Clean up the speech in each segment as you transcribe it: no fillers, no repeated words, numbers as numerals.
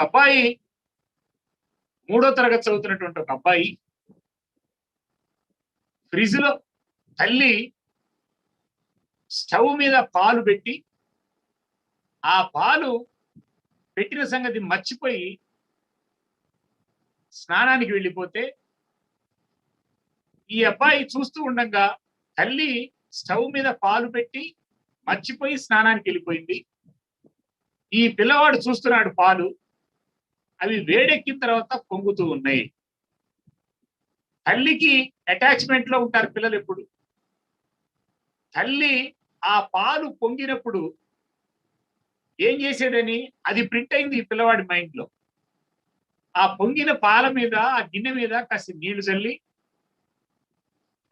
అబ్బాయి, 3వ తరగతి చదువుతున్నటువంటి ఒక అబ్బాయి ఫ్రిడ్జ్ లో తల్లి స్టవ్ మీద పాలు పెట్టి ఆ పాలు పెట్టిన సంగతి మర్చిపోయి స్నానానికి వెళ్ళిపోతే ఈ అబ్బాయి చూస్తూ ఉండగా తల్లి స్టవ్ మీద పాలు పెట్టి మర్చిపోయి స్నానానికి వెళ్ళిపోయింది. ఈ పిల్లవాడు చూస్తున్నాడు పాలు, అవి వేడెక్కిన తర్వాత పొంగుతూ ఉన్నాయి. తల్లికి అటాచ్మెంట్ లో ఉంటారు పిల్లలు ఎప్పుడు. తల్లి ఆ పాలు పొంగినప్పుడు ఏం చేసేదని అది ప్రింట్ అయింది ఈ పిల్లవాడి మైండ్ లో. ఆ పొంగిన పాల మీద, ఆ గిన్నె మీద కాస్త నీళ్లు చల్లి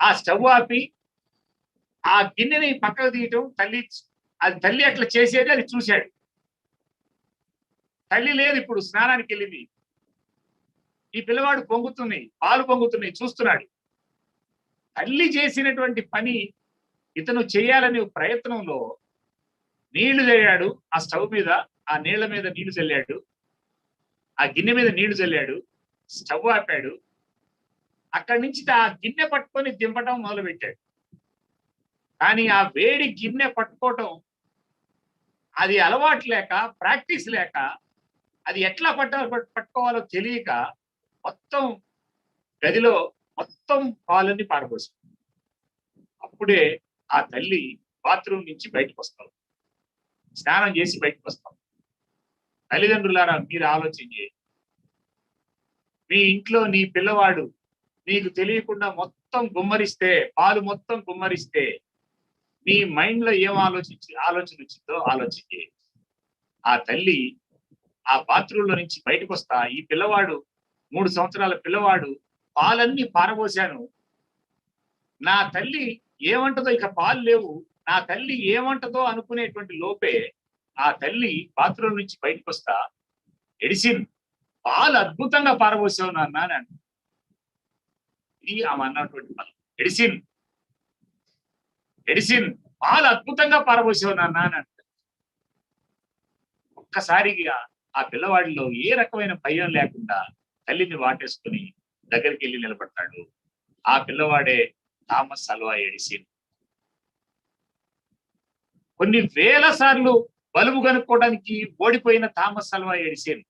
ఆ స్టవ్ ఆపి ఆ గిన్నెని పక్కకు తీయటం, తల్లి అట్లా చేసేది అది చూశాడు. తల్లి లేదు, ఇప్పుడు స్నానానికి వెళ్ళింది. ఈ పిల్లవాడు పాలు పొంగుతున్నాయి చూస్తున్నాడు. తల్లి చేసినటువంటి పని ఇతను చేయాలనే ప్రయత్నంలో నీళ్లు చల్లాడు. ఆ స్టవ్ మీద, ఆ నీళ్ల మీద నీళ్లు చల్లాడు, ఆ గిన్నె మీద నీళ్లు చల్లాడు, స్టవ్ ఆపాడు. అక్కడి నుంచి ఆ గిన్నె పట్టుకొని దింపటం మొదలు పెట్టాడు. కానీ ఆ వేడి గిన్నె పట్టుకోవటం అది అలవాటు లేక, ప్రాక్టీస్ లేక, అది ఎట్లా పట్టుకోవాలో తెలియక మొత్తం గదిలో మొత్తం పాలన్నీ పారబోసింది. అప్పుడే ఆ తల్లి బాత్రూమ్ నుంచి బయటకు వస్తాం, స్నానం చేసి బయటకు వస్తాం. తల్లిదండ్రులారా, మీరు ఆలోచన చేయండి. మీ ఇంట్లో నీ పిల్లవాడు నీకు తెలియకుండా మొత్తం గుమ్మరిస్తే, పాలు మొత్తం గుమ్మరిస్తే మీ మైండ్ లో ఏం ఆలోచన వచ్చిందో ఆలోచన చేయండి. ఆ తల్లి ఆ బాత్రూంలో నుంచి బయటకు వస్తా, ఈ పిల్లవాడు 3 సంవత్సరాల పిల్లవాడు, పాలన్నీ పారబోసాను, నా తల్లి ఏమంటదో, ఇక పాలు లేవు, నా తల్లి ఏమంటదో అనుకునేటువంటి లోపే ఆ తల్లి బాత్రూం నుంచి బయటకు వస్తా, ఎడిసిన్ పాలు అద్భుతంగా పారబోసావు నాన్న అని అంట. ఇది ఆమె అన్నటువంటి పని. ఎడిసిన్ పాలు అద్భుతంగా పారబోసావు నాన్న అని అంట. ఒక్కసారిగా ఆ పిల్లవాడిలో ఏ రకమైన భయం లేకుండా తల్లిని వాటేసుకుని దగ్గరికి వెళ్ళి నిలబడతాడు. ఆ పిల్లవాడే థామస్ అల్వా ఎడిసిన్. కొన్ని వేల సార్లు బలుబు కనుక్కోవడానికి ఓడిపోయిన థామస్ అల్వా ఎడిసిన్,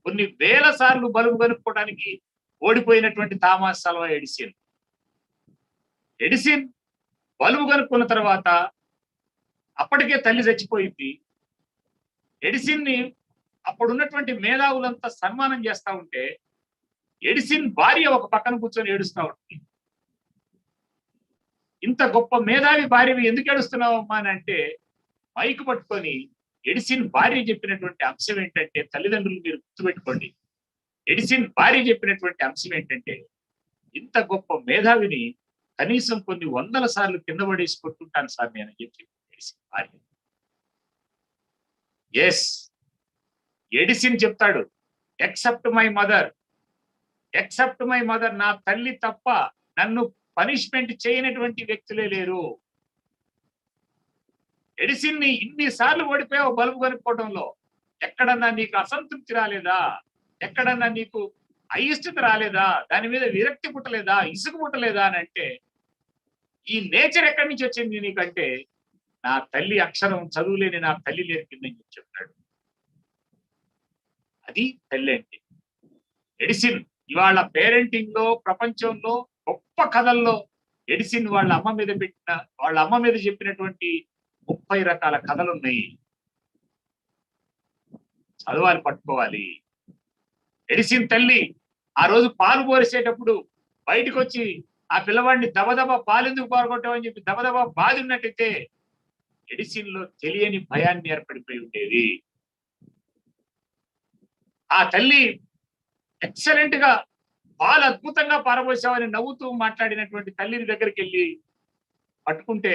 కొన్ని వేల సార్లు బలుబు కనుక్కోవడానికి ఓడిపోయినటువంటి Thomas Alva Edison. Edison bulb కనుక్కున్న తర్వాత అప్పటికే తల్లి చచ్చిపోయింది. ఎడిసిన్ ని అప్పుడున్నటువంటి మేధావులంతా సన్మానం చేస్తా ఉంటే ఎడిసిన్ భార్య ఒక పక్కన కూర్చొని ఏడుస్తా ఉంటుంది. ఇంత గొప్ప మేధావి భార్యవి ఎందుకు ఏడుస్తున్నావు అమ్మా అని అంటే, మైకు పట్టుకొని ఎడిసిన్ భార్య చెప్పినటువంటి అంశం ఏంటంటే, తల్లిదండ్రులు మీరు గుర్తుపెట్టుకోండి, ఎడిసిన్ భార్య చెప్పినటువంటి అంశం ఏంటంటే, ఇంత గొప్ప మేధావిని కనీసం కొన్ని 100 సార్లు కింద పడేసి కొట్టుంటాను సార్ నేను చెప్పి ఎడిసిన్ భార్య. ఎస్, ఎడిసిన్ చెప్తాడు, ఎక్సెప్ట్ మై మదర్, నా తల్లి తప్ప నన్ను పనిష్మెంట్ చేయనటువంటి వ్యక్తులే లేరు. ఎడిసిన్ ని ఇన్నిసార్లు ఓడిపోయావు బల్బు కనుక్కోవడంలో, ఎక్కడన్నా నీకు అసంతృప్తి రాలేదా? ఎక్కడన్నా నీకు అయిష్టత రాలేదా? దాని మీద విరక్తి పుట్టలేదా? ఇసుకు పుట్టలేదా అని అంటే, ఈ నేచర్ ఎక్కడి నుంచి వచ్చింది నీకంటే, నా తల్లి అక్షరం చదువులేని నా తల్లి నేర్పిందని చెప్తాడు. అది తల్లి అంటే. ఎడిసిన్ ఇవాళ పేరెంటింగ్ లో, ప్రపంచంలో గొప్ప కథల్లో ఎడిసిన్ వాళ్ళ అమ్మ మీద చెప్పినటువంటి 30 రకాల కథలు ఉన్నాయి. చదవాలి, పట్టుకోవాలి. ఎడిసిన్ తల్లి ఆ రోజు పాలు పోసేటప్పుడు బయటకు వచ్చి ఆ పిల్లవాడిని దబదబా పాలెందుకు పాల్గొట్టామని చెప్పి దబదబా బాధ ఉన్నట్టయితే ఎడిసిన్ లో తెలియని భయాన్ని ఏర్పడిపోయి ఉండేది. ఆ తల్లి ఎక్సలెంట్ గా పాలు అద్భుతంగా పారబోసామని నవ్వుతూ మాట్లాడినటువంటి తల్లిని దగ్గరికి వెళ్ళి పట్టుకుంటే,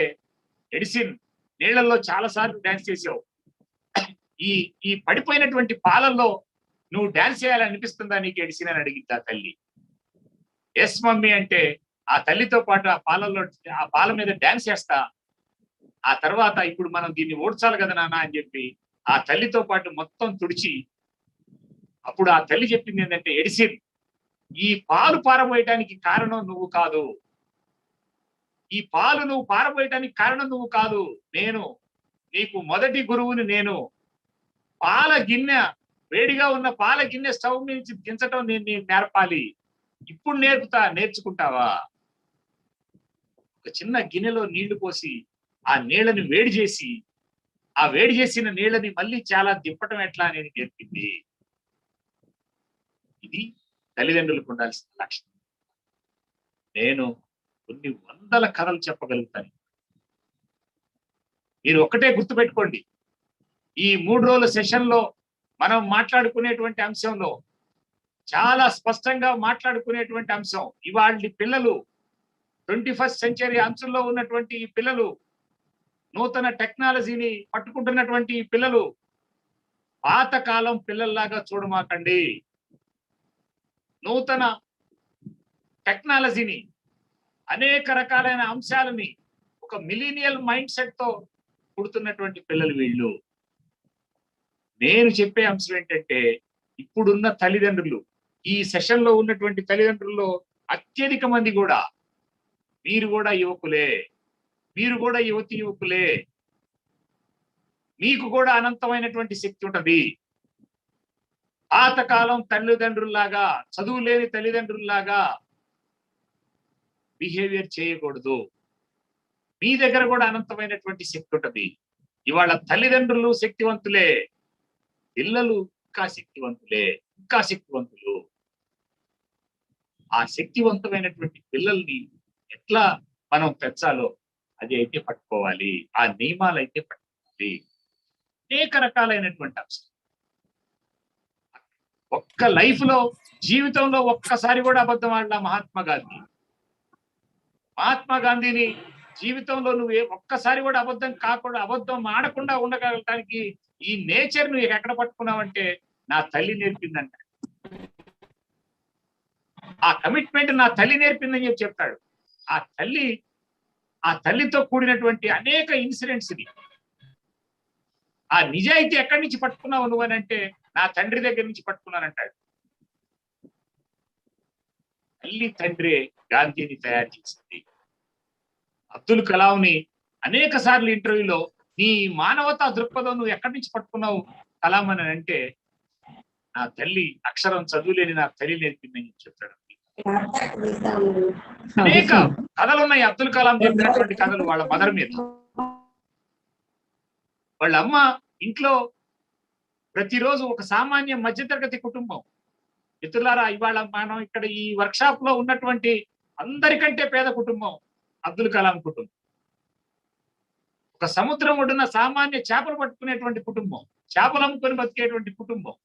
ఎడిసిన్ నీళ్లలో చాలా సార్లు డాన్స్ చేసావు, ఈ పడిపోయినటువంటి పాలల్లో నువ్వు డాన్స్ చేయాలనిపిస్తుందా నీకు ఎడిసిన్ అని అడిగింది ఆ తల్లి. ఎస్ మమ్మీ అంటే ఆ తల్లితో పాటు ఆ పాల మీద డాన్స్ చేస్తా, ఆ తర్వాత ఇప్పుడు మనం దీన్ని ఓడ్చాలి కదా నాన్న అని చెప్పి ఆ తల్లితో పాటు మొత్తం తుడిచి అప్పుడు ఆ తల్లి చెప్పింది ఏంటంటే, ఎడిసిన్, ఈ పాలు పారబోయటానికి కారణం నువ్వు కాదు. ఈ పాలు నువ్వు పారబోయటానికి కారణం నువ్వు కాదు. నేను నీకు మొదటి గురువుని నేను. పాల గిన్నె, వేడిగా ఉన్న పాల గిన్నె స్టవ్ నుంచి దించటం నేను నీకు నేర్పాలి. ఇప్పుడు నేర్చుకుంటావా? ఒక చిన్న గిన్నెలో నీళ్లు పోసి ఆ నీళ్ళని వేడి చేసి, ఆ వేడి చేసిన నీళ్ళని మళ్ళీ చాలా దింపటం ఎట్లా అనేది నేర్పింది. ఇది తల్లిదండ్రులకు ఉండాల్సిన లక్షణం. నేను కొన్ని వందల కథలు చెప్పగలుగుతాను. మీరు ఒక్కటే గుర్తుపెట్టుకోండి, ఈ 3 రోజుల సెషన్ లో మనం మాట్లాడుకునేటువంటి అంశంలో చాలా స్పష్టంగా మాట్లాడుకునేటువంటి అంశం, ఇవాళ పిల్లలు 21st సెంచరీ అంచుల్లో ఉన్నటువంటి ఈ పిల్లలు, నూతన టెక్నాలజీని పట్టుకుంటున్నటువంటి ఈ పిల్లలు, పాతకాలం పిల్లల్లాగా చూడమాకండి. నూతన టెక్నాలజీని, అనేక రకాలైన అంశాలని, ఒక మిలీనియల్ మైండ్ సెట్ తో పుడుతున్నటువంటి పిల్లలు వీళ్ళు. నేను చెప్పే అంశం ఏంటంటే, ఇప్పుడున్న తల్లిదండ్రులు, ఈ సెషన్ లో ఉన్నటువంటి తల్లిదండ్రుల్లో అత్యధిక మంది కూడా, మీరు కూడా యువకులే, మీరు కూడా యువకులే. మీకు కూడా అనంతమైనటువంటి శక్తి ఉంటది. పాతకాలం తల్లిదండ్రుల్లాగా, చదువు లేని తల్లిదండ్రుల్లాగా బిహేవియర్ చేయకూడదు. మీ దగ్గర కూడా అనంతమైనటువంటి శక్తి ఉంటది. ఇవాళ తల్లిదండ్రులు శక్తివంతులే, పిల్లలు ఇంకా శక్తివంతులే, ఇంకా శక్తివంతులు. ఆ శక్తివంతమైనటువంటి పిల్లల్ని ఎట్లా మనం పెంచాలో అది అయితే పట్టుకోవాలి. ఆ నియమాలు అయితే పట్టుకోవాలి. అనేక రకాలైనటువంటి అంశాలు. ఒక్క లైఫ్ లో, జీవితంలో ఒక్కసారి కూడా అబద్ధం ఆడలా మహాత్మా గాంధీ. మహాత్మా గాంధీని జీవితంలో నువ్వు ఒక్కసారి కూడా అబద్ధం ఆడకుండా ఉండగలటానికి ఈ నేచర్ నువ్వు ఎక్కడ పట్టుకున్నావంటే నా తల్లి నేర్పిందంట. ఆ కమిట్మెంట్ నా తల్లి నేర్పిందని చెప్పి చెప్తాడు. ఆ తల్లితో కూడినటువంటి అనేక ఇన్సిడెంట్స్ ని, ఆ నిజాయితీ ఎక్కడి నుంచి పట్టుకున్నావు నువ్వు అని అంటే, నా తండ్రి దగ్గర నుంచి పట్టుకున్నానంటాడు. తల్లి తండ్రి గాంధీని తయారు చేసింది. అబ్దుల్ కలాంని అనేక సార్లు ఇంటర్వ్యూలో, నీ మానవతా దృక్పథం నువ్వు ఎక్కడి నుంచి పట్టుకున్నావు కలాం అని అంటే, నా తల్లి, అక్షరం చదువులేని నా తల్లి నేర్పిందని చెప్తాడు. అనేక కథలు ఉన్నాయి అబ్దుల్ కలాం చెప్పినటువంటి కథలు వాళ్ళ మదర్ మీద. వాళ్ళ అమ్మ ఇంట్లో ప్రతిరోజు ఒక సామాన్య మధ్యతరగతి కుటుంబం. మిత్రులారా, ఇవాళ మనం ఇక్కడ ఈ వర్క్షాప్ లో ఉన్నటువంటి అందరికంటే పేద కుటుంబం అబ్దుల్ కలాం కుటుంబం. ఒక సముద్రం ఒడ్డున సామాన్య చేపలు పట్టుకునేటువంటి కుటుంబం, చేపలు అమ్ముకొని బతికేటువంటి కుటుంబం.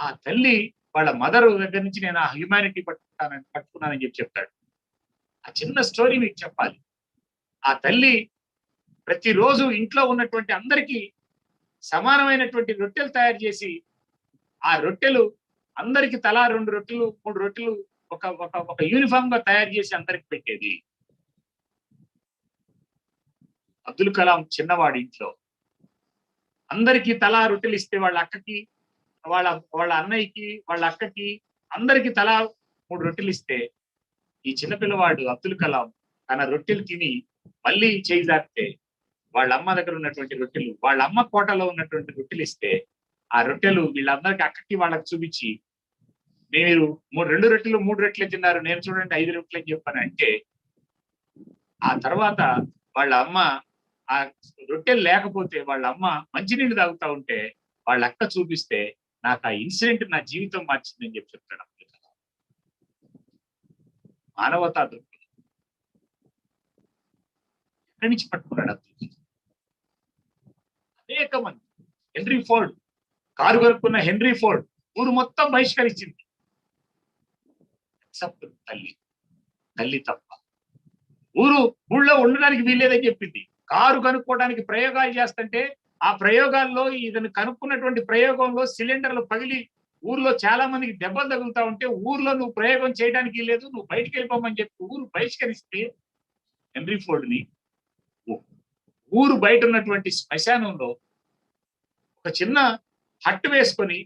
ఆ తల్లి వాళ్ళ మదర్ దగ్గర నుంచి నేను ఆ హ్యుమానిటీ పట్టుకున్నానని చెప్పి చెప్తాడు. ఆ చిన్న స్టోరీ మీకు చెప్పాలి. ఆ తల్లి ప్రతిరోజు ఇంట్లో ఉన్నటువంటి అందరికీ సమానమైనటువంటి రొట్టెలు తయారు చేసి, ఆ రొట్టెలు అందరికి తలా 2 రొట్టెలు 3 రొట్టెలు ఒక యూనిఫామ్ గా తయారు చేసి అందరికి పెట్టేది. అబ్దుల్ కలాం చిన్నవాడు ఇంట్లో, అందరికి తలా రొట్టెలు ఇస్తే వాళ్ళ అక్కకి, వాళ్ళ అన్నయ్యకి, వాళ్ళ అక్కకి, అందరికి తలా 3 రొట్టెలు ఇస్తే, ఈ చిన్నపిల్లవాడు అబ్దుల్ కలాం తన రొట్టెలు తిని మళ్ళీ చేయి జారితే, వాళ్ళ అమ్మ దగ్గర ఉన్నటువంటి రొట్టెలు, వాళ్ళ అమ్మ కోటలో ఉన్నటువంటి రొట్టెలు ఇస్తే, ఆ రొట్టెలు వీళ్ళందరికి, అక్కకి వాళ్ళకి చూపించి, మీరు 2 రొట్టెలు 3 రొట్టెలు తిన్నారు, నేను చూడండి 5 రొట్టెలు అని చెప్పాను అంటే, ఆ తర్వాత వాళ్ళ అమ్మ ఆ రొట్టెలు లేకపోతే వాళ్ళ అమ్మ మంచినీళ్ళు తాగుతా ఉంటే వాళ్ళ అక్క చూపిస్తే, నాకు ఆ ఇన్సిడెంట్ నా జీవితం మార్చిందని చెప్పి చెప్తాడు. మానవతా దృక్పథం ఎక్కడి నుంచి పట్టుకున్నాడు అబ్దుల్? అనేక మంది, హెన్రీ ఫోర్డ్, కారు కొనుక్కున్న హెన్రీ ఫోర్డ్ ఊరు మొత్తం బహిష్కరించింది. ఎక్సెప్ట్ తల్లి తప్ప. ఊళ్ళో ఉండడానికి వీల్లేదని చెప్పింది. కారు కనుక్కోవడానికి ప్రయోగాలు చేస్తుంటే, ఆ ప్రయోగాల్లో ఇతను కనుక్కున్నటువంటి ప్రయోగంలో సిలిండర్లు పగిలి ఊర్లో చాలా మందికి దెబ్బలు తగులుతా ఉంటే, ఊర్లో నువ్వు ప్రయోగం చేయడానికి లేదు, నువ్వు బయటికి వెళ్ళిపోమని చెప్పి ఊరు బహిష్కరిస్తే, హెన్రీ ఫోర్డ్ ని ఊరు బయట ఉన్నటువంటి శ్మశానంలో ఒక చిన్న హట్టు వేసుకొని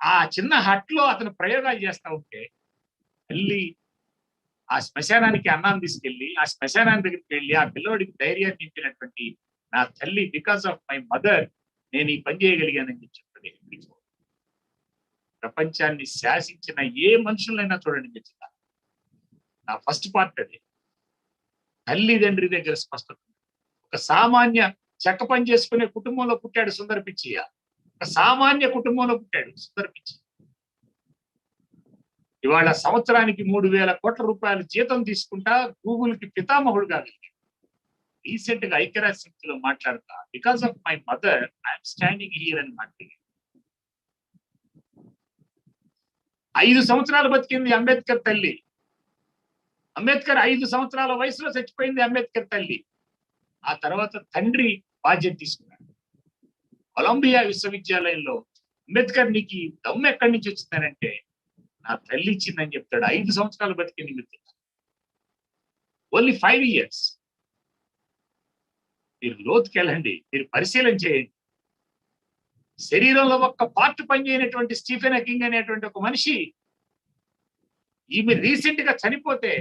ఆ చిన్న హట్ లో అతను ప్రయోగాలు చేస్తా ఉంటే తల్లి ఆ శ్మశానానికి అన్నాన్ని తీసుకెళ్లి ఆ శ్మశానానికి దగ్గరికి వెళ్ళి ఆ పిల్లోడికి ధైర్యాన్ని నింపినటువంటి నా తల్లి బికాస్ ఆఫ్ మై మదర్ నేను ఈ పని చేయగలిగానని చెప్తుంది. ప్రపంచాన్ని శాసించిన ఏ మనుషులైనా చూడండి మీరు. నా ఫస్ట్ పార్ట్ అది. తల్లిదండ్రి దగ్గర స్పష్టత. ఒక సామాన్య చెక్క పని చేసుకునే కుటుంబంలో పుట్టాడు సుందర పిచ్చయ్య. ఒక సామాన్య కుటుంబంలో పుట్టాడు సుందర పిచ్చయ్య. ఇవాళ సంవత్సరానికి 3,000 కోట్ల రూపాయలు జీతం తీసుకుంటా గూగుల్ కి పితామహుడు కాగలిగాడు. రీసెంట్ గా ఐక్యరాజ్య సమితిలో మాట్లాడతా because of my mother I'm standing here అని మాట్లాడి 5 సంవత్సరాలు బతికింది అంబేద్కర్ తల్లి. అంబేద్కర్ 5 సంవత్సరాల వయసులో చచ్చిపోయింది అంబేద్కర్ తల్లి. ఆ తర్వాత తండ్రి బాధ్యత తీసుకున్నాడు. కొలంబియా విశ్వవిద్యాలయంలో అంబేద్కర్ నీకు దమ్ము ఎక్కడి నుంచి వచ్చిందనంటే నా తల్లి ఇచ్చిందని చెప్తాడు. 5 సంవత్సరాలు బతికింది మిత్రులు. Only 5 years. మీరు లోతుకెళ్ళండి, మీరు పరిశీలన చేయండి. శరీరంలో ఒక్క పార్ట్ పనిచేయనటువంటి స్టీఫెన్ హకింగ్ అనేటువంటి ఒక మనిషి ఈమె రీసెంట్ గా చనిపోతే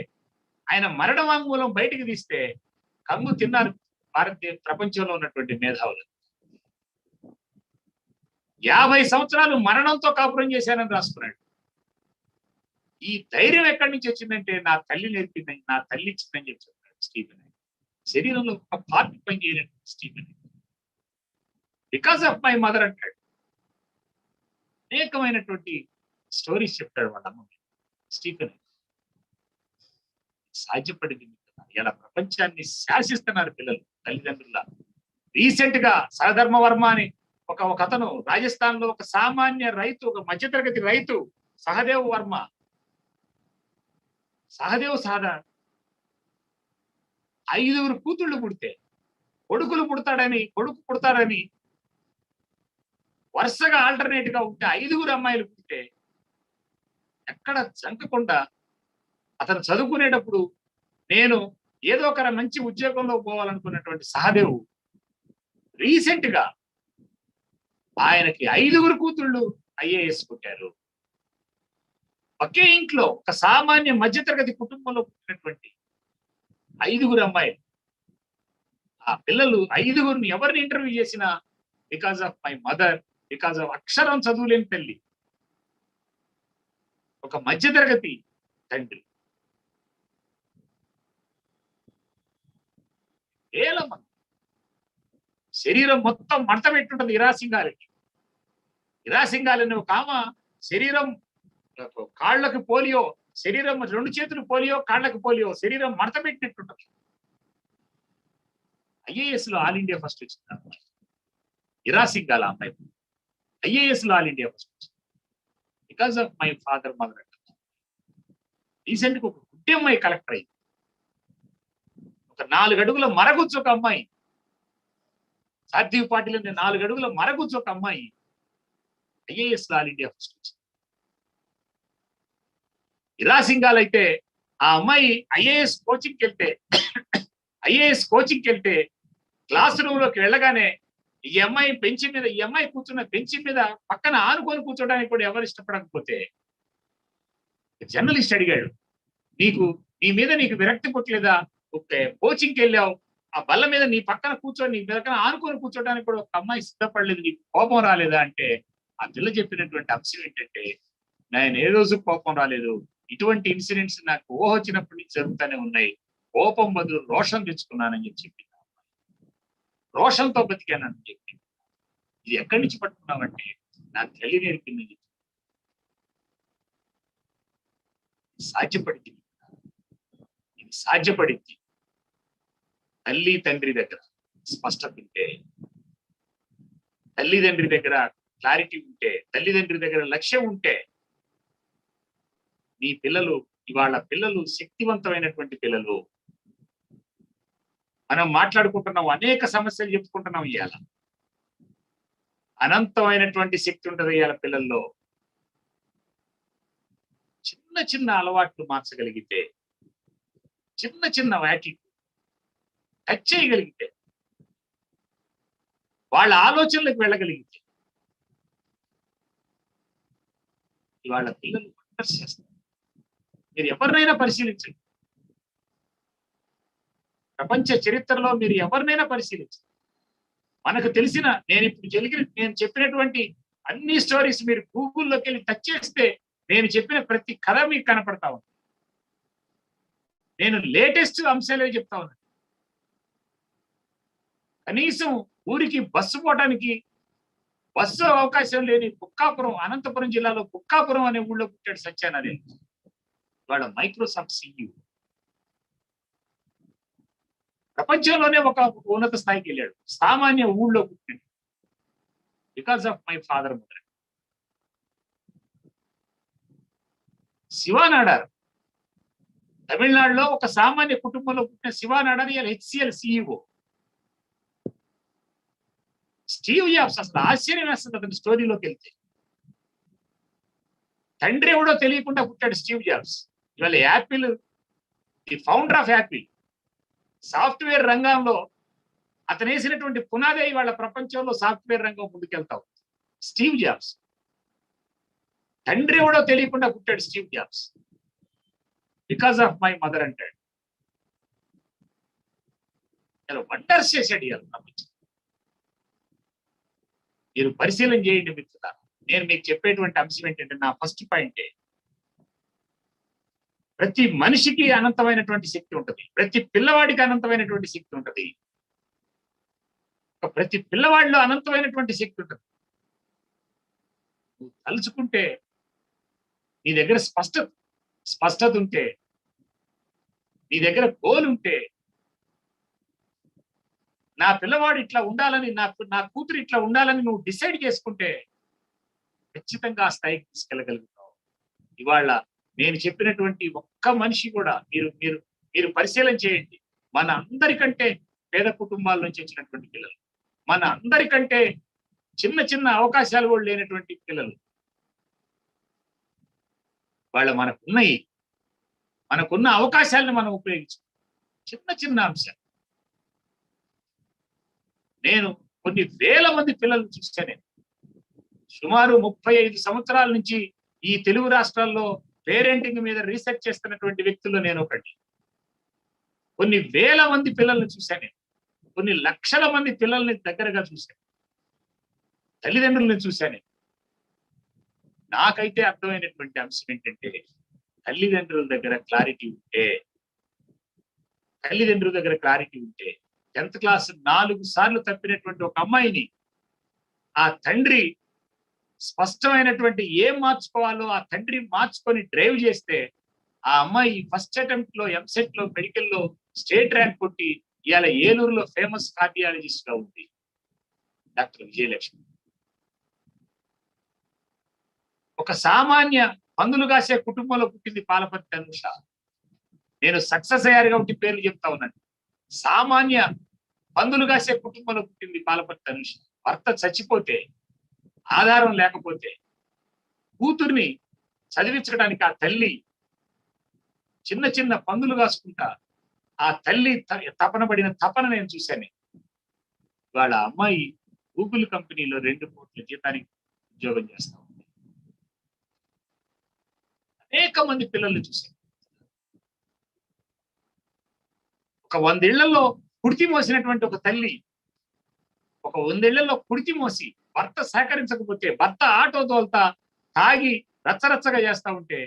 ఆయన మరణ వాంగ్మూలం బయటికి తీస్తే కంగు తిన్నారు భారతీయ ప్రపంచంలో ఉన్నటువంటి మేధావులు. 50 సంవత్సరాలు మరణంతో కాపురం చేశానని రాసుకున్నాడు. ఈ ధైర్యం ఎక్కడి నుంచి వచ్చిందంటే నా తల్లి నేర్పిందని, నా తల్లి ఇచ్చిందని చెప్పి చెప్తాడు స్టీఫెన్. శరీరంలో ఒక పార్ట్ పనిచేయనటువంటి Stephen because of my mother అంటాడు. అనేకమైనటువంటి స్టోరీస్ చెప్తాడు వాళ్ళ అమ్మ స్టీఫెన్. సాధ్యపడింది. ఇలా ప్రపంచాన్ని శాసిస్తున్నారు పిల్లలు తల్లిదండ్రుల. రీసెంట్ గా సహధర్మ వర్మ అని ఒక అతను రాజస్థాన్ లో ఒక సామాన్య రైతు, ఒక మధ్యతరగతి రైతు సహదేవ్ వర్మ, సహదేవ్ సాదా 5 కూతుళ్ళు పుడితే కొడుకు పుడతాడని వరుసగా ఆల్టర్నేట్ గా ఉంటే 5 అమ్మాయిలు పుడితే ఎక్కడ చంకకుండా అతను చదువుకునేటప్పుడు నేను ఏదో ఒక మంచి ఉద్యోగంలో పోవాలనుకున్నటువంటి సహదేవ్ రీసెంట్ గా ఆయనకి 5 కూతుళ్ళు ఐఏఎస్ పుట్టారు. ఒకే ఇంట్లో ఒక సామాన్య మధ్యతరగతి కుటుంబంలో పుట్టినటువంటి 5 అమ్మాయిలు. ఆ పిల్లలు 5 ఎవరిని ఇంటర్వ్యూ చేసినా because of my mother, because of అక్షరం చదువులేని తల్లి, ఒక మధ్యతరగతి తండ్రి. ఏలమ్మ శరీరం మొత్తం మడత పెట్టుంటది ఇరాసింగాలకి. ఇరాసింగాలని ఒక ఆమె శరీరం కాళ్ళకు పోలియో, శరీరం 2 చేతులు పోలియో, కాళ్ళకు పోలియో, శరీరం మడత పెట్టినట్టుంటది. ఐఏఎస్ లో ఆల్ ఇండియా ఫస్ట్ వచ్చింది. ఇరాసింగాల అమ్మాయి ఐఏఎస్ లో ఆల్ ఇండియా ఫస్ట్ వచ్చింది because of my father mother. Recent గా ఒక గుడ్డి అమ్మాయి కలెక్టర్ అయింది. ఒక 4 అడుగుల మరగుచ్చు ఒక అమ్మాయి, సాధ్యవ్ పాటిల్ అనే 4 అడుగుల మరగుచ్చు ఒక అమ్మాయి ఐఏఎస్ లో ఆల్ ఇండియా ఫస్ట్ వచ్చింది. ఇరాసింగాల్ అయితే ఆ అమ్మాయి ఐఏఎస్ కోచింగ్కి వెళ్తే క్లాస్ రూమ్ లోకి వెళ్ళగానే ఈ అమ్మాయి కూర్చున్న బెంచి మీద పక్కన ఆనుకొని కూర్చోడానికి కూడా ఎవరు ఇష్టపడకపోతే జర్నలిస్ట్ అడిగాడు, నీ మీద నీకు విరక్తి పుట్టలేదా? కోచింగ్కి వెళ్ళావు, ఆ బల్ల మీద నీ పక్కన కూర్చొని నీ పక్కన ఆనుకొని కూర్చోడానికి కూడా ఒక అమ్మాయి సిద్ధపడలేదు, నీకు కోపం రాలేదా అంటే ఆ పిల్ల చెప్పినటువంటి అంశం ఏంటంటే నేను ఏ రోజు కోపం రాలేదు, ఇటువంటి ఇన్సిడెంట్స్ నాకు ఊహ వచ్చినప్పటి నుంచి జరుగుతూనే ఉన్నాయి, కోపం బదులు రోషం తెచ్చుకున్నానని చెప్పి రోషంతో బతికానని చెప్పి. ఇది ఎక్కడి నుంచి పట్టుకున్నామంటే నా తల్లి నేర్పింది. సాధ్యపడింది, ఇది సాధ్యపడింది తల్లి తండ్రి దగ్గర స్పష్టత ఉంటే, తల్లిదండ్రి దగ్గర క్లారిటీ ఉంటే, తల్లిదండ్రి దగ్గర లక్ష్యం ఉంటే మీ పిల్లలు ఇవాళ పిల్లలు శక్తివంతమైనటువంటి పిల్లలు. మనం మాట్లాడుకుంటున్నాం, అనేక సమస్యలు చెప్పుకుంటున్నాం. ఇవాళ అనంతమైనటువంటి శక్తి ఉంటుంది ఇవాళ పిల్లల్లో. చిన్న చిన్న అలవాట్లు మార్చగలిగితే, చిన్న వాటిని టచ్ చేయగలిగితే, వాళ్ళ ఆలోచనలకు వెళ్ళగలిగితే ఇవాళ పిల్లలు వండర్స్ చేస్తారు. మీరు ఎవరినైనా పరిశీలించండి, ప్రపంచ చరిత్రలో మీరు ఎవరినైనా పరిశీలించండి. మనకు తెలిసిన నేను చెప్పినటువంటి అన్ని స్టోరీస్ మీరు గూగుల్లోకి వెళ్ళి టచ్ చేస్తే నేను చెప్పిన ప్రతి కథ మీకు కనపడతా ఉంది. నేను లేటెస్ట్ అంశాలే చెప్తా ఉన్నాను. కనీసం ఊరికి బస్సు పోవడానికి బస్సు అవకాశం లేని బుక్కాపురం, అనంతపురం జిల్లాలో బుక్కాపురం అనే ఊళ్ళో పుట్టాడు సత్యానారాయణ. వాళ్ళ మైక్రోసాఫ్ట్ CEO. ప్రపంచంలోనే ఒక ఉన్నత స్థాయికి వెళ్ళాడు. సామాన్య ఊళ్ళో పుట్టాడు. Because of my father mother. Shiva Nadar, తమిళనాడులో ఒక సామాన్య కుటుంబంలో పుట్టిన Shiva Nadar HCL CEO. Steve jobs, అసలు ఆశ్చర్యం వేస్తుంది అతని స్టోరీలోకి వెళ్తే. తండ్రి ఎవడో తెలియకుండా పుట్టాడు స్టీవ్ జాబ్స్. ఇవాళ Apple, the founder of Apple, software రంగంలో అతను వేసినటువంటి పునాదే ఇవాళ ప్రపంచంలో సాఫ్ట్వేర్ రంగం ముందుకెళ్తావు. స్టీవ్ జాబ్స్ తండ్రి ఎవడో తెలియకుండా పుట్టాడు Steve jobs. Because of my mother అంటాడు. వండర్స్ చేశాడు ఇవాళ ప్రపంచం. మీరు పరిశీలన చేయండి మిత్రులారా. నేను మీకు చెప్పేటువంటి అంశం ఏంటంటే, నా ఫస్ట్ పాయింటే, ప్రతి మనిషికి అనంతమైనటువంటి శక్తి ఉంటుంది. ప్రతి పిల్లవాడికి అనంతమైనటువంటి శక్తి ఉంటుంది. ప్రతి పిల్లవాడిలో అనంతమైనటువంటి శక్తి ఉంటుంది. నువ్వు తలుచుకుంటే, నీ దగ్గర స్పష్టత ఉంటే, నీ దగ్గర గోల్ ఉంటే, నా పిల్లవాడు ఇట్లా ఉండాలని, నా కూతురు ఇట్లా ఉండాలని నువ్వు డిసైడ్ చేసుకుంటే ఖచ్చితంగా ఆ స్థాయికి తీసుకెళ్ళగలుగుతావు. ఇవాళ నేను చెప్పినటువంటి ఒక్క మనిషి కూడా మీరు పరిశీలన చేయండి. మన అందరికంటే పేద కుటుంబాల నుంచి వచ్చినటువంటి పిల్లలు, మన అందరికంటే చిన్న చిన్న అవకాశాలు కూడా లేనటువంటి పిల్లలు, వాళ్ళ మనకున్న అవకాశాలను మనం ఉపయోగించాం. చిన్న చిన్న అంశాలు. నేను కొన్ని వేల మంది పిల్లలు చూస్తే, నేను సుమారు 35 సంవత్సరాల నుంచి ఈ తెలుగు రాష్ట్రాల్లో పేరెంటింగ్ మీద రీసెర్చ్ చేస్తున్నటువంటి వ్యక్తుల్లో నేను ఒకటి. కొన్ని వేల మంది పిల్లల్ని చూశాను నేను. కొన్ని లక్షల మంది పిల్లల్ని దగ్గరగా చూశాను. తల్లిదండ్రులను చూశాను. నాకైతే అర్థమైనటువంటి అంశం ఏంటంటే, తల్లిదండ్రుల దగ్గర క్లారిటీ ఉంటే 10th క్లాస్ 4 సార్లు తప్పినటువంటి ఒక అమ్మాయిని ఆ తండ్రి స్పష్టమైనటువంటి ఏం మార్చుకోవాలో ఆ తండ్రి మార్చుకొని డ్రైవ్ చేస్తే, ఆ అమ్మాయి ఫస్ట్ అటెంప్ట్ లో ఎంసెట్ లో మెడికల్ లో స్టేట్ ర్యాంక్ కొట్టి ఇవాళ ఏలూరులో ఫేమస్ కార్డియాలజిస్ట్ గా ఉంది డాక్టర్ విజయలక్ష్మి. ఒక సామాన్య పందులు కాసే కుటుంబంలో పుట్టింది పాలపర్తి అనూష. నేను సక్సెస్ అయ్యారు కాబట్టి పేర్లు చెప్తా ఉన్నాను. సామాన్య పందులు కాసే కుటుంబంలో పుట్టింది పాలపర్తి అనూష. భర్త చచ్చిపోతే, ఆధారం లేకపోతే కూతుర్ని చదివించడానికి ఆ తల్లి చిన్న చిన్న పందులు కాసుకుంటా ఆ తల్లి తపన పడిన తపన నేను చూశాను. వాళ్ళ అమ్మాయి గూగుల్ కంపెనీలో 2 కోట్ల జీతానికి ఉద్యోగం చేస్తా ఉంది. అనేక మంది పిల్లల్ని చూశాను. ఒక 100 ఇళ్లలో కుడితి మోసినటువంటి ఒక తల్లి, ఒక 100 ఇళ్లలో కుడితి మోసి భర్త సహకరించకపోతే, భర్త ఆటో తోల్తా తాగి రచ్చరచ్చగా చేస్తా ఉంటే,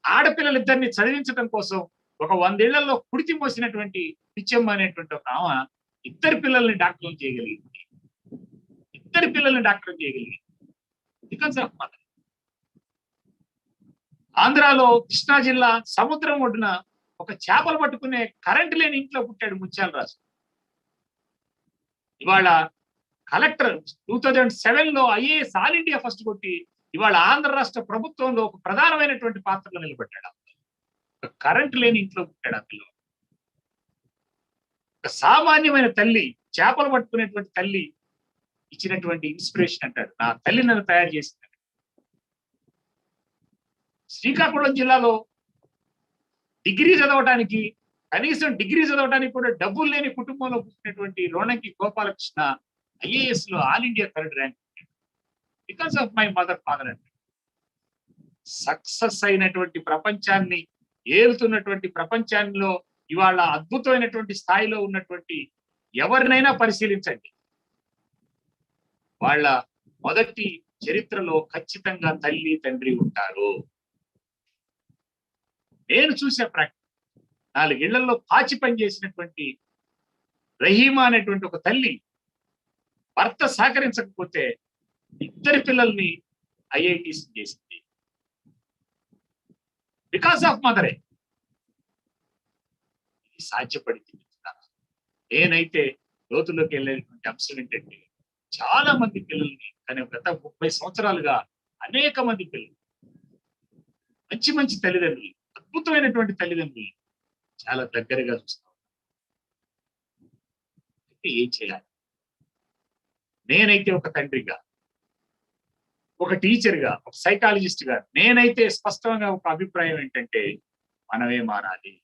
ఆడపిల్లలిద్దరిని చదివించడం కోసం ఒక 100 ఇళ్లలో కుడితి మోసినటువంటి పిచ్చమ్మ అనేటువంటి ఒక ఆమె 2 పిల్లల్ని డాక్టర్లు చేయగలిగింది. 2 పిల్లల్ని డాక్టర్ చేయగలిగింది. Because of mother. ఆంధ్రాలో కృష్ణా జిల్లా సముద్రం ఒడ్డున ఒక చేపలు పట్టుకునే కరెంట్ లేని ఇంట్లో పుట్టాడు ముత్యాల రాజు. ఇవాళ కలెక్టర్ 2007లో IAS ఆల్ ఇండియా ఫస్ట్ కొట్టి ఇవాళ ఆంధ్ర రాష్ట్ర ప్రభుత్వంలో ఒక ప్రధానమైనటువంటి పాత్రలో నిలబెట్టాడు. కరెంట్ లేని ఇంట్లో పుట్టాడు. అందులో ఒక సామాన్యమైన తల్లి, చేపలు పట్టుకునేటువంటి తల్లి ఇచ్చినటువంటి ఇన్స్పిరేషన్ అంటాడు. నా తల్లి నన్ను తయారు చేసింది. శ్రీకాకుళం జిల్లాలో కనీసం డిగ్రీ చదవడానికి కూడా డబ్బులు లేని కుటుంబంలో పుట్టినటువంటి రోణంకి గోపాలకృష్ణ IAS లో all India 3rd rank. Because of my mother father అంటే. సక్సెస్ అయినటువంటి ప్రపంచాన్ని ఏలుతున్నటువంటి ప్రపంచంలో ఇవాళ అద్భుతమైనటువంటి స్థాయిలో ఉన్నటువంటి ఎవరినైనా పరిశీలించండి. వాళ్ళ మొదటి చరిత్రలో ఖచ్చితంగా తల్లి తండ్రి ఉంటారు. నేను చూసే ప్రాక్టీస్ 4 ఇళ్లలో పాచి పని చేసినటువంటి రహీమా అనేటువంటి ఒక తల్లి భర్త సహకరించకపోతే ఇద్దరి పిల్లల్ని ఐఐటీస్ చేసింది. బికాస్ ఆఫ్ మదరే ఇది సాధ్యపడింది. నేనైతే లోతులోకి వెళ్ళేటువంటి అంశం ఏంటంటే చాలా మంది పిల్లల్ని కానీ గత 30 సంవత్సరాలుగా అనేక మంది పిల్లలు మంచి మంచి తల్లిదండ్రులు, అద్భుతమైనటువంటి తల్లిదండ్రులు చాలా దగ్గరగా చూస్తాం. ఏం చేయాలి? నేనైతే ఒక తండ్రిగా, ఒక టీచర్గా, ఒక సైకాలజిస్ట్ గా నేనైతే స్పష్టంగా ఒక అభిప్రాయం ఏంటంటే మనమే మారాలి.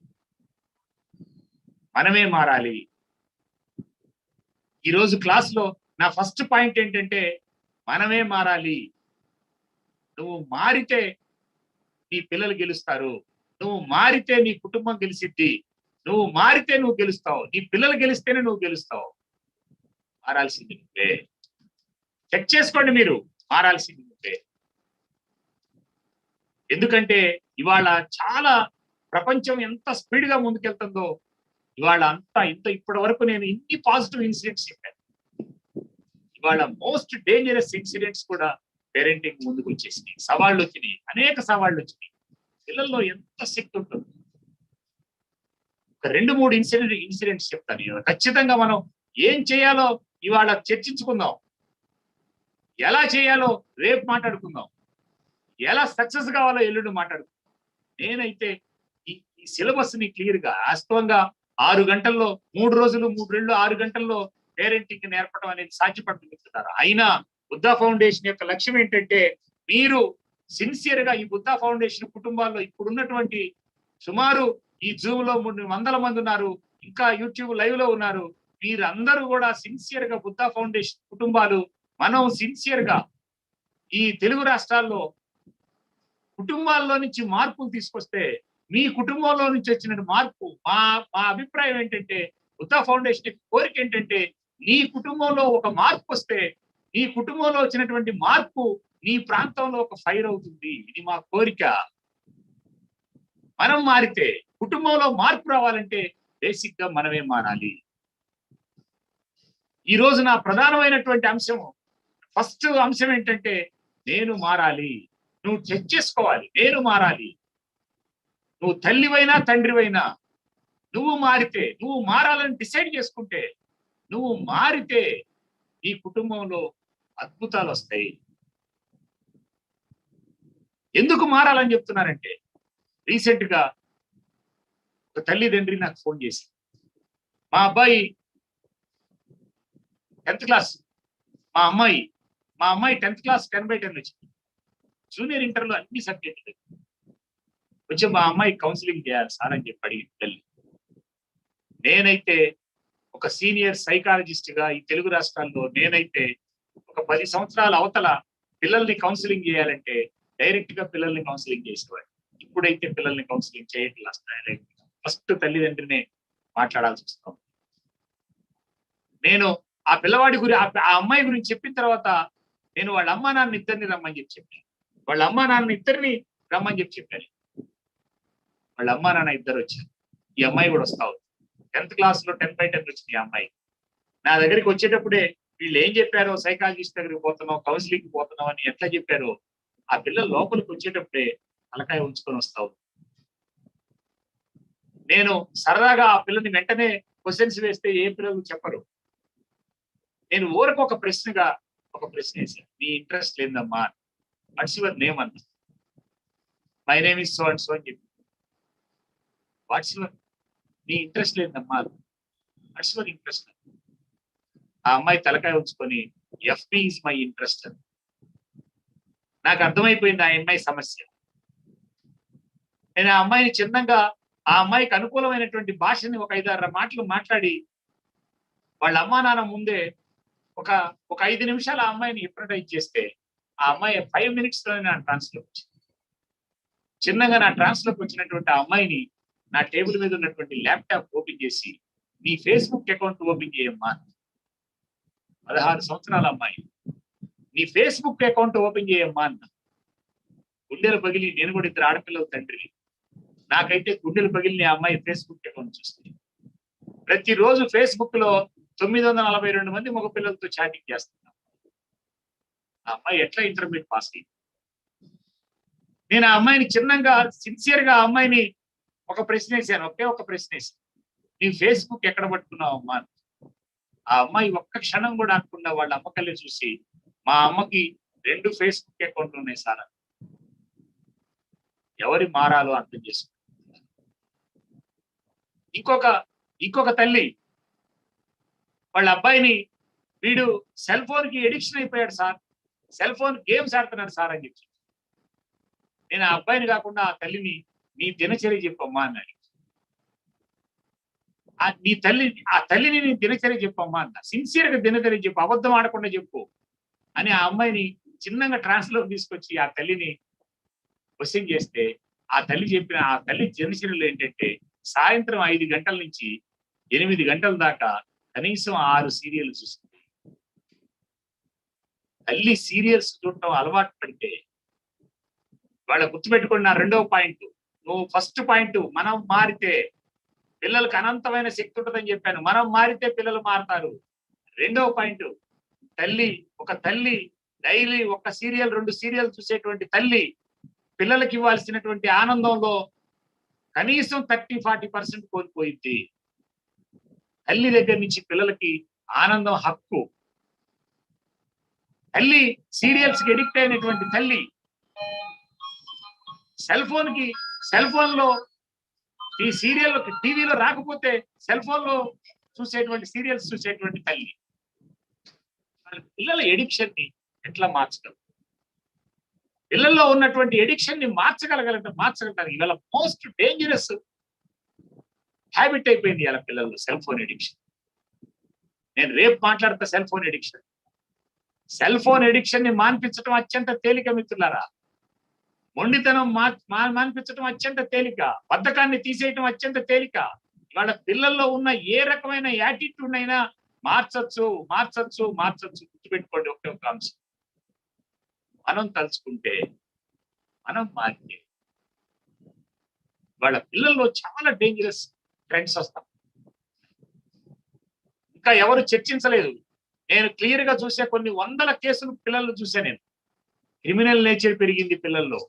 మనమే మారాలి. ఈరోజు క్లాస్లో నా ఫస్ట్ పాయింట్ ఏంటంటే మనమే మారాలి. నువ్వు మారితే నీ పిల్లలు గెలుస్తారు. నువ్వు మారితే నీ కుటుంబం గెలిసిద్ది. నువ్వు మారితే నువ్వు గెలుస్తావు. నీ పిల్లలు గెలిస్తేనే నువ్వు గెలుస్తావు. మారాల్సింది నువ్వే. చెక్ చేసుకోండి మీరు. మారాల్సింది నువ్వే. ఎందుకంటే ఇవాళ చాలా ప్రపంచం ఎంత స్పీడ్ గా ముందుకెళ్తుందో ఇవాళ ఇప్పటి వరకు నేను ఇన్ని పాజిటివ్ ఇన్సిడెంట్స్ చెప్పాను. ఇవాళ మోస్ట్ డేంజరస్ ఇన్సిడెంట్స్ కూడా పేరెంటింగ్ ముందుకు వచ్చేసినాయి. సవాళ్ళు వచ్చినాయి, అనేక సవాళ్ళు వచ్చినాయి. పిల్లల్లో ఎంత శక్తి ఉంటుంది. ఒక 2-3 ఇన్సిడెంట్స్ చెప్తాను. ఖచ్చితంగా మనం ఏం చేయాలో ఇవాళ చర్చించుకుందాం. ఎలా చేయాలో రేపు మాట్లాడుకుందాం. ఎలా సక్సెస్ కావాలో ఎల్లుండి మాట్లాడుకుందాం. నేనైతే ఈ సిలబస్ ని క్లియర్ గా వాస్తవంగా 6 గంటల్లో 3 రోజులు 3 నెలలు 6 గంటల్లో పేరెంటింగ్ నేర్పడం అనేది సాధ్యపడుతుంటారు. అయినా బుద్ధా ఫౌండేషన్ యొక్క లక్ష్యం ఏంటంటే మీరు సిన్సియర్ గా ఈ బుద్ధా ఫౌండేషన్ కుటుంబాల్లో ఇప్పుడున్నటువంటి సుమారు ఈ జూమ్ లో 300 మంది ఉన్నారు, ఇంకా యూట్యూబ్ లైవ్ లో ఉన్నారు. మీరందరూ కూడా సిన్సియర్ గా బుద్ధా ఫౌండేషన్ కుటుంబాలు మనం సిన్సియర్ గా ఈ తెలుగు రాష్ట్రాల్లో కుటుంబాల్లో నుంచి మార్పులు తీసుకొస్తే మీ కుటుంబంలో నుంచి వచ్చిన మార్పు మా అభిప్రాయం ఏంటంటే బుద్ధా ఫౌండేషన్ కోరిక ఏంటంటే నీ కుటుంబంలో ఒక మార్పు వస్తే నీ కుటుంబంలో వచ్చినటువంటి మార్పు నీ ప్రాంతంలో ఒక ఫైర్ అవుతుంది. ఇది మా కోరిక. మనం మారితే కుటుంబంలో మార్పు రావాలంటే బేసిక్ గా మనమే మారాలి. ఈ రోజు నా ప్రధానమైనటువంటి అంశం ఫస్ట్ అంశం ఏంటంటే నేను మారాలి. నువ్వు చెక్ చేసుకోవాలి. నేను మారాలి. నువ్వు తల్లివైనా తండ్రివైనా నువ్వు మారితే, నువ్వు మారాలని డిసైడ్ చేసుకుంటే, నువ్వు మారితే ఈ కుటుంబంలో అద్భుతాలు వస్తాయి. ఎందుకు మారాలని చెప్తున్నారంటే రీసెంట్ గా ఒక తల్లిదండ్రి నాకు ఫోన్ చేసి మా అబ్బాయి 10th క్లాస్, మా అమ్మాయి 10th క్లాస్ 10/10 వచ్చింది. జూనియర్ ఇంటర్లో అన్ని సబ్జెక్టులు కొంచెం మా అమ్మాయి కౌన్సిలింగ్ చేయాలి సార్ అని చెప్పి అడిగి తల్లి. నేనైతే ఒక సీనియర్ సైకాలజిస్ట్ గా ఈ తెలుగు రాష్ట్రాల్లో నేనైతే ఒక 10 సంవత్సరాల అవతల పిల్లల్ని కౌన్సిలింగ్ చేయాలంటే డైరెక్ట్ గా పిల్లల్ని కౌన్సిలింగ్ చేసేవాడు. ఇప్పుడైతే పిల్లల్ని కౌన్సిలింగ్ చేయట్లేదు. ఫస్ట్ తల్లిదండ్రినే మాట్లాడాల్సి వస్తాం. నేను ఆ పిల్లవాడి ఆ అమ్మాయి గురించి చెప్పిన తర్వాత నేను వాళ్ళ అమ్మా నాన్న ఇద్దరిని రమ్మని చెప్పాను. వాళ్ళ అమ్మా నాన్న ఇద్దరిని రమ్మని చెప్పాను. వాళ్ళ అమ్మా నాన్న ఇద్దరు వచ్చారు. ఈ అమ్మాయి కూడా వస్తావు 10th క్లాస్ లో 10/10 వచ్చింది. ఈ అమ్మాయి నా దగ్గరికి వచ్చేటప్పుడే వీళ్ళు ఏం చెప్పారో సైకాలజిస్ట్ దగ్గరికి పోతున్నావు, కౌన్సిలింగ్ పోతున్నావు అని ఎట్లా చెప్పారో ఆ పిల్లలు లోపలికి వచ్చేటప్పుడే తలకాయ ఉంచుకొని వస్తావు. నేను సరదాగా ఆ పిల్లని వెంటనే క్వశ్చన్స్ వేస్తే ఏ పిల్లలు చెప్పరు. నేను ఊరకు ఒక ప్రశ్న వేసాను. నీ ఇంట్రెస్ట్ లేదమ్మా, వాట్స్ యువర్ నేమ్ అన్న. My name is so and so అని చెప్పి. వాట్స్ యువర్, నీ ఇంట్రెస్ట్ లేదమ్మా, వాట్స్ యువర్ ఇంట్రెస్ట్. ఆ అమ్మాయి తలకాయ ఉంచుకొని ఎఫ్బి ఇస్ మై ఇంట్రెస్ట్ అని. నాకు అర్థమైపోయింది ఆ అమ్మాయి సమస్య. నేను ఆ అమ్మాయిని చిన్నగా ఆ అమ్మాయికి అనుకూలమైనటువంటి భాషని ఒక 5-6 మాటలు మాట్లాడి వాళ్ళ అమ్మా నాన్న ముందే ఒక 5 నిమిషాలు ఆ అమ్మాయిని హిప్నటైజ్ చేస్తే ఆ అమ్మాయి 5 minutes లోనే నా ట్రాన్స్ఫర్ వచ్చింది. చిన్నగా నా ట్రాన్స్ లోకి వచ్చినటువంటి ఆ అమ్మాయిని నా టేబుల్ మీద ఉన్నటువంటి ల్యాప్టాప్ ఓపెన్ చేసి నీ ఫేస్బుక్ అకౌంట్ ఓపెన్ చేయమ్మా. 16 సంవత్సరాల అమ్మాయి, నీ ఫేస్బుక్ అకౌంట్ ఓపెన్ చేయమ్మా అన్న. గుండెలు పగిలి, నేను కూడా 2 ఆడపిల్లల తండ్రి, నాకైతే గుండెలు పగిలిన ఆ అమ్మాయి ఫేస్బుక్ అకౌంట్ చూస్తే ప్రతిరోజు ఫేస్బుక్ లో 942 మంది మగ పిల్లలతో చాటింగ్ చేస్తున్నాం. ఆ అమ్మాయి ఎట్లా ఇంటర్మీడియట్ పాస్ అయింది? నేను ఆ అమ్మాయిని చిన్నగా సిన్సియర్ గా ఆ అమ్మాయిని ఒక ప్రశ్న వేసాను, ఒకే ఒక ప్రశ్న వేసాను, నీ ఫేస్బుక్ ఎక్కడ పట్టుకున్నావు అమ్మా? ఆ అమ్మాయి ఒక్క క్షణం కూడా ఆకుండా వాళ్ళ అమ్మకల్ని చూసి, మా అమ్మకి 2 ఫేస్బుక్ అకౌంట్లు ఉన్నాయి సార్. ఎవరి మారాలో అర్థం చేసుకుంటారు. ఇంకొక తల్లి వాళ్ళ అబ్బాయిని, వీడు సెల్ ఫోన్ కి ఎడిక్షన్ అయిపోయాడు సార్, సెల్ ఫోన్ గేమ్స్ ఆడుతున్నాడు సార్ అని చెప్పి. నేను ఆ అబ్బాయిని కాకుండా ఆ తల్లిని, నీ దినచర్య చెప్పమ్మా అన్నాడు. ఆ తల్లిని నీ దినచర్య చెప్పమ్మా అన్న. సిన్సియర్ గా దినచర్య చెప్పు, అబద్ధం ఆడకుండా చెప్పు అని ఆ అమ్మాయిని చిన్నగా ట్రాన్స్ లో తీసుకొచ్చి ఆ తల్లిని క్వశ్చన్ చేస్తే, ఆ తల్లి దినచర్యలు ఏంటంటే సాయంత్రం 5 గంటల నుంచి 8 గంటల దాకా కనీసం 6 సీరియల్ చూస్తుంది. తల్లి సీరియల్స్ చూడటం అలవాటు పడితే, వాళ్ళ గుర్తుపెట్టుకున్న 2వ పాయింట్, నువ్వు ఫస్ట్ పాయింట్ మనం మారితే పిల్లలకు అనంతమైన శక్తి ఉంటుందని చెప్పాను, మనం మారితే పిల్లలు మారుతారు. 2వ పాయింట్, ఒక తల్లి డైలీ 1 సీరియల్ 2 సీరియల్ చూసేటువంటి తల్లి పిల్లలకి ఇవ్వాల్సినటువంటి ఆనందంలో కనీసం 30-40% కోల్పోయింది. తల్లి దగ్గర నుంచి పిల్లలకి ఆనందం హక్కు. తల్లి సీరియల్స్ కి ఎడిక్ట్ అయినటువంటి తల్లి సెల్ ఫోన్ లో ఈ సీరియల్ టీవీలో రాకపోతే సెల్ ఫోన్ లో చూసేటువంటి సీరియల్స్ చూసేటువంటి తల్లి పిల్లల ఎడిక్షన్ ని ఎట్లా మార్చగలరు? పిల్లల్లో ఉన్నటువంటి ఎడిక్షన్ ని మార్చగలుగుతారు. ఇవాళ మోస్ట్ డేంజరస్ హ్యాబిట్ అయిపోయింది ఇలా పిల్లల్లో సెల్ ఫోన్ ఎడిక్షన్. నేను రేపు మాట్లాడతా cell phone addiction. Cell phone addiction ని మాన్పించడం అత్యంత తేలిక మిత్రులారా. మొండితనం మాన్పించడం అత్యంత తేలిక, బద్ధకాన్ని తీసేయటం అత్యంత తేలిక. ఇవాళ పిల్లల్లో ఉన్న ఏ రకమైన యాటిట్యూడ్ అయినా మార్చచ్చు. గుర్తుపెట్టుకోండి ఒకే ఒక అంశం, మనం తలుచుకుంటే, మనం మారితే వాళ్ళ పిల్లల్లో చాలా డేంజరస్ ట్రెండ్స్ వస్తాం. ఇంకా ఎవరు చర్చించలేదు. నేను క్లియర్ గా చూసే కొన్ని వందల కేసులు పిల్లలు చూసా. నేను క్రిమినల్ నేచర్ పెరిగింది పిల్లల్లో.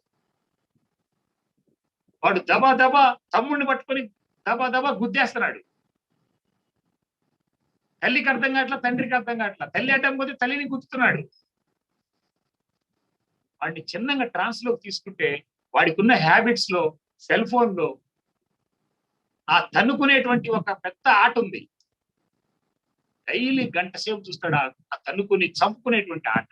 వాడు దబా తమ్ముడిని పట్టుకొని దబా గుద్దేస్తున్నాడు. తల్లికి అర్థం కావట్లా, తండ్రికి అర్థం కావట్లా. తల్లి అడ్డం పోతే తల్లిని గుర్తున్నాడు. వాడిని చిన్నగా ట్రాన్స్ లోకి తీసుకుంటే వాడికి ఉన్న హ్యాబిట్స్ లో సెల్ ఫోన్ లో ఆ తన్నుకునేటువంటి ఒక పెద్ద ఆట ఉంది. డైలీ 1 గంట సేపు చూస్తాడు ఆ తన్నుకుని చంపుకునేటువంటి ఆట.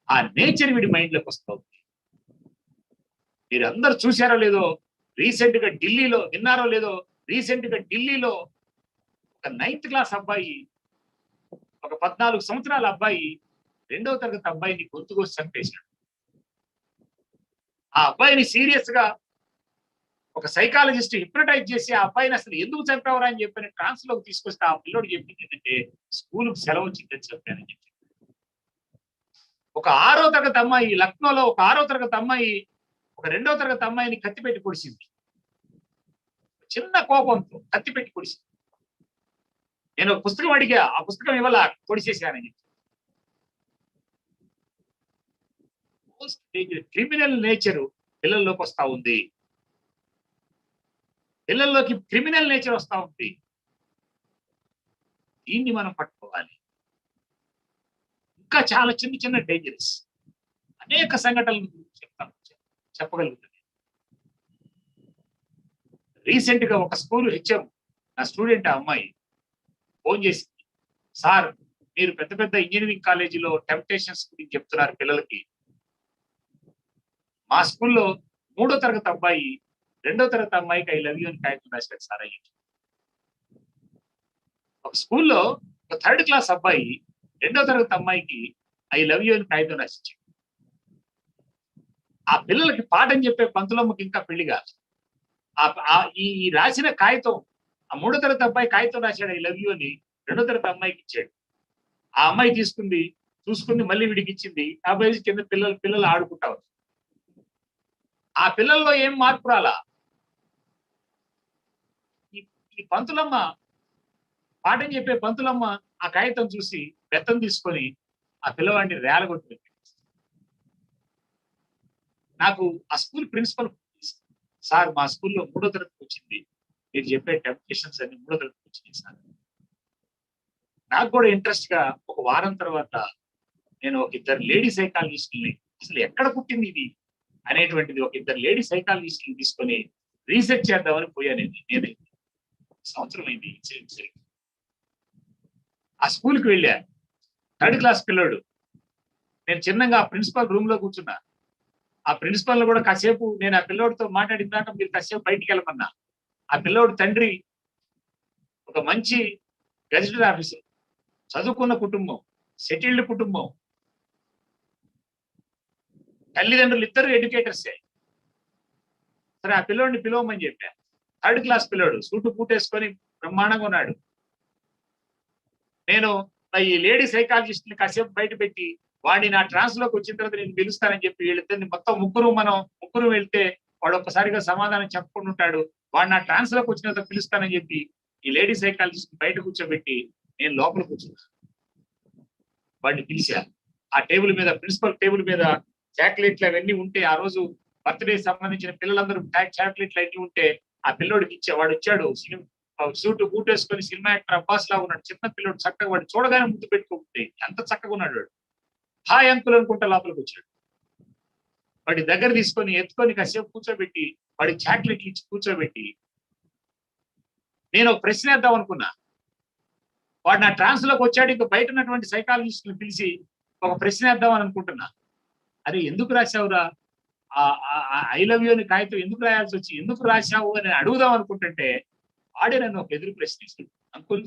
ఆ నేచర్ వీడి మైండ్ లోకి వస్తుంది. మీరు అందరు చూశారో లేదో, రీసెంట్ గా ఢిల్లీలో విన్నారో లేదో, రీసెంట్ గా ఢిల్లీలో ఒక 9th క్లాస్ అబ్బాయి, ఒక 14 సంవత్సరాల అబ్బాయి 2వ తరగతి అబ్బాయిని గొంతుకోసి చంపేశాడు. ఆ అబ్బాయిని సీరియస్ గా ఒక సైకాలజిస్ట్ హిప్నటైజ్ చేసి ఆ అబ్బాయిని అసలు ఎందుకు చంపావరా అని చెప్పిన ట్రాన్స్ లోకి తీసుకొస్తే ఆ పిల్లోడు చెప్పింది ఏంటంటే, స్కూల్కి సెలవు వచ్చిందని చెప్పానని చెప్పి. ఒక 6వ తరగతి అమ్మాయి, లక్నోలో ఒక 6వ తరగతి అమ్మాయి ఒక 2వ తరగతి అమ్మాయిని కత్తిపెట్టి పొడిచింది. చిన్న కోపంతో కత్తిపెట్టి పొడిచింది. నేను ఒక పుస్తకం అడిగా, ఆ పుస్తకం ఇవాళ పొడిచేశానని చెప్పి. క్రిమినల్ నేచర్ పిల్లల్లోకి వస్తా ఉంది. పిల్లల్లోకి క్రిమినల్ నేచర్ వస్తా ఉంది. దీన్ని మనం పట్టుకోవాలి. ఇంకా చాలా చిన్న డేంజరస్ అనేక సంఘటనలు చెప్పగలుగుతుంది. రీసెంట్ గా ఒక స్కూల్ హెచ్ఎం, నా స్టూడెంట్ ఆ అమ్మాయి ఫోన్ చేసి, సార్ మీరు పెద్ద ఇంజనీరింగ్ కాలేజీలో టెంప్టేషన్స్ గురించి చెప్తున్నారు పిల్లలకి. మా స్కూల్లో 3వ తరగతి అబ్బాయి 2వ తరగతి అమ్మాయికి ఐ లవ్ యూ అని కాగితం రాశాడు సార్ అయ్యి. ఒక స్కూల్లో ఒక 3rd క్లాస్ అబ్బాయి 2వ తరగతి అమ్మాయికి ఐ లవ్ యూ అని కాగితం రాసిచ్చాడు. ఆ పిల్లలకి పాఠం చెప్పే పంతులమ్మకి ఇంకా పెళ్లి కాదు. ఈ రాసిన కాగితం, ఆ 3వ తరగతి అబ్బాయి కాగితం రాశాడు ఐ లవ్ యూ అని, 2వ తరగతి అమ్మాయికి ఇచ్చాడు. ఆ అమ్మాయి తీసుకుంది, చూసుకుంది, మళ్ళీ వీడికి ఇచ్చింది. ఆ అబ్బాయి కింద పిల్లలు ఆడుకుంటా ఉన్నారు. ఆ పిల్లల్లో ఏం మార్పు రాలా. ఈ పంతులమ్మ, పాఠం చెప్పే పంతులమ్మ ఆ కాగితం చూసి బెత్తం తీసుకొని ఆ పిల్లవాడిని రేలగొట్టింది. నాకు ఆ స్కూల్ ప్రిన్సిపల్, సార్ మా స్కూల్లో 3వ తరగతికి వచ్చింది, మీరు చెప్పే టెంప్టేషన్స్ అన్ని 3వ తరగతికి వచ్చినాయి సార్. నాకు కూడా ఇంట్రెస్ట్ గా ఒక వారం తర్వాత నేను ఒక ఇద్దరు లేడీ సైకాలజిస్టుల్ని, అసలు ఎక్కడ పుట్టింది ఇది అనేటువంటిది ఒక ఇద్దరు లేడీ సైకాలజిస్టులు తీసుకొని రీసెర్చ్ చేద్దామని పోయానండి. నేను సంవత్సరం అయింది ఇన్సిడెంట్ జరిగి. ఆ స్కూల్కి వెళ్ళా, 3rd క్లాస్ పిల్లోడు. నేను చిన్నగా ఆ ప్రిన్సిపల్ రూమ్ లో కూర్చున్నా. ఆ ప్రిన్సిపల్ కూడా కాసేపు నేను ఆ పిల్లోడితో మాట్లాడిన దాకా మీరు కాసేపు బయటికి వెళ్ళమన్నా. ఆ పిల్లోడు తండ్రి ఒక మంచి గెజిటెడ్ ఆఫీసర్, చదువుకున్న కుటుంబం, సెటిల్డ్ కుటుంబం, తల్లిదండ్రులు ఇద్దరు ఎడ్యుకేటర్సే. సరే ఆ పిల్లోడిని పిలవమని చెప్పా. 3rd క్లాస్ పిల్లోడు, సూటు పూటేసుకొని బ్రహ్మాండంగా ఉన్నాడు. నేను ఈ లేడీ సైకాలజిస్ట్ ని కాసేపు బయట పెట్టి వాడిని నా ట్రాన్స్ లోకి వచ్చిన తర్వాత నేను పిలుస్తానని చెప్పి వీళ్ళిద్దరిని మొత్తం ముగ్గురు వెళ్తే వాడు ఒక్కసారిగా సమాధానం చెప్పకుండా ఉంటాడు. వాడు నా ట్రాన్స్ లోకి వచ్చిన తర్వాత పిలుస్తానని చెప్పి ఈ లేడీ సైకాలజిస్ట్ బయట కూర్చోబెట్టి నేను లోపల కూర్చున్నా. వాడిని పిలిచా. ఆ టేబుల్ మీద, ప్రిన్సిపల్ టేబుల్ మీద చాక్లెట్లు అవన్నీ ఉంటే, ఆ రోజు బర్త్డే సంబంధించిన పిల్లలందరూ చాక్లెట్లు అన్ని ఉంటే ఆ పిల్లోడికి ఇచ్చా. వాడు వచ్చాడు, సూటు బూట్ వేసుకొని సినిమా యాక్టర్ అబ్బాస్ లాగా ఉన్నాడు. చిన్న పిల్లోడు, చక్కగా వాడు చూడగానే ముద్దు పెట్టుకుంటే ఎంత చక్కగా ఉన్నాడు వాడు. హాయ్ అంకుల్ అనుకుంటా లోపలికి వచ్చాడు. వాడి దగ్గర తీసుకొని ఎత్తుకొని కాసేపు కూర్చోబెట్టి వాడి చాక్లెట్లు ఇచ్చి కూర్చోబెట్టి నేను ఒక ప్రశ్న వేద్దాం అనుకున్నా. వాడు నా ట్రాన్స్ లోకి వచ్చాడు. ఇంకా బయట ఉన్నటువంటి సైకాలజిస్టులు పిలిచి ఒక ప్రశ్న వేద్దాం అని అనుకుంటున్నా. అరే ఎందుకు రాశావురా ఐ లవ్ యూ అని కాగితం, ఎందుకు రాయాల్సి వచ్చి, ఎందుకు రాశావు అని అడుగుదాం అనుకుంటుంటే వాడే నన్ను ఒక ఎదురు ప్రశ్న ఇస్తాడు. అంకుల్,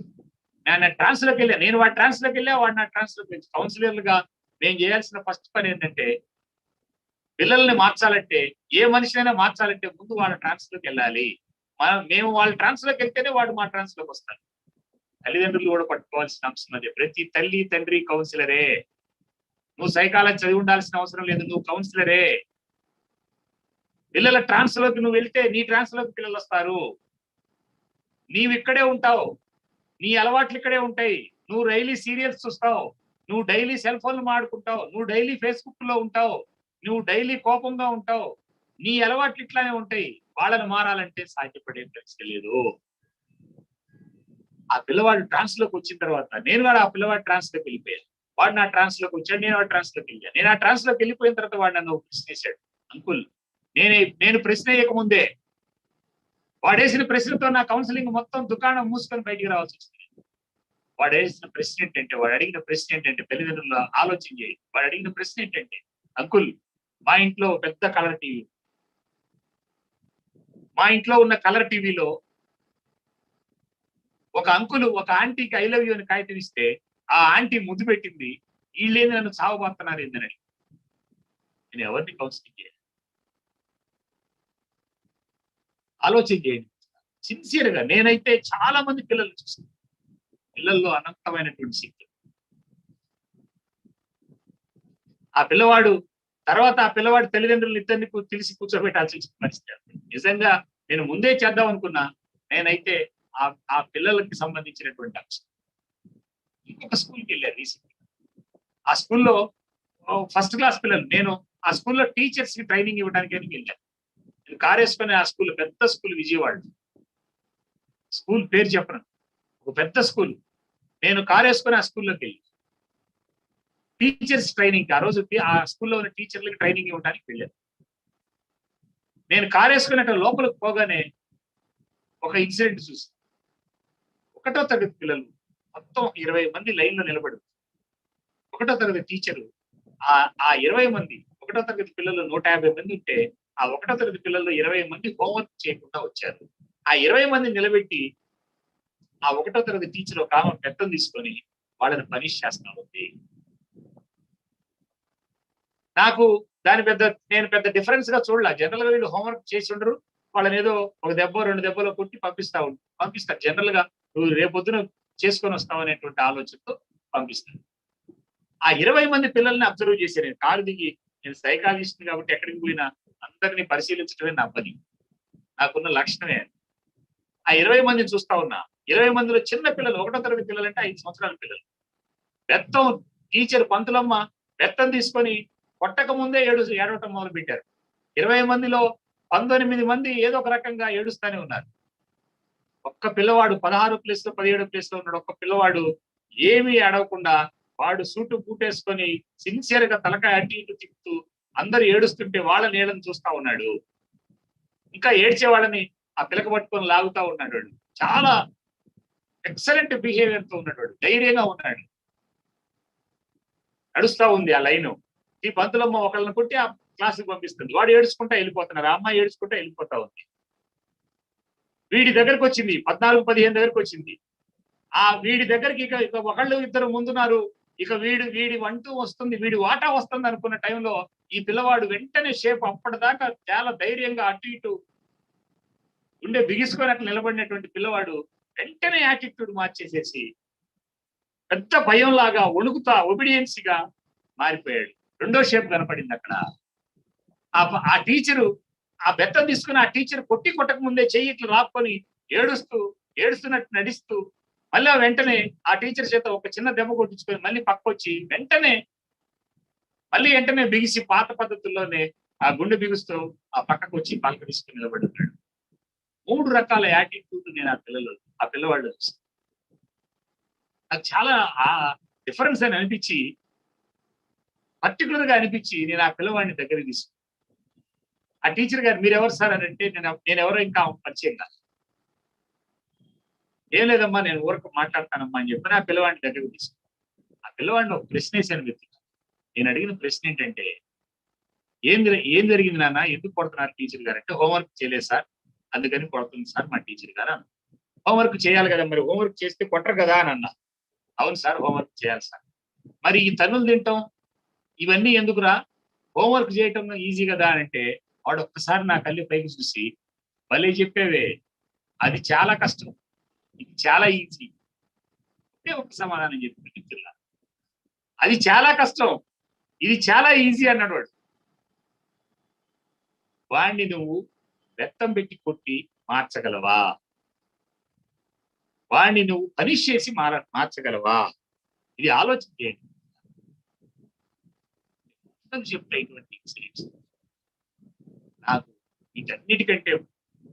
నేను ట్రాన్స్ లోకి వెళ్ళా, నేను వాడి ట్రాన్స్ లోకి వెళ్ళా, వాడు నా ట్రాన్స్ లోకి వెళ్ళి. కౌన్సిలర్లుగా మేము చేయాల్సిన ఫస్ట్ పని ఏంటంటే, పిల్లల్ని మార్చాలంటే, ఏ మనిషినైనా మార్చాలంటే ముందు వాళ్ళ ట్రాన్స్ లోకి వెళ్ళాలి. మేము వాళ్ళ ట్రాన్స్ లోకి వెళ్తేనే వాడు మా ట్రాన్స్ లోకి వస్తాడు. తల్లిదండ్రులు కూడా పట్టుకోవాల్సిన అంశం అదే. ప్రతి తల్లి తండ్రి కౌన్సిలరే. నువ్వు సైకాలజీ చదివి ఉండాల్సిన అవసరం లేదు, నువ్వు కౌన్సిలరే. పిల్లల ట్రాన్స్ లోకి నువ్వు వెళ్తే నీ ట్రాన్స్ లోకి పిల్లలు వస్తారు. నీవు ఇక్కడే ఉంటావు, నీ అలవాట్లు ఇక్కడే ఉంటాయి. నువ్వు డైలీ సీరియల్స్ చూస్తావు, నువ్వు డైలీ సెల్ ఫోన్లు మాడుకుంటావు, నువ్వు డైలీ ఫేస్బుక్ లో ఉంటావు, నువ్వు డైలీ కోపంగా ఉంటావు. నీ అలవాట్లు ఇట్లానే ఉంటాయి. వాళ్ళని మారాలంటే సాధ్యపడే ప్రశ్న లేదు. ఆ పిల్లవాడు ట్రాన్స్ లోకి వచ్చిన తర్వాత నేను కూడా ఆ పిల్లవాడు ట్రాన్స్ లోకి వెళ్ళిపోయాను. వాడు నా ట్రాన్స్ లోకి వచ్చాడు, నేను వాడు ట్రాన్స్ లోకి వెళ్ళాను. నేను ఆ ట్రాన్స్ లోకి వెళ్ళిపోయిన తర్వాత వాడు నన్ను ప్రశ్న వేశాడు. అంకుల్, నేను ప్రశ్న వేయకముందే వాడు వేసిన ప్రశ్నతో నా కౌన్సిలింగ్ మొత్తం దుకాణం మూసుకొని బయటికి రావాల్సి వచ్చింది. వాడు వేసిన ప్రశ్న ఏంటంటే, వాడు అడిగిన ప్రశ్న ఏంటంటే, తల్లిదండ్రులు ఆలోచన చేయి. వాడు అడిగిన ప్రశ్న ఏంటంటే, అంకుల్, మా ఇంట్లో పెద్ద కలర్ టీవీ, మా ఇంట్లో ఉన్న కలర్ టీవీలో ఒక అంకులు ఒక ఆంటీకి ఐ లవ్ యూ అని కాగితం ఇస్తే ఆ ఆంటీ ముద్దు పెట్టింది, వీళ్ళేది నన్ను చావబోతున్నారు ఏందని. నేను ఎవరిని కౌన్సిలింగ్ చేయాలి? ఆలోచన చేయండి సిన్సియర్ గా. నేనైతే చాలా మంది పిల్లలు చూస్తాను, పిల్లల్లో అనంతమైనటువంటి శక్తి. ఆ పిల్లవాడు తర్వాత ఆ పిల్లవాడి తల్లిదండ్రులు ఇద్దరిని తెలిసి కూర్చోబెట్టాల్సి వచ్చిన పరిస్థితి. నిజంగా నేను ముందే చేద్దాం అనుకున్నా. నేనైతే ఆ పిల్లలకి సంబంధించినటువంటి అంశం. ఇంకొక స్కూల్కి వెళ్ళాను రీసెంట్. ఆ స్కూల్లో ఫస్ట్ క్లాస్ పిల్లలు, నేను ఆ స్కూల్లో టీచర్స్ కి ట్రైనింగ్ ఇవ్వడానికి వెళ్ళాను. నేను కారు వేసుకొని ఆ స్కూల్, పెద్ద స్కూల్, విజయవాడ స్కూల్ పేరు చెప్పను, ఒక పెద్ద స్కూల్. నేను కారు వేసుకొని ఆ స్కూల్లోకి వెళ్ళి టీచర్స్ ట్రైనింగ్, ఆ రోజు ఆ స్కూల్లో ఉన్న టీచర్లకి ట్రైనింగ్ ఇవ్వడానికి వెళ్ళాను. నేను కారు వేసుకుని అక్కడ లోపలికి పోగానే ఒక ఇన్సిడెంట్ చూసి, 1వ తరగతి పిల్లలు మొత్తం 20 మంది లైన్ లో నిలబడి, 1వ తరగతి టీచరు ఆ 20 మంది, 1వ తరగతి పిల్లలు 150 మంది ఉంటే ఆ 1వ తరగతి పిల్లలు 20 మంది హోంవర్క్ చేయకుండా వచ్చారు. ఆ 20 మంది నిలబెట్టి ఆ 1వ తరగతి టీచర్ ఒక ఆమె బెత్తం తీసుకొని వాళ్ళని పనిష్ చేస్తా ఉంది. నాకు దాని నేను పెద్ద డిఫరెన్స్ గా చూడలే. జనరల్ గా వీళ్ళు హోంవర్క్ చేసి ఉండరు. వాళ్ళని ఏదో ఒక దెబ్బ 2 దెబ్బలో కొట్టి పంపిస్తారు. జనరల్ గా నువ్వు రేపొద్దున చేసుకొని వస్తావు అనేటువంటి ఆలోచనతో పంపిస్తారు. ఆ 20 మంది పిల్లల్ని అబ్జర్వ్ చేశాను. నేను కారు దిగి, నేను సైకాలజిస్ట్ కాబట్టి ఎక్కడికి పోయినా అందరినీ పరిశీలించడమే నా పని. నాకున్న లక్షణమే. ఆ 20 మందిని చూస్తా ఉన్నా. 20 మందిలో చిన్న పిల్లలు, 1వ తరగతి పిల్లలంటే 5 సంవత్సరాల పిల్లలు. బెత్తం టీచర్ పంతులమ్మ బెత్తం తీసుకొని కొట్టక ముందే ఏడవటం మొదలు పెట్టారు. 20 మందిలో 19 మంది ఏదో ఒక రకంగా ఏడుస్తానే ఉన్నారు. ఒక్క పిల్లవాడు 16 ప్లేస్ లో 17 ప్లేస్ లో ఉన్నాడు. ఒక్క పిల్లవాడు ఏమీ ఏడవకుండా వాడు సూటు బూటేసుకొని సిన్సియర్ గా తలకాయ అటు ఇటు తిప్పుతూ అందరూ ఏడుస్తుంటే వాళ్ళ నీళ్ళని చూస్తా ఉన్నాడు. ఇంకా ఏడ్చే వాళ్ళని ఆ పిలక పట్టుకొని లాగుతా ఉన్నాడు. చాలా ఎక్సలెంట్ బిహేవియర్ తో ఉన్నాడు. ధైర్యంగా ఉన్నాడు. నడుస్తా ఉంది ఆ లైను. ఈ పంతులమ్మ ఒకళ్ళని కొట్టి ఆ క్లాసుకి పంపిస్తుంది. వాడు ఏడుచుకుంటా వెళ్ళిపోతున్నారు. ఆ అమ్మాయి ఏడుచుకుంటా వెళ్ళిపోతా ఉంది. వీడి దగ్గరకు వచ్చింది 14-15 దగ్గరకు వచ్చింది. ఆ వీడి దగ్గరికి ఇక ఒకళ్ళు ఇద్దరు ముందున్నారు. ఇక వీడి వంటూ వస్తుంది, వీడి వాటా వస్తుంది అనుకున్న టైంలో ఈ పిల్లవాడు వెంటనే షేప్ అప్పటిదాకా చాలా ధైర్యంగా అటు ఇటు ఉండే బిగిసుకొని అట్లా నిలబడినటువంటి పిల్లవాడు వెంటనే యాటిట్యూడ్ మార్చేసేసి పెద్ద భయంలాగా వణుకుతా ఒబిడియన్సీగా మారిపోయాడు. రెండో షేప్ కనపడింది అక్కడ. ఆ టీచరు ఆ బెత్తం తీసుకుని ఆ టీచర్ కొట్టక ముందే చెయ్యి ఇట్లా రాపుకొని ఏడుస్తున్నట్టు నడిస్తూ మళ్ళీ వెంటనే ఆ టీచర్ చేత ఒక చిన్న దెబ్బ కొట్టించుకొని మళ్ళీ పక్కొచ్చి వెంటనే బిగిసి పాత పద్ధతుల్లోనే ఆ గుండె బిగుస్తూ ఆ పక్కకు వచ్చి పలకరిస్తూ నిలబడి ఉన్నాడు. 3 రకాల యాటిట్యూడ్ నేను ఆ పిల్లవాళ్ళు చూస్తాను. నాకు చాలా ఆ డిఫరెన్స్ అని అనిపించి పర్టికులర్ గా అనిపించి నేను ఆ పిల్లవాడిని దగ్గరికి తీసుకున్నాను. ఆ టీచర్ గారు మీరెవరు సార్ అని అంటే నేను ఎవరో ఇంకా పరిచయం కాదు. ఏం లేదమ్మా నేను ఊరకు మాట్లాడతానమ్మా అని చెప్పి ఆ పిల్లవాడిని దగ్గరికి తీసుకున్నాను. ఆ పిల్లవాడిని ఒక ప్రశ్న వేసాను వ్యక్తి. నేను అడిగిన ప్రశ్న ఏంటంటే ఏం జరిగింది నాన్న, ఎందుకు కొడుతున్నారు టీచర్ గారు అంటే హోంవర్క్ చేయలేదు సార్ అందుకని కొడుతుంది సార్ మా టీచర్ గారు అన్న. హోంవర్క్ చేయాలి కదా, మరి హోంవర్క్ చేస్తే కొట్టరు కదా అని అన్నా. అవును సార్ హోంవర్క్ చేయాలి సార్. మరి ఈ తన్నులు తింటాం ఇవన్నీ ఎందుకురా, హోంవర్క్ చేయటం ఈజీ కదా అని అంటే వాడు ఒక్కసారి నా కళ్ళు పైకి చూసి భలే చెప్పేవే, అది చాలా కష్టం, ఇది చాలా ఈజీ. ఒక సమాధానం చెప్పి అది చాలా కష్టం, ఇది చాలా ఈజీ అన్నాడు వాడు. వాడిని నువ్వు బెత్తం పెట్టి కొట్టి మార్చగలవా? వాడిని నువ్వు పనిష్ చేసి మార్చగలవా? ఇది ఆలోచన చేయండి. చెప్పేటువంటి ఇన్సిడెంట్స్ నాకు వీటన్నిటికంటే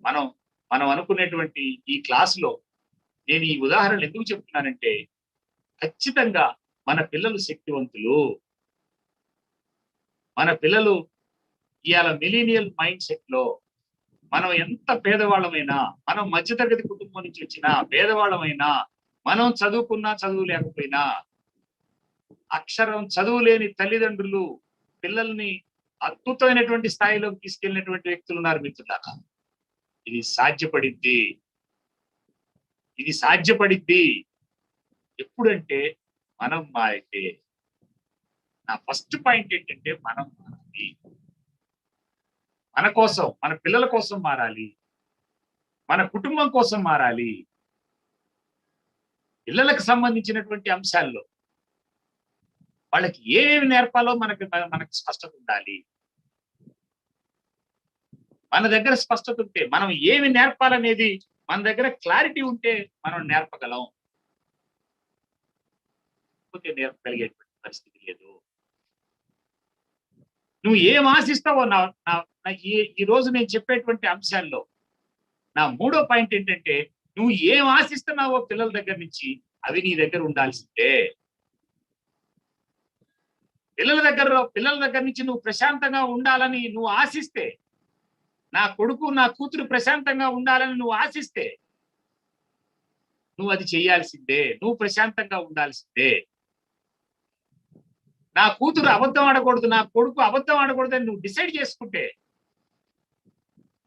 మనం అనుకునేటువంటి ఈ క్లాసులో నేను ఈ ఉదాహరణలు ఎందుకు చెప్తున్నానంటే ఖచ్చితంగా మన పిల్లలు శక్తివంతులు. మన పిల్లలు ఇవాళ మిలీనియల్ మైండ్ సెట్ లో మనం ఎంత పేదవాళ్ళమైనా, మనం మధ్యతరగతి కుటుంబం నుంచి వచ్చిన పేదవాళ్ళమైనా, మనం చదువుకున్నా చదువు లేకపోయినా చదువు లేని తల్లిదండ్రులు పిల్లల్ని అద్భుతమైనటువంటి స్థాయిలోకి తీసుకెళ్ళినటువంటి వ్యక్తులు ఉన్నారు మిత్రులారా. ఇది సాధ్యపడిద్ది ఎప్పుడంటే మనం మారితే. నా ఫస్ట్ పాయింట్ ఏంటంటే మనం మారాలి. మన కోసం, మన పిల్లల కోసం మారాలి, మన కుటుంబం కోసం మారాలి. పిల్లలకు సంబంధించినటువంటి అంశాల్లో వాళ్ళకి ఏమేమి నేర్పాలో మనకు స్పష్టత ఉండాలి. మన దగ్గర స్పష్టత ఉంటే, మనం ఏమి నేర్పాలనేది మన దగ్గర క్లారిటీ ఉంటే మనం నేర్పగలం. నేర్పగలిగేటువంటి పరిస్థితి లేదు. నువ్వు ఏం ఆశిస్తావో ఈ రోజు నేను చెప్పేటువంటి అంశాల్లో నా 3వ పాయింట్ ఏంటంటే నువ్వు ఏం ఆశిస్తున్నావో పిల్లల దగ్గర నుంచి అవి నీ దగ్గర ఉండాల్సిందే. పిల్లల దగ్గర నుంచి నువ్వు ప్రశాంతంగా ఉండాలని నువ్వు ఆశిస్తే, నా కొడుకు నా కూతురు ప్రశాంతంగా ఉండాలని నువ్వు ఆశిస్తే నువ్వు అది చేయాల్సిందే. నువ్వు ప్రశాంతంగా ఉండాల్సిందే. నా కూతురు అబద్ధం ఆడకూడదు, నా కొడుకు అబద్ధం ఆడకూడదు అని నువ్వు డిసైడ్ చేసుకుంటే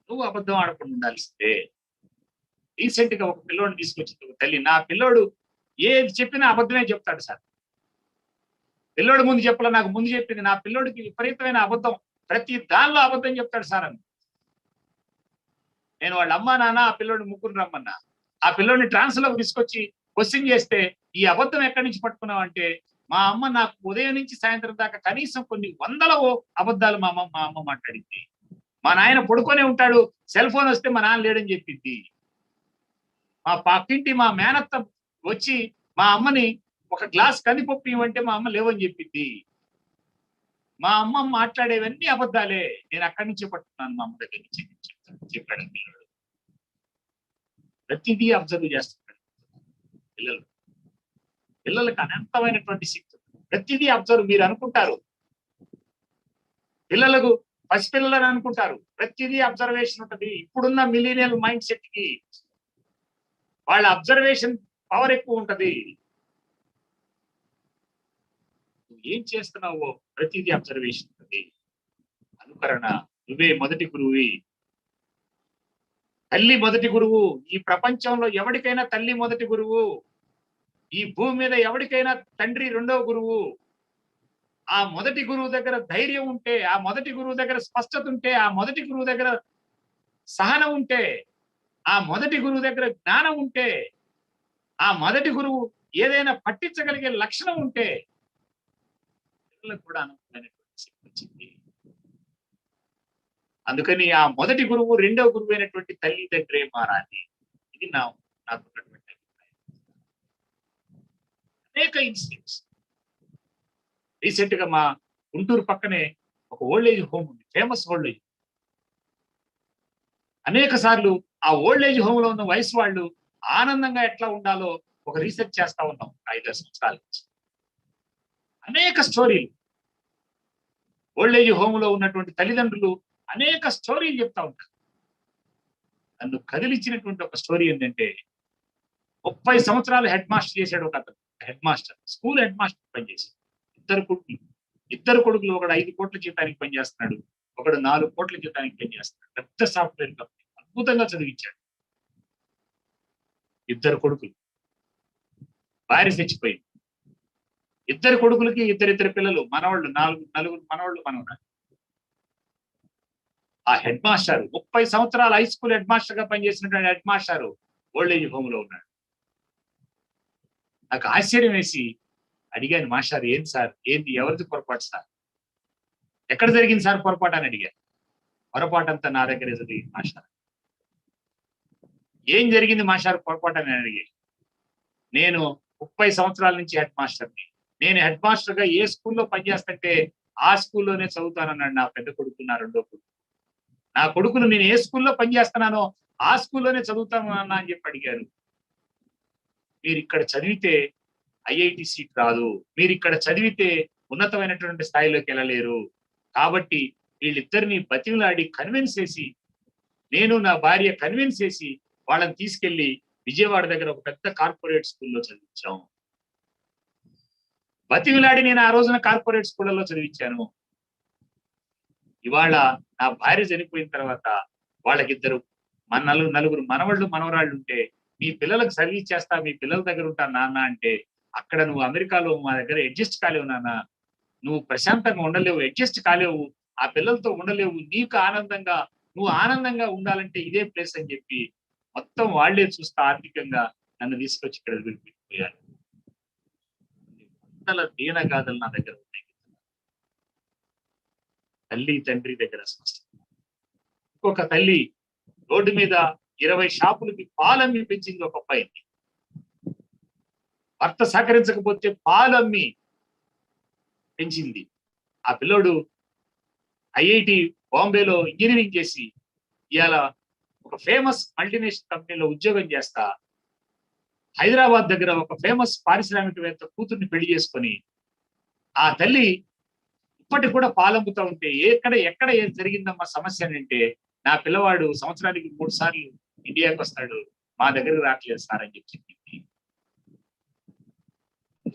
నువ్వు అబద్ధం ఆడకుండా ఉండాల్సిందే. రీసెంట్ గా ఒక పిల్లోడిని తీసుకొచ్చింది ఒక తల్లి. నా పిల్లోడు ఏది చెప్పినా అబద్ధమే చెప్తాడు సార్. పిల్లోడు ముందు చెప్పలే, నాకు ముందు చెప్పింది. నా పిల్లోడికి విపరీతమైన అబద్ధం ప్రతి దానిలో అబద్ధం చెప్తాడు సార్ అని. నేను వాళ్ళ అమ్మా నాన్న ఆ పిల్లోడిని ముగ్గురు రమ్మన్నా, ఆ పిల్లోడిని ట్రాన్స్లోకి తీసుకొచ్చి క్వశ్చన్ చేస్తే ఈ అబద్ధం ఎక్కడి నుంచి పట్టుకున్నావు అంటే, మా అమ్మ నాకు ఉదయం నుంచి సాయంత్రం దాకా కనీసం కొన్ని వందల అబద్ధాలు మా అమ్మ మాట్లాడింది. మా నాయన పడుకొనే ఉంటాడు, సెల్ ఫోన్ వస్తే మా నాన్న లేడని చెప్పింది. మా పక్కింటి మా మేనత్త వచ్చి మా అమ్మని ఒక గ్లాస్ కందిపప్పు ఇవ్వంటే మా అమ్మ లేవని చెప్పింది. మా అమ్మ మాట్లాడేవన్నీ అబద్ధాలే. నేను అక్కడి నుంచే పట్టుకున్నాను మా అమ్మ దగ్గర నుంచి చెప్పాడు పిల్లడు. ప్రతిదీ అబ్జర్వ్ చేస్తున్నాడు పిల్లలు. పిల్లలకు అనంతమైనటువంటి శక్తి. ప్రతిదీ అబ్జర్వ్. మీరు అనుకుంటారు పిల్లలకు పసిపిల్లలని అనుకుంటారు, ప్రతిదీ అబ్జర్వేషన్ ఉంటుంది. ఇప్పుడున్న మిలీనియల్ మైండ్ సెట్ కి వాళ్ళ అబ్జర్వేషన్ పవర్ ఎక్కువ ఉంటది. నువ్వు ఏం చేస్తున్నావో ప్రతిదీ అబ్జర్వేషన్ ఉంటుంది. అనుకరణ. నువ్వే మొదటి గురువు. తల్లి మొదటి గురువు. ఈ ప్రపంచంలో ఎవరికైనా తల్లి మొదటి గురువు. ఈ భూమి మీద ఎవరికైనా తండ్రి రెండవ గురువు. ఆ మొదటి గురువు దగ్గర ధైర్యం ఉంటే, ఆ మొదటి గురువు దగ్గర స్పష్టత ఉంటే, ఆ మొదటి గురువు దగ్గర సహనం ఉంటే, ఆ మొదటి గురువు దగ్గర జ్ఞానం ఉంటే, ఆ మొదటి గురువు ఏదైనా పట్టించగలిగే లక్షణం ఉంటే పిల్లలకు కూడా అనంతమైనటువంటి శక్తి వచ్చింది. అందుకని ఆ మొదటి గురువు రెండవ గురువు అయినటువంటి తల్లి దగ్గరే మారాలి. ఇది నాకున్నటువంటి అభిప్రాయం. అనేక ఇన్సిడెంట్స్. రీసెంట్ గా మా గుంటూరు పక్కనే ఒక ఓల్డ్ ఏజ్ హోమ్ ఉంది, ఫేమస్ ఓల్డ్ ఏజ్. అనేక సార్లు ఆ ఓల్డ్ ఏజ్ హోమ్ లో ఉన్న వయసు వాళ్ళు ఆనందంగా ఎట్లా ఉండాలో ఒక రీసెర్చ్ చేస్తా ఉన్నాం 5 సంవత్సరాల నుంచి. అనేక స్టోరీలు. ఓల్డ్ ఏజ్ హోమ్ లో ఉన్నటువంటి తల్లిదండ్రులు అనేక స్టోరీలు చెప్తా ఉంటారు. నన్ను కదిలించినటువంటి ఒక స్టోరీ ఏంటంటే, 30 సంవత్సరాలు హెడ్ మాస్టర్ చేశాడు ఒక అతను. Head master, school head master పనిచేసి ఇద్దరు కొడుకులు ఒకడు 5 కోట్ల జీతానికి పనిచేస్తున్నాడు, ఒకడు 4 కోట్ల జీతానికి పనిచేస్తున్నాడు. పెద్ద సాఫ్ట్వేర్ కంపెనీ. అద్భుతంగా చదివించాడు. ఇద్దరు కొడుకులు. భార్య చచ్చిపోయింది. ఇద్దరు కొడుకులకి ఇద్దరిద్దరు పిల్లలు, మనవాళ్ళు నలుగురు మనవాళ్ళు మనవరాలు. ఆ హెడ్ మాస్టర్ 30 సంవత్సరాలు హై స్కూల్ హెడ్ మాస్టర్ గా పనిచేసినటువంటి head master old age home లో ఉన్నాడు. నాకు ఆశ్చర్యం వేసి అడిగాను, మాస్టర్ ఏంటి సార్, ఏంటి, ఎవరిది పొరపాటు సార్, ఎక్కడ జరిగింది సార్ పొరపాటు అని అడిగాను. పొరపాటు అంతా నా దగ్గరే జరిగింది మాస్టర్. ఏం జరిగింది మాస్టర్ పొరపాటు అని అడిగాను. నేను 30 సంవత్సరాల నుంచి హెడ్ మాస్టర్ని. నేను హెడ్ మాస్టర్ గా ఏ స్కూల్లో పనిచేస్తుంటే ఆ స్కూల్లోనే చదువుతానన్నాడు నా పెద్ద కొడుకు, నా రెండో కొడుకు. నా కొడుకును నేను ఏ స్కూల్లో పనిచేస్తున్నానో ఆ స్కూల్లోనే చదువుతాను అన్న అని చెప్పి అడిగారు. మీరు ఇక్కడ చదివితే ఐఐటి సీట్ రాదు, మీరు ఇక్కడ చదివితే ఉన్నతమైనటువంటి స్థాయిలోకి వెళ్ళలేరు. కాబట్టి వీళ్ళిద్దరిని బతిమలాడి కన్విన్స్ చేసి, నేను నా భార్య కన్విన్స్ చేసి వాళ్ళని తీసుకెళ్లి విజయవాడ దగ్గర ఒక పెద్ద కార్పొరేట్ స్కూల్లో చదివించాం. బతిమలాడి నేను ఆ రోజున కార్పొరేట్ స్కూళ్ళలో చదివించాను. ఇవాళ నా భార్య చనిపోయిన తర్వాత వాళ్ళకిద్దరు నలుగురు మనవళ్ళు మనవరాళ్ళు ఉంటే, మీ పిల్లలకు సర్వీస్ చేస్తా, మీ పిల్లల దగ్గర ఉంటా నాన్న అంటే, అక్కడ నువ్వు అమెరికాలో మా దగ్గర అడ్జస్ట్ కాలేవు నాన్న, నువ్వు ప్రశాంతంగా ఉండలేవు, అడ్జస్ట్ కాలేవు, ఆ పిల్లలతో ఉండలేవు, నువ్వు ఆనందంగా ఉండాలంటే ఇదే ప్లేస్ అని చెప్పి మొత్తం వాళ్లే చూస్తా ఆర్థికంగా నన్ను తీసుకొచ్చి ఇక్కడ వెళ్ళిపోయారు. వందల దీనగాథలు నా దగ్గర ఉన్నాయి. తల్లి తండ్రి దగ్గర స్పష్టం. ఇంకొక తల్లి రోడ్డు మీద 20 షాపులకి పాలమ్మి పెంచింది ఒక అబ్బాయిని. భర్త సహకరించకపోతే పాలమ్మి పెంచింది. ఆ పిల్లోడు ఐఐటి బాంబేలో ఇంజనీరింగ్ చేసి ఇవాళ ఒక ఫేమస్ మల్టీనేషనల్ కంపెనీలో ఉద్యోగం చేస్తా, హైదరాబాద్ దగ్గర ఒక ఫేమస్ పారిశ్రామికవేత్త కూతుర్ని పెళ్లి చేసుకొని, ఆ తల్లి ఇప్పటికి కూడా పాలమ్ముతా ఉంటే ఎక్కడ ఏం జరిగిందమ్మా సమస్య అంటే, నా పిల్లవాడు సంవత్సరానికి 3 సార్లు ఇండియాకి వస్తాడు, మా దగ్గరకు రావట్లేదు సార్ అని చెప్పింది.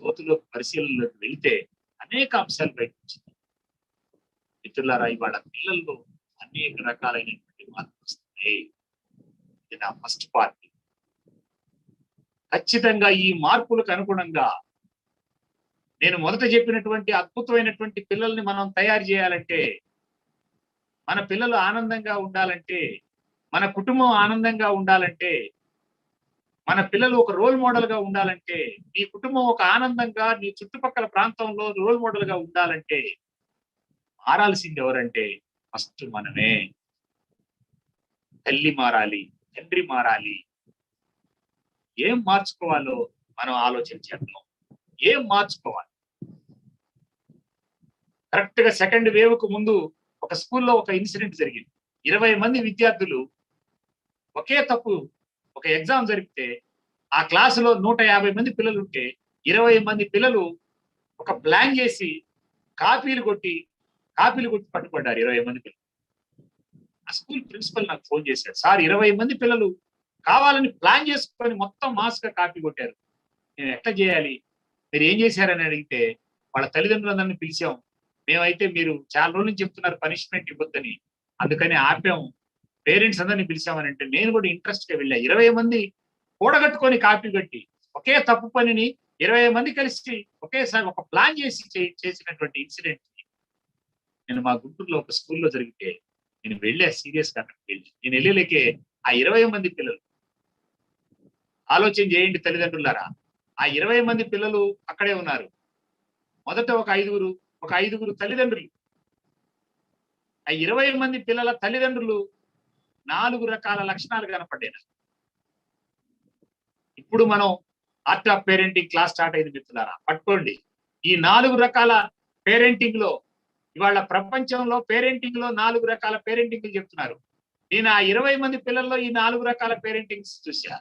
లోతులో పరిశీలనలోకి వెళితే అనేక అంశాలు బయటకు వచ్చింది. మిత్రులారా, ఇవాళ పిల్లల్లో అనేక రకాలైనటువంటి మార్పులు వస్తున్నాయి. ఇది నా ఫస్ట్ పార్ట్. ఖచ్చితంగా ఈ మార్పులకు అనుగుణంగా నేను మొదట చెప్పినటువంటి అద్భుతమైనటువంటి పిల్లల్ని మనం తయారు చేయాలంటే మన పిల్లలు ఆనందంగా ఉండాలంటే, మన కుటుంబం ఆనందంగా ఉండాలంటే, మన పిల్లలు ఒక రోల్ మోడల్ గా ఉండాలంటే, నీ కుటుంబం ఒక ఆనందంగా నీ చుట్టుపక్కల ప్రాంతంలో రోల్ మోడల్ గా ఉండాలంటే మారాల్సింది ఎవరంటే ఫస్ట్ మనమే. తల్లి మారాలి, తండ్రి మారాలి. ఏం మార్చుకోవాలో మనం ఆలోచన చేద్దాం. ఏం మార్చుకోవాలి? కరెక్ట్ గా సెకండ్ వేవ్ కు ముందు ఒక స్కూల్లో ఒక ఇన్సిడెంట్ జరిగింది. 20 మంది విద్యార్థులు ఒకే తప్పు, ఒక ఎగ్జామ్ జరిగితే ఆ క్లాసులో 150 మంది పిల్లలు ఉంటే 20 మంది పిల్లలు ఒక ప్లాన్ చేసి కాపీలు కొట్టి పట్టుబడ్డారు 20 మంది పిల్లలు. ఆ స్కూల్ ప్రిన్సిపల్ నాకు ఫోన్ చేశాడు. సార్ 20 మంది పిల్లలు కావాలని ప్లాన్ చేసుకొని మొత్తం మాస్ గా కాపీ కొట్టారు. నేను ఎట్లా చేయాలి? మీరు ఏం చేశారని అడిగితే వాళ్ళ తల్లిదండ్రులందరినీ పిలిచాం. మేమైతే మీరు చాలా రోజుల నుంచి చెప్తున్నారు పనిష్మెంట్ ఇవ్వద్దని. అందుకని ఆపాం. పేరెంట్స్ అందరినీ పిలిచామని అంటే నేను కూడా ఇంట్రెస్ట్ గా వెళ్ళా. 20 మంది కూడగట్టుకొని కాపీ కట్టి ఒకే తప్పు పనిని 20 మంది కలిసి ఒకేసారి ఒక ప్లాన్ చేసి చేసినటువంటి ఇన్సిడెంట్ నేను మా గుంటూరులో ఒక స్కూల్లో జరిగితే నేను వెళ్ళా సీరియస్ గా అక్కడికి వెళ్ళి. నేను వెళ్ళలేకే ఆ 20 మంది పిల్లలు ఆలోచన చేయండి తల్లిదండ్రులారా. ఆ 20 మంది పిల్లలు అక్కడే ఉన్నారు. మొదట ఒక ఐదుగురు తల్లిదండ్రులు. ఆ 20 మంది పిల్లల తల్లిదండ్రులు 4 రకాల లక్షణాలు కనపడ్డాయి నాకు. ఇప్పుడు మనం art of parenting class start అయింది మిత్రులారా. పట్టుకోండి. ఈ 4 రకాల పేరెంటింగ్ లో ఇవాళ ప్రపంచంలో పేరెంటింగ్ లో 4 రకాల పేరెంటింగ్ చెప్తున్నారు. నేను ఆ 20 మంది పిల్లల్లో ఈ 4 రకాల పేరెంటింగ్స్ చూసా.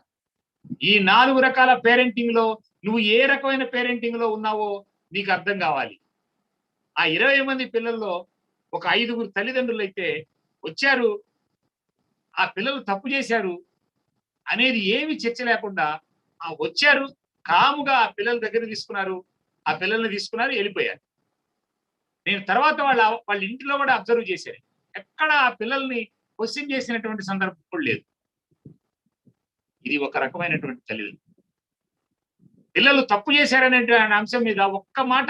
ఈ 4 రకాల పేరెంటింగ్ లో నువ్వు ఏ రకమైన పేరెంటింగ్ లో ఉన్నావో నీకు అర్థం కావాలి. ఆ 20 మంది పిల్లల్లో ఒక 5గురు తల్లిదండ్రులు అయితే వచ్చారు, ఆ పిల్లలు తప్పు చేశారు అనేది ఏమి చర్చ లేకుండా వచ్చారు, కాముగా ఆ పిల్లల దగ్గర తీసుకున్నారు, ఆ పిల్లల్ని తీసుకున్నారు, వెళ్ళిపోయారు. నేను తర్వాత వాళ్ళ ఇంటిలో కూడా అబ్జర్వ్ చేశాను. ఎక్కడ ఆ పిల్లల్ని క్వశ్చన్ చేసినటువంటి సందర్భం కూడా లేదు. ఇది ఒక రకమైనటువంటి తల్లిదండ్రులు. పిల్లలు తప్పు చేశారనే అంశం మీద ఒక్క మాట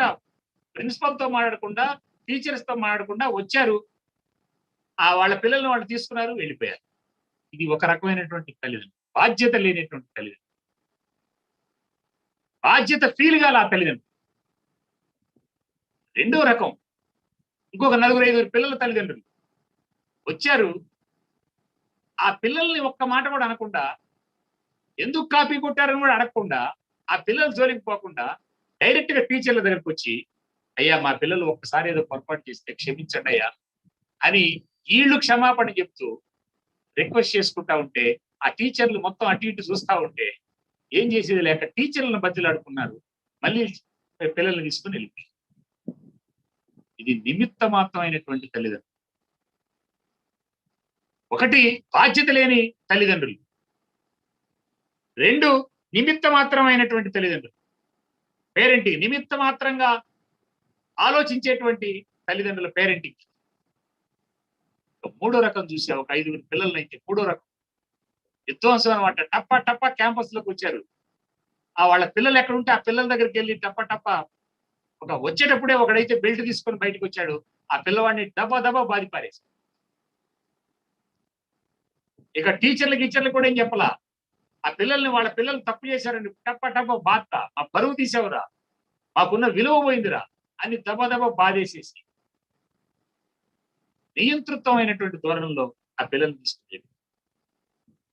ప్రిన్సిపల్ తో మాట్లాడకుండా, టీచర్స్ తో మాట్లాడకుండా వచ్చారు, వాళ్ళ పిల్లల్ని వాళ్ళు తీసుకున్నారు, వెళ్ళిపోయారు. ఇది ఒక రకమైనటువంటి తల్లిదండ్రులు. బాధ్యత లేనటువంటి తల్లిదండ్రులు. బాధ్యత ఫీల్ కాల ఆ తల్లిదండ్రులు. రెండో రకం ఇంకొక 4-5 పిల్లల తల్లిదండ్రులు వచ్చారు, ఆ పిల్లల్ని ఒక్క మాట కూడా అనకుండా, ఎందుకు కాపీ కొట్టారని కూడా అడగకుండా, ఆ పిల్లలు జోలికి పోకుండా డైరెక్ట్ గా టీచర్ల దగ్గరకు వచ్చి, అయ్యా మా పిల్లలు ఒక్కసారి ఏదో పొరపాటు చేస్తే క్షమించండి అయ్యా అని వీళ్ళు క్షమాపణ చెప్తూ రిక్వెస్ట్ చేసుకుంటా ఉంటే, ఆ టీచర్లు మొత్తం అటు ఇటు చూస్తా ఉంటే ఏం చేసేది లేక టీచర్లను బతిలాడుకున్నారు, మళ్ళీ పిల్లల్ని తీసుకుని వెళ్ళిపోయి. ఇది నిమిత్త మాత్రమైనటువంటి తల్లిదండ్రులు. ఒకటి బాధ్యత లేని తల్లిదండ్రులు, 2 నిమిత్త మాత్రమైనటువంటి తల్లిదండ్రులు. పేరెంటింగ్ నిమిత్త మాత్రంగా ఆలోచించేటువంటి తల్లిదండ్రుల పేరెంటింగ్. మూడో రకం చూసా, ఒక 5గురు పిల్లలనైతే మూడో రకం విధ్వంసం అనమాట. టప్ప టప్ప క్యాంపస్ లోకి వచ్చారు. వాళ్ళ పిల్లలు ఎక్కడుంటే ఆ పిల్లల దగ్గరికి వెళ్ళి టప్ప టప్ప వచ్చేటప్పుడే ఒకడైతే బెల్ట్ తీసుకొని బయటకు వచ్చాడు, ఆ పిల్లవాడిని దబా దబా బాధి పారేసి. ఇక టీచర్లు కూడా ఏం చెప్పలా, ఆ పిల్లల్ని వాళ్ళ పిల్లలు తప్పు చేశారని టప్ప టప్ప బాధ, మా పరువు తీసేవరా, మాకున్న విలువ పోయిందిరా అని దబా దబా బాధేసేసి నియంతృత్వమైనటువంటి ధోరణిలో ఆ పిల్లల్ని తీసుకుని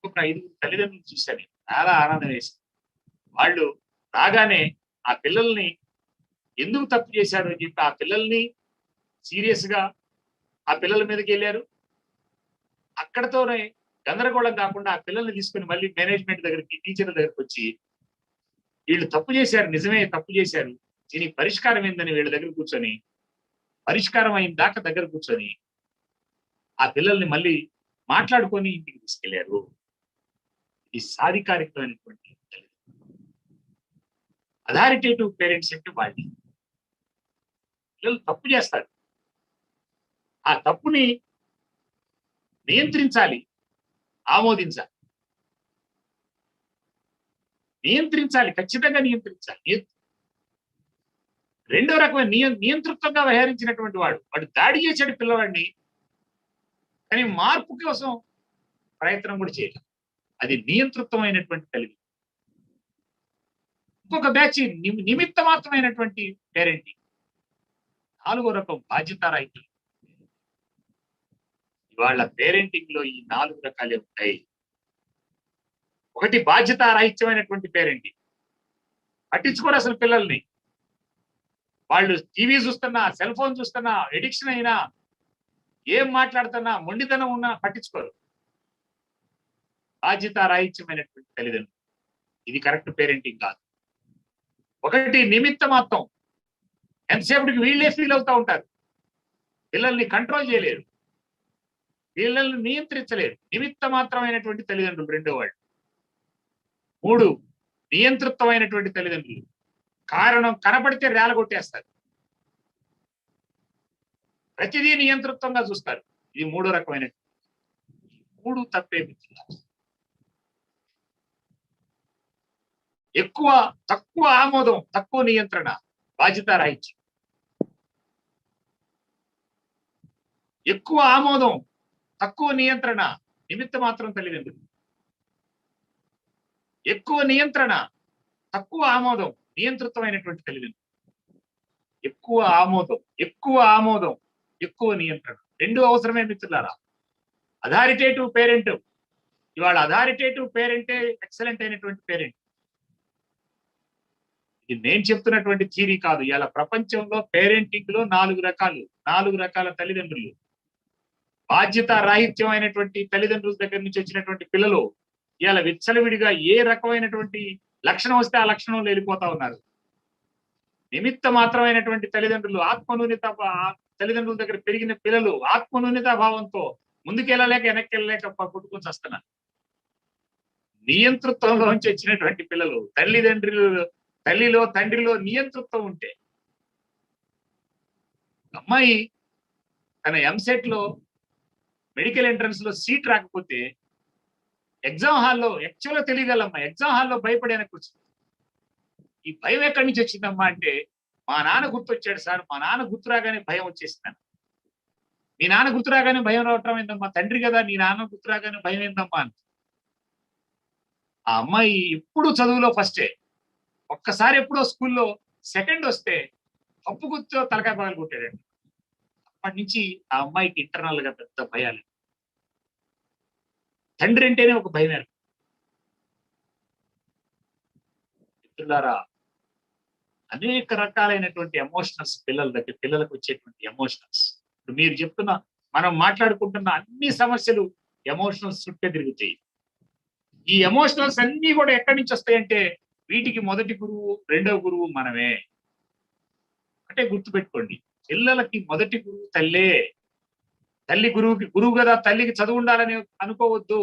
ఒక 5 తల్లిదండ్రులు చూశాను. చాలా ఆనందం వేసింది. వాళ్ళు రాగానే ఆ పిల్లల్ని ఎందుకు తప్పు చేశారు అని చెప్పి ఆ పిల్లల్ని సీరియస్ గా ఆ పిల్లల మీదకి వెళ్ళారు. అక్కడతోనే గందరగోళం కాకుండా ఆ పిల్లల్ని తీసుకుని మళ్ళీ మేనేజ్మెంట్ దగ్గరికి, టీచర్ల దగ్గరికి వచ్చి, వీళ్ళు తప్పు చేశారు, నిజమే తప్పు చేశారు, దీనికి పరిష్కారం ఏందని వీళ్ళ దగ్గర కూర్చొని, పరిష్కారం అయిన దాకా దగ్గర కూర్చొని ఆ పిల్లల్ని మళ్ళీ మాట్లాడుకొని ఇంటికి తీసుకెళ్లారు. ఈ సాధికారికమైనటువంటి అథారిటేటివ్ పేరెంట్స్ అంటే వాళ్ళు. పిల్లలు తప్పు చేస్తారు, ఆ తప్పుని నియంత్రించాలి, ఆమోదించాలి, ఖచ్చితంగా నియంత్రించాలి. రెండో రకమైన నియంతృత్వంగా వ్యవహరించినటువంటి వాడు దాడి చేశాడు పిల్లవాడిని, కానీ మార్పు కోసం ప్రయత్నం కూడా చేయాలి. అది నియంతృత్వమైనటువంటి తల్లి. ఇంకొక బ్యాచ్ నిమిత్త మాత్రమైనటువంటి పేరెంటింగ్. 4వ రకం బాధ్యతారాహిత్యం. ఇవాళ పేరెంటింగ్ లో ఈ 4 రకాలే ఉంటాయి. ఒకటి బాధ్యతారాహిత్యమైనటువంటి పేరెంటింగ్. పట్టించుకోరు అసలు పిల్లల్ని. వాళ్ళు టీవీ చూస్తున్నా, సెల్ ఫోన్ చూస్తున్నా, ఎడిక్షన్ అయినా, ఏం మాట్లాడుతున్నా, మొండితనం ఉన్నా పట్టించుకోరు. బాధ్యతారాహిత్యమైనటువంటి తల్లిదండ్రులు. ఇది కరెక్ట్ పేరెంటింగ్ కాదు. ఒకటి నిమిత్త మాత్రం. ఎంతసేపటికి వీళ్ళే ఫీల్ అవుతా ఉంటారు. పిల్లల్ని కంట్రోల్ చేయలేరు, పిల్లల్ని నియంత్రించలేరు. నిమిత్త మాత్రమైనటువంటి తల్లిదండ్రులు రెండో వాళ్ళు. 3 నియంతృత్వమైనటువంటి తల్లిదండ్రులు. కారణం కనపడితే రేలగొట్టేస్తారు, ప్రతిదీ నియంతృత్వంగా చూస్తారు. ఇది 3వ రకమైన. 3 తప్పే మిత్రులారా. తక్కువ ఆమోదం, తక్కువ నియంత్రణ బాధ్యతారాహిత్యం. ఎక్కువ ఆమోదం, తక్కువ నియంత్రణ నిమిత్త మాత్రం తల్లిదండ్రులు. ఎక్కువ నియంత్రణ, తక్కువ ఆమోదం నియంతృత్వమైనటువంటి తల్లిదండ్రులు. ఎక్కువ ఆమోదం, ఎక్కువ నియంత్రణ రెండు అవసరమే మిత్రులారా. అథారిటేటివ్ పేరెంట్, ఇవాళ అథారిటేటివ్ పేరెంటే ఎక్సలెంట్ అయినటువంటి పేరెంట్. ఇది నేను చెప్తున్నటువంటి థియరీ కాదు. ఇలా ప్రపంచంలో పేరెంటింగ్ లో 4 రకాల తల్లిదండ్రులు. బాధ్యత రాహిత్యం అయినటువంటి తల్లిదండ్రుల దగ్గర నుంచి వచ్చినటువంటి పిల్లలు ఇవాళ విచ్చలవిడిగా ఏ రకమైనటువంటి లక్షణం వస్తే ఆ లక్షణంలో వెళ్ళిపోతా ఉన్నారు. నిమిత్త మాత్రమైనటువంటి తల్లిదండ్రులు, ఆత్మన్యూన్యత తల్లిదండ్రుల దగ్గర పెరిగిన పిల్లలు ఆత్మన్యూన్యతా భావంతో ముందుకెళ్ళలేక వెనక్కి వెళ్ళలేక పుట్టుకొని వస్తున్నారు. నియంతృత్వంలోంచి వచ్చినటువంటి పిల్లలు, తల్లిలో తండ్రిలో నియంతృత్వం ఉంటే, అమ్మాయి తన ఎంసెట్ లో మెడికల్ ఎంట్రన్స్ లో సీట్ రాకపోతే ఎగ్జామ్ హాల్లో యాక్చువల్గా తెలియగలమ్మా, ఎగ్జామ్ హాల్లో భయపడి వెనక్కి వచ్చింది. ఈ భయం ఎక్కడి నుంచి వచ్చిందమ్మా అంటే, మా నాన్న గుర్తొచ్చాడు సార్, మా నాన్న గుర్తురాగానే భయం వచ్చేసిందని. మీ నాన్న గుర్తురాగానే భయం రావటం ఏందమ్మా, తండ్రి కదా, నీ నాన్న గుర్తురాగానే భయం ఏందమ్మా అని. ఆ అమ్మాయి ఎప్పుడు చదువులో ఫస్టే, ఒక్కసారి ఎప్పుడో స్కూల్లో సెకండ్ వస్తే తప్పు గుర్తు తలకాయ పగలు కొట్టాడండి. అప్పటి నుంచి ఆ అమ్మాయికి ఇంటర్నల్ గా పెద్ద భయాలు. తండ్రి అంటేనే ఒక భయం ఏర్పడింది. మిత్రులారా, అనేక రకాలైనటువంటి ఎమోషనల్స్ పిల్లలకు వచ్చేటువంటి ఎమోషనల్స్. ఇప్పుడు మీరు చెప్తున్న, మనం మాట్లాడుకుంటున్న అన్ని సమస్యలు ఎమోషనల్స్ చుట్టే తిరుగుతాయి. ఈ ఎమోషనల్స్ అన్ని కూడా ఎక్కడి నుంచి వస్తాయంటే, వీటికి మొదటి గురువు, రెండవ గురువు మనమే. అంటే గుర్తుపెట్టుకోండి, పిల్లలకి మొదటి గురువు తల్లే. తల్లి గురువు కదా, తల్లికి చదువు ఉండాలని అనుకోవద్దు.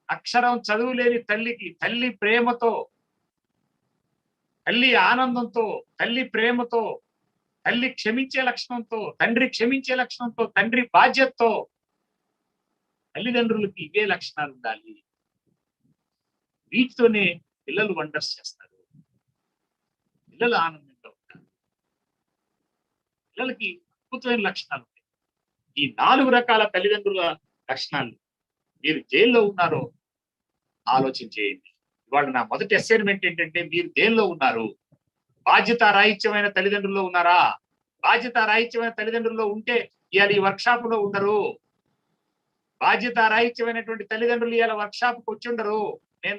అక్షరం చదువు లేని తల్లికి తల్లి ప్రేమతో, తల్లి ఆనందంతో, తల్లి ప్రేమతో, తల్లి క్షమించే లక్షణంతో, తండ్రి క్షమించే లక్షణంతో, తండ్రి బాధ్యతతో, తల్లిదండ్రులకి ఇవే లక్షణాలు ఉండాలి. వీటితోనే పిల్లలు వండర్స్ చేస్తారు, పిల్లలు ఆనందంగా ఉంటారు, పిల్లలకి అద్భుతమైన లక్షణాలు ఉంటాయి. ఈ 4 రకాల తల్లిదండ్రుల లక్షణాలు మీరు జైల్లో ఉన్నారో ఆలోచన చేయండి. ఇవాళ నా మొదటి అసైన్మెంట్ ఏంటంటే, మీరు దేనిలో ఉన్నారు? బాధ్యత రాహిత్యమైన తల్లిదండ్రుల్లో ఉన్నారా? బాధ్యత రాహిత్యమైన తల్లిదండ్రుల్లో ఉంటే ఇవాళ ఈ వర్క్షాప్ లో ఉండరు. బాధ్యత రాహిత్యమైనటువంటి తల్లిదండ్రులు ఇవాళ వర్క్షాప్ కు వచ్చి ఉండరు. నేను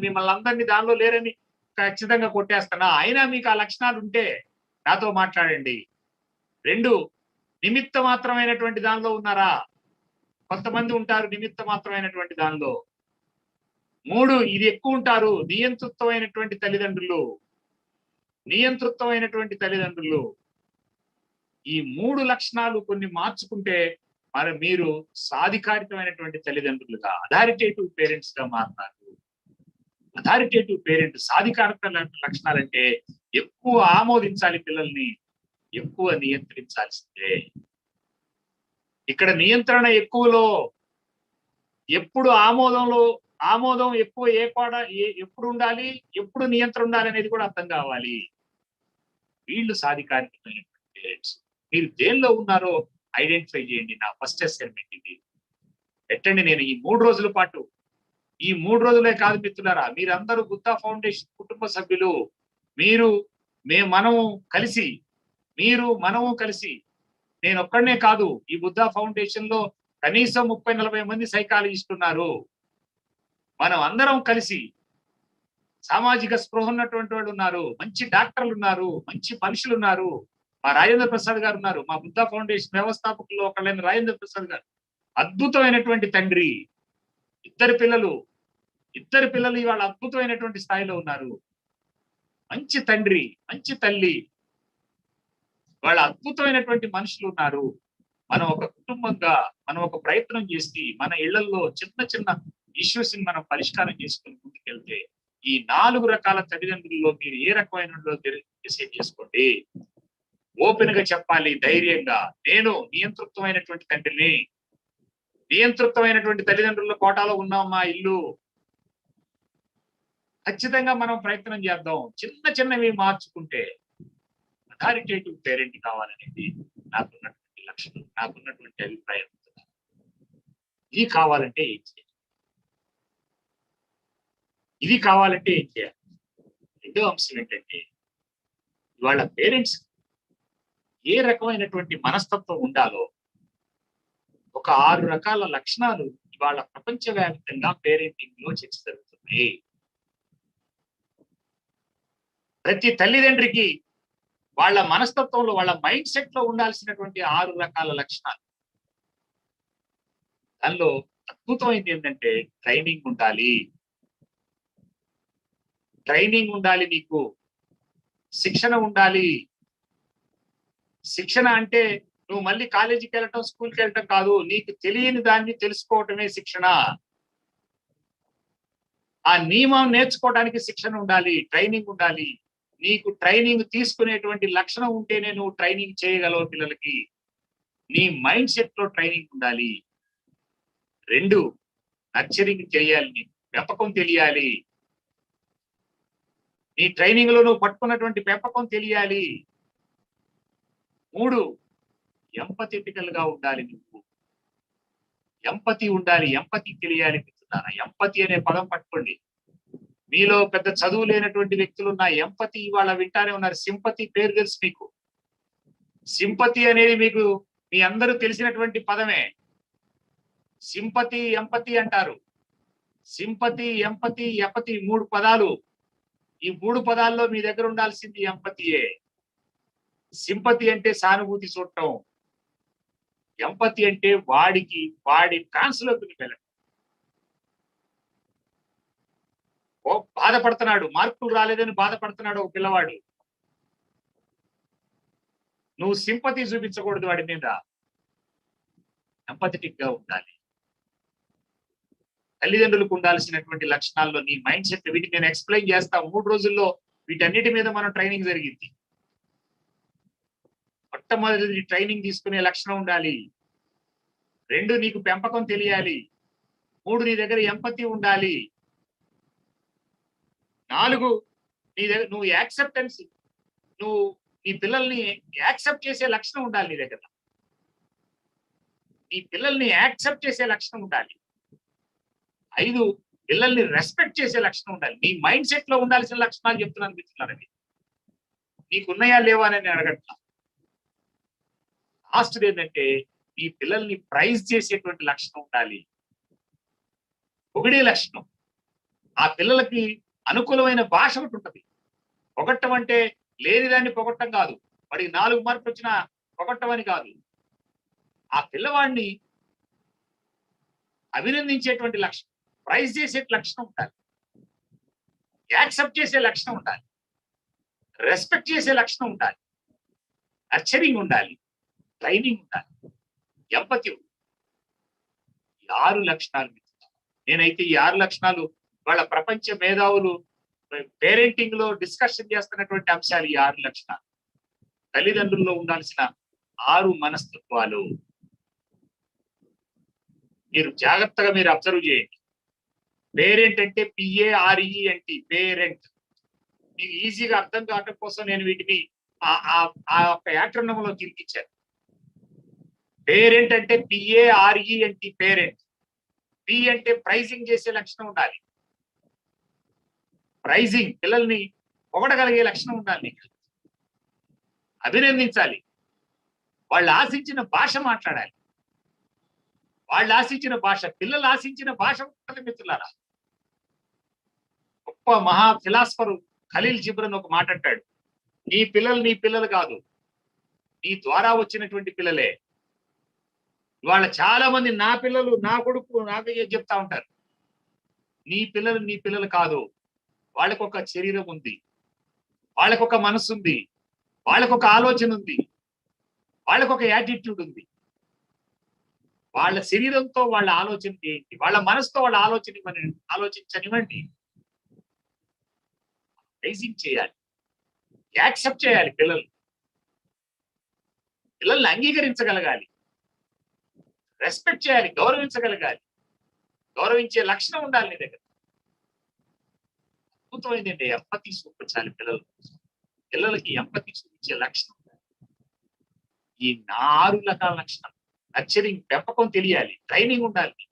మిమ్మల్ని అందరినీ దానిలో లేరని ఖచ్చితంగా కొట్టేస్తున్నా. అయినా మీకు ఆ లక్షణాలు ఉంటే నాతో మాట్లాడండి. 2, నిమిత్త మాత్రమైనటువంటి దానిలో ఉన్నారా? కొంతమంది ఉంటారు నిమిత్త మాత్రమైనటువంటి దానిలో. 3, ఇది ఎక్కువ ఉంటారు, నియంతృత్వమైనటువంటి తల్లిదండ్రులు. ఈ 3 లక్షణాలు కొన్ని మార్చుకుంటే మరి మీరు సాధికారితమైనటువంటి తల్లిదండ్రులుగా, అథారిటేటివ్ పేరెంట్స్ గా మారుతారు. అథారిటేటివ్ పేరెంట్ సాధికారత లక్షణాలంటే ఎక్కువ ఆమోదించాలి పిల్లల్ని, ఎక్కువ నియంత్రించాల్సిందే. ఇక్కడ నియంత్రణ ఎక్కువలో, ఎప్పుడు ఆమోదం ఎక్కువ ఎప్పుడు ఉండాలి, ఎప్పుడు నియంత్రణ ఉండాలి అనేది కూడా అర్థం కావాలి. వీళ్ళు సాధికారికమైనటువంటి పేరెంట్స్. మీరు దేనిలో ఉన్నారో ఐడెంటిఫై చేయండి. నా ఫస్ట్ అసైన్మెంట్ ఇది. పెట్టండి. నేను ఈ 3 రోజుల పాటు, ఈ 3 రోజులే కాదు మిత్రులారా, మీరందరూ బుద్ధ ఫౌండేషన్ కుటుంబ సభ్యులు, మీరు మనము కలిసి, మనము కలిసి, నేను ఒక్కడనే కాదు, ఈ బుద్ధ ఫౌండేషన్ లో కనీసం 30-40 మంది సైకాలజిస్ట్ ఉన్నారు. మనం అందరం కలిసి, సామాజిక స్పృహ ఉన్నటువంటి వాళ్ళు ఉన్నారు, మంచి డాక్టర్లు ఉన్నారు, మంచి మనుషులు ఉన్నారు. మా రాజేంద్ర ప్రసాద్ గారు ఉన్నారు, మా బుద్ధ ఫౌండేషన్ వ్యవస్థాపకులు ఒకళ్ళైన రాజేంద్ర ప్రసాద్ గారు. అద్భుతమైనటువంటి తండ్రి, ఇద్దరు పిల్లలు ఇవాళ అద్భుతమైనటువంటి స్థాయిలో ఉన్నారు. మంచి తండ్రి, మంచి తల్లి, వాళ్ళ అద్భుతమైనటువంటి మనుషులు ఉన్నారు. మనం ఒక కుటుంబంగా మనం ఒక ప్రయత్నం చేసి మన ఇళ్లలో చిన్న చిన్న ఇష్యూస్ ని మనం పరిష్కారం చేసుకుని ముందుకెళ్తే, ఈ 4 రకాల తల్లిదండ్రుల్లో మీరు ఏ రకమైన డిసైడ్ చేసుకోండి. ఓపెన్ గా చెప్పాలి, ధైర్యంగా. నేను నియంతృత్వమైనటువంటి తండ్రిని, నియంతృత్వమైనటువంటి తల్లిదండ్రుల కోటాలో ఉన్నాం మా ఇల్లు. ఖచ్చితంగా మనం ప్రయత్నం చేద్దాం. చిన్నవి మార్చుకుంటే అథారిటేటివ్ పేరెంట్ కావాలనేది నాకున్నటువంటి లక్షణం, నాకున్నటువంటి అభిప్రాయం. ఇది కావాలంటే ఏం చేయాలి? ఇది కావాలంటే ఏం చేయాలి? రెండో అంశం ఏంటంటే, ఇవాళ పేరెంట్స్ ఏ రకమైనటువంటి మనస్తత్వం ఉండాలో ఒక 6 రకాల లక్షణాలు ఇవాళ ప్రపంచవ్యాప్తంగా పేరెంటింగ్ లో చర్చ జరుగుతున్నాయి. ప్రతి తల్లిదండ్రికి వాళ్ళ మనస్తత్వంలో, వాళ్ళ మైండ్ సెట్ లో ఉండాల్సినటువంటి 6 రకాల లక్షణాలు. దానిలో అద్భుతమైంది ఏంటంటే ట్రైనింగ్ ఉండాలి. ట్రైనింగ్ ఉండాలి, నీకు శిక్షణ ఉండాలి. శిక్షణ అంటే నువ్వు మళ్ళీ కాలేజీకి వెళ్ళటం, స్కూల్కి వెళ్ళటం కాదు. నీకు తెలియని దాన్ని తెలుసుకోవటమే శిక్షణ. ఆ నియమం నేర్చుకోవడానికి శిక్షణ ఉండాలి, ట్రైనింగ్ ఉండాలి. నీకు ట్రైనింగ్ తీసుకునేటువంటి లక్షణం ఉంటేనే నువ్వు ట్రైనింగ్ చేయగలవు పిల్లలకి. నీ మైండ్ సెట్ లో ట్రైనింగ్ ఉండాలి. 2, నర్చరింగ్ తెలియాలి, నీకు పెంపకం తెలియాలి. నీ ట్రైనింగ్ లో నువ్వు పట్టుకున్నటువంటి పెంపకం తెలియాలి. 3, ఎంపథెటికల్ గా ఉండాలి. నువ్వు ఎంపతి ఉండాలి, ఎంపతి తెలియాలి. ఎంపతి అనే పదం పట్టుకోండి. మీలో పెద్ద చదువు లేనటువంటి వ్యక్తులు ఉన్న ఎంపతి ఇవాళ వింటానే ఉన్నారు. సింపతి పేరు తెలుసు మీకు. సింపతి అనేది మీకు మీ అందరూ తెలిసినటువంటి పదమే. సింపతి, ఎంపతి అంటారు. సింపతి, ఎంపతి, ఎపతి 3 పదాలు. ఈ 3 పదాల్లో మీ దగ్గర ఉండాల్సింది ఎంపతియే. సింపతి అంటే సానుభూతి చూడటం. ఎంపతి అంటే వాడి ట్రాన్స్లోకి వెళ్ళడం. బాధపడుతున్నాడు, మార్కులు రాలేదని బాధపడుతున్నాడు ఒక పిల్లవాడు. నువ్వు సింపతి చూపించకూడదు వాడి మీద, ఎంపథెటిక్ గా ఉండాలి. తల్లిదండ్రులకు ఉండాల్సినటువంటి లక్షణాల్లో నీ మైండ్ సెట్, వీటిని నేను ఎక్స్ప్లెయిన్ చేస్తా. 3 రోజుల్లో వీటన్నిటి మీద మనం ట్రైనింగ్ జరిగింది. మొట్టమొదటి ట్రైనింగ్ తీసుకునే లక్షణం ఉండాలి. 2, నీకు పెంపకం తెలియాలి. 3, నీ దగ్గర ఎంపతి ఉండాలి. 4, నీ దగ్గర నువ్వు యాక్సెప్టెన్స్, నువ్వు నీ పిల్లల్ని యాక్సెప్ట్ చేసే లక్షణం ఉండాలి నీ దగ్గర. నీ పిల్లల్ని యాక్సెప్ట్ చేసే లక్షణం ఉండాలి. 5, పిల్లల్ని రెస్పెక్ట్ చేసే లక్షణం ఉండాలి. నీ మైండ్ సెట్ లో ఉండాల్సిన లక్షణాలు చెప్తున్నాను మిత్రులారా. నీకున్నాయా లేవా అని నేను అడగట్లా. లాస్ట్ ఏంటంటే ఈ పిల్లల్ని ప్రైజ్ చేసేటువంటి లక్షణం ఉండాలి. పొగిడే లక్షణం. ఆ పిల్లలకి అనుకూలమైన భాష ఒకటి ఉంటుంది. పొగట్టం అంటే లేని దాన్ని పొగట్టం కాదు. వాడికి 4 మార్కులు వచ్చినా పొగట్టం అని కాదు. ఆ పిల్లవాడిని అభినందించేటువంటి లక్షణం, ప్రైజ్ చేసే లక్షణం ఉండాలి. యాక్సెప్ట్ చేసే లక్షణం ఉండాలి. రెస్పెక్ట్ చేసే లక్షణం ఉండాలి. నర్చరింగ్ ఉండాలి. ట్రైనింగ్ ఉండాలి. ఎంపతి. 6 లక్షణాలు. నేనైతే ఈ 6 లక్షణాలు వాళ్ళ ప్రపంచ మేధావులు పేరెంటింగ్ లో డిస్కషన్ చేస్తున్నటువంటి అంశాలు. ఈ 6 లక్షణాలు తల్లిదండ్రుల్లో ఉండాల్సిన 6 మనస్తత్వాలు. మీరు జాగ్రత్తగా మీరు అబ్జర్వ్ చేయండి. పేరెంట్ అంటే PARENT, పేరెంట్. మీకు ఈజీగా అర్థం కావడం కోసం నేను వీటిని ఆ యొక్క యాక్రోనిమ్ లో తిరిగిచ్చాను. పేరెంట్ అంటే PARENT, పేరెంట్. పి అంటే ప్రైజింగ్ చేసే లక్షణం ఉండాలి. ప్రైజింగ్, పిల్లల్ని పొగడగలిగే లక్షణం ఉండాలి నీకు. అభినందించాలి. వాళ్ళు ఆశించిన భాష మాట్లాడాలి. వాళ్ళు ఆశించిన భాష, పిల్లలు ఆశించిన భాష ఉంటుంది మిత్రులారా. గొప్ప మహా ఫిలాసఫర్ ఖలీల్ జిబ్రన్ ఒక మాట అంటాడు, నీ పిల్లలు కాదు, నీ ద్వారా వచ్చినటువంటి పిల్లలే. ఇవాళ చాలా మంది నా పిల్లలు, నా కొడుకు, నాకు చెప్తా ఉంటారు. నీ పిల్లలు కాదు. వాళ్ళకు ఒక శరీరం ఉంది, వాళ్ళకు ఒక మనసు ఉంది, వాళ్ళకు ఒక ఆలోచన ఉంది, వాళ్ళకు ఒక యాటిట్యూడ్ ఉంది. వాళ్ళ శరీరంతో వాళ్ళ ఆలోచన ఏంటి, వాళ్ళ మనసుతో వాళ్ళ ఆలోచించనివ్వండి. రైజింగ్ చేయాలి, యాక్సెప్ట్ చేయాలి. పిల్లల్ని అంగీకరించగలగాలి, రెస్పెక్ట్ చేయాలి, గౌరవించగలగాలి. గౌరవించే లక్షణం ఉండాలి నీ దగ్గర. అద్భుతమైందండి ఎంపతి చూపించాలి పిల్లలకి ఎంపతి చూపించే లక్షణం. ఈ 4 రకాల లక్షణం. నర్చరింగ్, పెంపకం తెలియాలి, ట్రైనింగ్ ఉండాలి.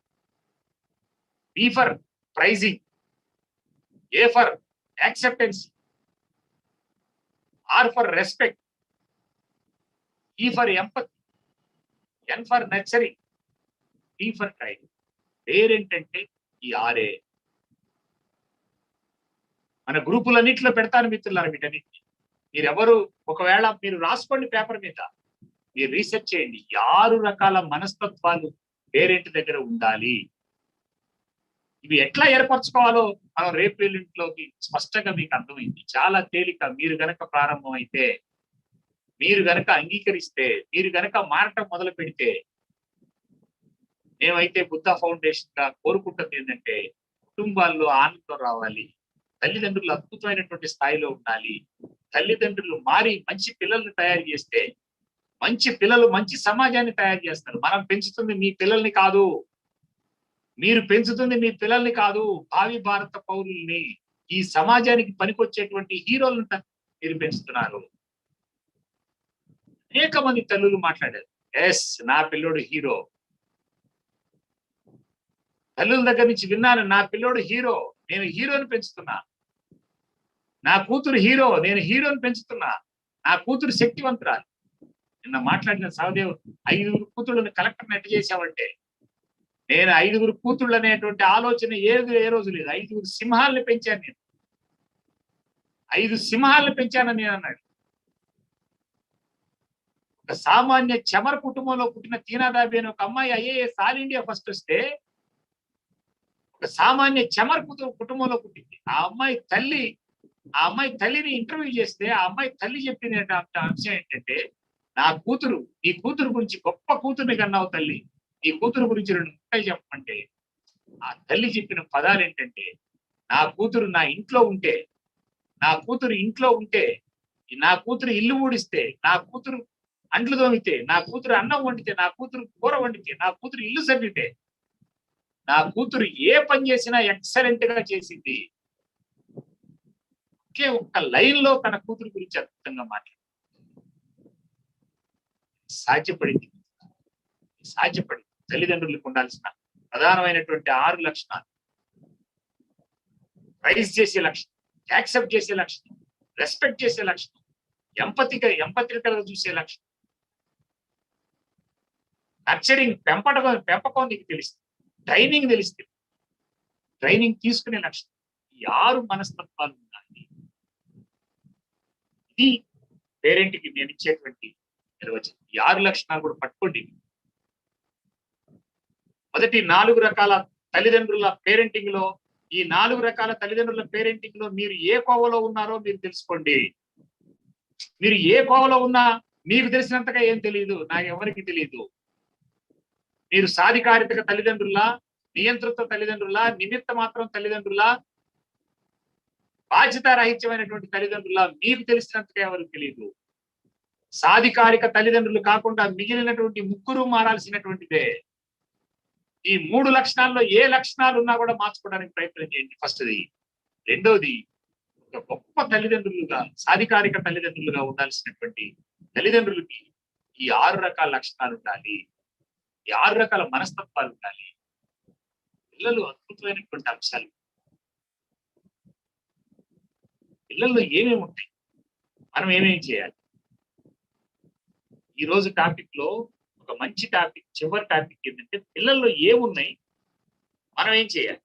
B for praising, A for acceptance, R for respect, E for empathy, N for nurturing, T for training. Parent అంటే ఈ 6. మన గ్రూపులన్నింటిలో పెడతాను మిత్రులారా వీటన్నిటిని. మీరెవరు ఒకవేళ మీరు రాసుకోండి పేపర్ మీద, మీరు రీసెర్చ్ చేయండి. 6 రకాల మనస్తత్వాలు పేరెంట్ దగ్గర ఉండాలి. ఇవి ఎట్లా ఏర్పరచుకోవాలో మనం రేపు ఎల్లుండిలోకి స్పష్టంగా మీకు అర్థమైంది. చాలా తేలిక. మీరు గనక ప్రారంభం అయితే, మీరు గనక అంగీకరిస్తే, మీరు గనక మారటం మొదలు పెడితే, మేమైతే బుద్ధ ఫౌండేషన్ గా కోరుకుంటుంది ఏంటంటే కుటుంబాల్లో ఆనందం రావాలి, తల్లిదండ్రులు అద్భుతమైనటువంటి స్థాయిలో ఉండాలి. తల్లిదండ్రులు మారి మంచి పిల్లల్ని తయారు చేస్తే మంచి పిల్లలు మంచి సమాజాన్ని తయారు చేస్తారు. మనం పెంచుతుంది మీ పిల్లల్ని కాదు, మీరు పెంచుతుంది మీ పిల్లల్ని కాదు, భావి భారత పౌరుల్ని, ఈ సమాజానికి పనికొచ్చేటువంటి హీరోలను మీరు పెంచుతున్నారు. అనేక మంది తల్లులు మాట్లాడారు, ఎస్ నా పిల్లోడు హీరో. తల్లుల దగ్గర నుంచి విన్నాను, నా పిల్లోడు హీరో, నేను హీరోని పెంచుతున్నా. నా కూతురు హీరో, నేను హీరోని పెంచుతున్నా. నా కూతురు శక్తివంతురాలు. నిన్న మాట్లాడిన సహదేవ్ 5 కూతుళ్ళని కలెక్టర్ ఎట్ట చేశావంటే, నేను 5 కూతుళ్ళు అనేటువంటి ఆలోచన ఏ రోజు లేదు. 5 సింహాలని పెంచాను నేను, 5 సింహాలను పెంచానని నేను అన్నాడు. ఒక సామాన్య చమర కుటుంబంలో పుట్టిన తీనాదాబి అని ఒక అమ్మాయి IAS ఆల్ ఇండియా ఫస్ట్ వస్తే, ఒక సామాన్య చమర కుటుంబంలో పుట్టింది. ఆ అమ్మాయి తల్లిని ఇంటర్వ్యూ చేస్తే, ఆ అమ్మాయి తల్లి చెప్పిన అంశం ఏంటంటే, నా కూతురు, నీ కూతురు గురించి, గొప్ప కూతుర్ని కన్నావు తల్లి, నీ కూతురు గురించి 2 ముక్కలు చెప్పమంటే, ఆ తల్లి చెప్పిన పదాలు ఏంటంటే, నా కూతురు నా ఇంట్లో ఉంటే, నా కూతురు ఇంట్లో ఉంటే, నా కూతురు ఇల్లు ఊడిస్తే, నా కూతురు అంట్లు తోమితే, నా కూతురు అన్నం వండితే, నా కూతురు కూర వండితే, నా కూతురు ఇల్లు సర్దితే, నా కూతురు ఏ పని చేసినా ఎక్సలెంట్ గా చేసింది. ఒకే ఒక్క లైన్ లో తన కూతురు గురించి అద్భుతంగా మాట్లాడు. సాధ్యపడింది. తల్లిదండ్రులకు ఉండాల్సిన ప్రధానమైనటువంటి 6 లక్షణాలు. ప్రైజ్ చేసే లక్షణం, యాక్సెప్ట్ చేసే లక్షణం, రెస్పెక్ట్ చేసే లక్షణం, ఎంపతికగా చూసే లక్షణం, నర్చరింగ్, పెంపకం నీకు తెలుస్తుంది, ట్రైనింగ్ తెలుస్తుంది, ట్రైనింగ్ తీసుకునే లక్షణం. ఈ 6 మనస్తత్వాలు ఉన్నాయి. ఇది పేరెంట్కి నేను ఇచ్చేటువంటి నిర్వచనం. ఈ 6 లక్షణాలు కూడా పట్టుకోండి. మొదటి 4 రకాల తల్లిదండ్రుల పేరెంటింగ్ లో, ఈ 4 రకాల తల్లిదండ్రుల పేరెంటింగ్ లో మీరు ఏ కోవలో ఉన్నారో మీరు తెలుసుకోండి. మీరు ఏ కోవలో ఉన్నా మీకు తెలిసినంతగా ఏం తెలియదు, నాకు ఎవరికి తెలియదు. మీరు సాధికారిత తల్లిదండ్రుల, నియంత్రిత తల్లిదండ్రుల, నిమిత్త మాత్రం తల్లిదండ్రుల, బాధ్యతారహిత్యమైనటువంటి తల్లిదండ్రుల, మీకు తెలిసినంతగా ఎవరికి తెలియదు. సాధికారిక తల్లిదండ్రులు కాకుండా మిగిలినటువంటి 3 మారాల్సినటువంటిదే. ఈ 3 లక్షణాల్లో ఏ లక్షణాలు ఉన్నా కూడా మార్చుకోవడానికి ప్రయత్నం చేయండి. ఫస్ట్ది. రెండోది, ఒక గొప్ప తల్లిదండ్రులుగా, సాధికారిక తల్లిదండ్రులుగా ఉండాల్సినటువంటి తల్లిదండ్రులకి ఈ 6 రకాల లక్షణాలు ఉండాలి. ఈ 6 రకాల మనస్తత్వాలు ఉండాలి. పిల్లలు అద్భుతమైనటువంటి అంశాలు. పిల్లల్లో ఏమేమి ఉంటాయి, మనం ఏమేమి చేయాలి? ఈ రోజు టాపిక్ లో ఒక మంచి టాపిక్, చివరి టాపిక్ ఏంటంటే పిల్లల్లో ఏమున్నాయి, మనం ఏం చేయాలి?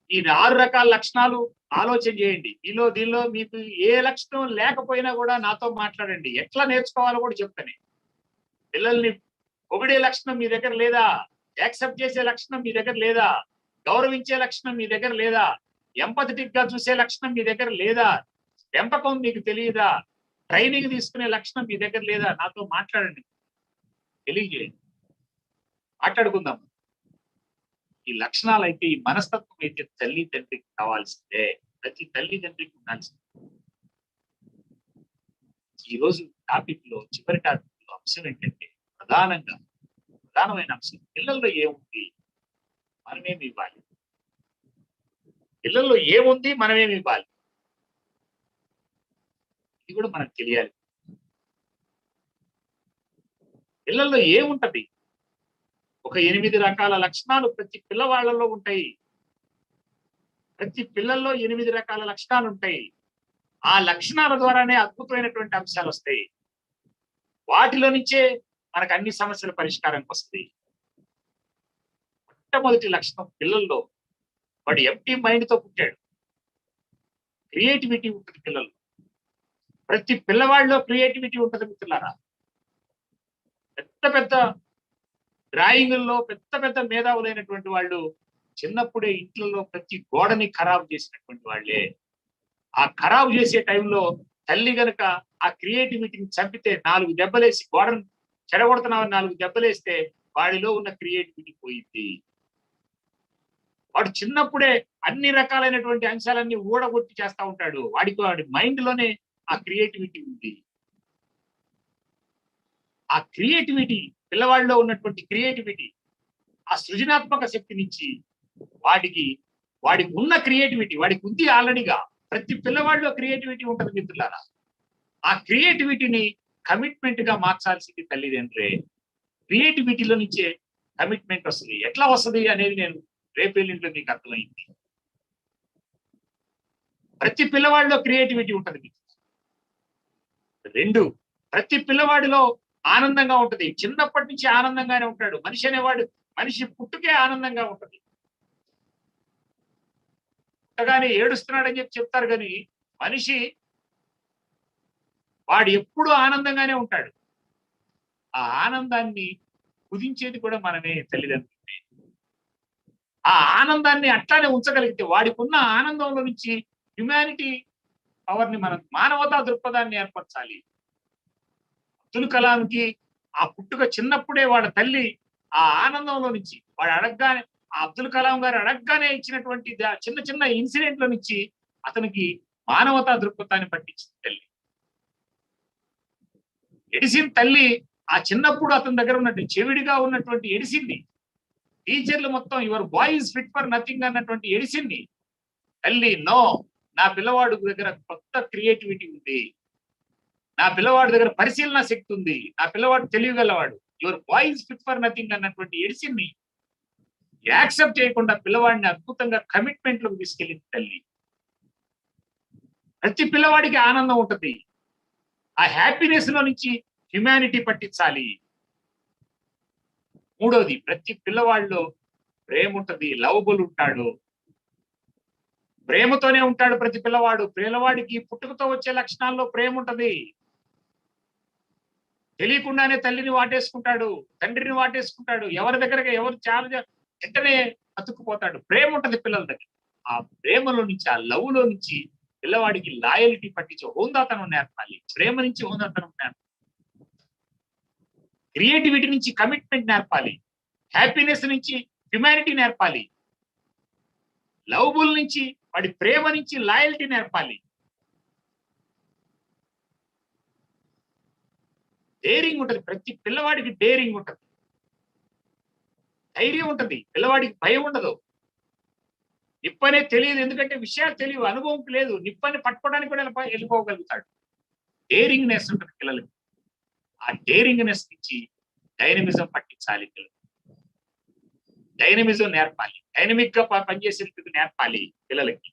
ఈ 6 రకాల లక్షణాలు ఆలోచన చేయండి. దీనిలో మీకు ఏ లక్షణం లేకపోయినా కూడా నాతో మాట్లాడండి. ఎట్లా నేర్చుకోవాలో కూడా చెప్తాను. పిల్లల్ని పొగిడే లక్షణం మీ దగ్గర లేదా? యాక్సెప్ట్ చేసే లక్షణం మీ దగ్గర లేదా? గౌరవించే లక్షణం మీ దగ్గర లేదా? ఎంపథెటిక్ గా చూసే లక్షణం మీ దగ్గర లేదా? పెంపకం మీకు తెలియదా? ట్రైనింగ్ తీసుకునే లక్షణం మీ దగ్గర లేదా? నాతో మాట్లాడండి, తెలియజేయండి, మాట్లాడుకుందాం. ఈ లక్షణాలు అయితే, ఈ మనస్తత్వం అయితే తల్లి తండ్రికి కావాల్సిందే. ప్రతి తల్లి తండ్రికి ఉండాల్సిందే. ఈ రోజు టాపిక్ లో, చివరి టాపిక్ లో అంశం ఏంటంటే ప్రధానమైన అంశం పిల్లల్లో ఏముంది, మనమేమి ఇవ్వాలి. పిల్లల్లో ఏముంది, మనమేమి ఇవ్వాలి, ఇది కూడా మనకు తెలియాలి. పిల్లల్లో ఏముంటది? ఒక 8 రకాల లక్షణాలు ప్రతి పిల్లవాళ్లలో ఉంటాయి. ప్రతి పిల్లల్లో 8 రకాల లక్షణాలు ఉంటాయి. ఆ లక్షణాల ద్వారానే అద్భుతమైనటువంటి అంశాలు వస్తాయి. వాటిలో నుంచే మనకు అన్ని సమస్యల పరిష్కారానికి వస్తాయి. మొట్టమొదటి లక్షణం పిల్లల్లో, వాడు ఎంటీ మైండ్ తో పుట్టాడు. క్రియేటివిటీ ఉంటుంది పిల్లల్లో. ప్రతి పిల్లవాడిలో క్రియేటివిటీ ఉంటుంది మిత్రులారా. పెద్ద పెద్ద డ్రాయింగుల్లో పెద్ద మేధావులైనటువంటి వాళ్ళు చిన్నప్పుడే ఇంట్లో ప్రతి గోడని ఖరాబు చేసినటువంటి వాళ్ళే. ఆ ఖరాబు చేసే టైంలో తల్లి గనుక ఆ క్రియేటివిటీని చంపితే, 4 దెబ్బలేసి గోడను చెడగొడుతున్నామని 4 దెబ్బలేస్తే వాడిలో ఉన్న క్రియేటివిటీ పోయింది. వాడు చిన్నప్పుడే అన్ని రకాలైనటువంటి అంశాలన్నీ ఊడగొట్టి చేస్తా ఉంటాడు. వాడి మైండ్ లోనే ఆ క్రియేటివిటీ ఉంది. ఆ క్రియేటివిటీ, పిల్లవాడిలో ఉన్నటువంటి క్రియేటివిటీ, ఆ సృజనాత్మక శక్తి నుంచి వాడికి ఉన్న క్రియేటివిటీ వాడికి ఉంది ఆల్రెడీగా. ప్రతి పిల్లవాడిలో క్రియేటివిటీ ఉంటుంది మిత్రులారా. ఆ క్రియేటివిటీని కమిట్మెంట్ గా మార్చాల్సింది తల్లిదండ్రులే. క్రియేటివిటీలో నుంచే కమిట్మెంట్ వస్తుంది. ఎట్లా వస్తుంది అనేది నేను రేపెల్లింట్లో మీకు అర్థమైంది. ప్రతి పిల్లవాడిలో క్రియేటివిటీ ఉంటుంది. 2, ప్రతి పిల్లవాడిలో ఆనందంగా ఉంటుంది. చిన్నప్పటి నుంచి ఆనందంగానే ఉంటాడు. మనిషి అనేవాడు, మనిషి పుట్టుకే ఆనందంగా ఉంటుంది. పుట్టగానే ఏడుస్తున్నాడని చెప్తారు కానీ మనిషి వాడు ఎప్పుడూ ఆనందంగానే ఉంటాడు. ఆ ఆనందాన్ని కుదించేది కూడా మనమే, తల్లిదండ్రులే. ఆ ఆనందాన్ని అట్లానే ఉంచగలిగితే, వాడికి ఉన్న ఆనందంలో నుంచి హ్యుమానిటీ పవర్ని, మనం మానవతా దృక్పథాన్ని ఏర్పరచాలి. అబ్దుల్ కలాంకి ఆ పుట్టుక చిన్నప్పుడే వాళ్ళ తల్లి ఆ ఆనందంలో నుంచి, వాడు అడగగానే, ఆ అబ్దుల్ కలాం గారు అడగగానే ఇచ్చినటువంటి చిన్న ఇన్సిడెంట్ల నుంచి అతనికి మానవతా దృక్పథాన్ని పట్టించింది తల్లి. ఎడిసిన్ తల్లి ఆ చిన్నప్పుడు అతని దగ్గర ఉన్నటువంటి చెవిడిగా ఉన్నటువంటి ఎడిసిన్ని, టీచర్లు మొత్తం your boy is fit for nothing అన్నటువంటి ఎడిసిన్ని తల్లి, నో, నా పిల్లవాడు దగ్గర కొత్త క్రియేటివిటీ ఉంది, నా పిల్లవాడి దగ్గర పరిశీలన శక్తి ఉంది, నా పిల్లవాడు తెలియగలవాడు, your boy is fit for nothing అన్నటువంటి ఎడిసిన్ని యాక్సెప్ట్ చేయకుండా పిల్లవాడిని అద్భుతంగా కమిట్మెంట్ లోకి తీసుకెళ్ళింది తల్లి. ప్రతి పిల్లవాడికి ఆనందం ఉంటుంది. ఆ హ్యాపీనెస్ లో నుంచి హ్యుమానిటీ పట్టించాలి. 3వది, ప్రతి పిల్లవాడిలో ప్రేమ ఉంటుంది, లవబుల్ ఉంటాడు, ప్రేమతోనే ఉంటాడు ప్రతి పిల్లవాడు. పిల్లవాడికి పుట్టుకతో వచ్చే లక్షణాల్లో ప్రేమ ఉంటది. తెలియకుండానే తల్లిని వాటేసుకుంటాడు, తండ్రిని వాటేసుకుంటాడు, ఎవరి దగ్గరగా ఎవరు చాలా వెంటనే అతుక్కుపోతాడు. ప్రేమ ఉంటది పిల్లల దగ్గర. ఆ ప్రేమలో నుంచి, ఆ లవ్ లో నుంచి పిల్లవాడికి లాయల్టీ పట్టించి హోందాతనం నేర్పాలి. ప్రేమ నుంచి హోందాతనం నేర్పాలి. క్రియేటివిటీ నుంచి కమిట్మెంట్ నేర్పాలి. హ్యాపీనెస్ నుంచి హ్యుమానిటీ నేర్పాలి. లవబుల్ నుంచి, వాడి ప్రేమ నుంచి లాయల్టీ నేర్పాలి. డేరింగ్ ఉంటది, ప్రతి పిల్లవాడికి డేరింగ్ ఉంటది, ధైర్యం ఉంటది. పిల్లవాడికి భయం ఉండదు. నిప్పనే తెలియదు, ఎందుకంటే విషయాలు తెలియవు, అనుభవం లేదు. నిప్పని పట్టుకోవడానికి కూడా వెళ్ళిపోగలుగుతాడు. డేరింగ్నెస్ ఉంటుంది పిల్లలకి. ఆ డేరింగ్నెస్ నుంచి డైనమిజం పట్టించాలి పిల్లలు. డైనమిజం నేర్పాలి, డైనమిక్ గా పనిచేసేందుకు నేర్పాలి పిల్లలకి.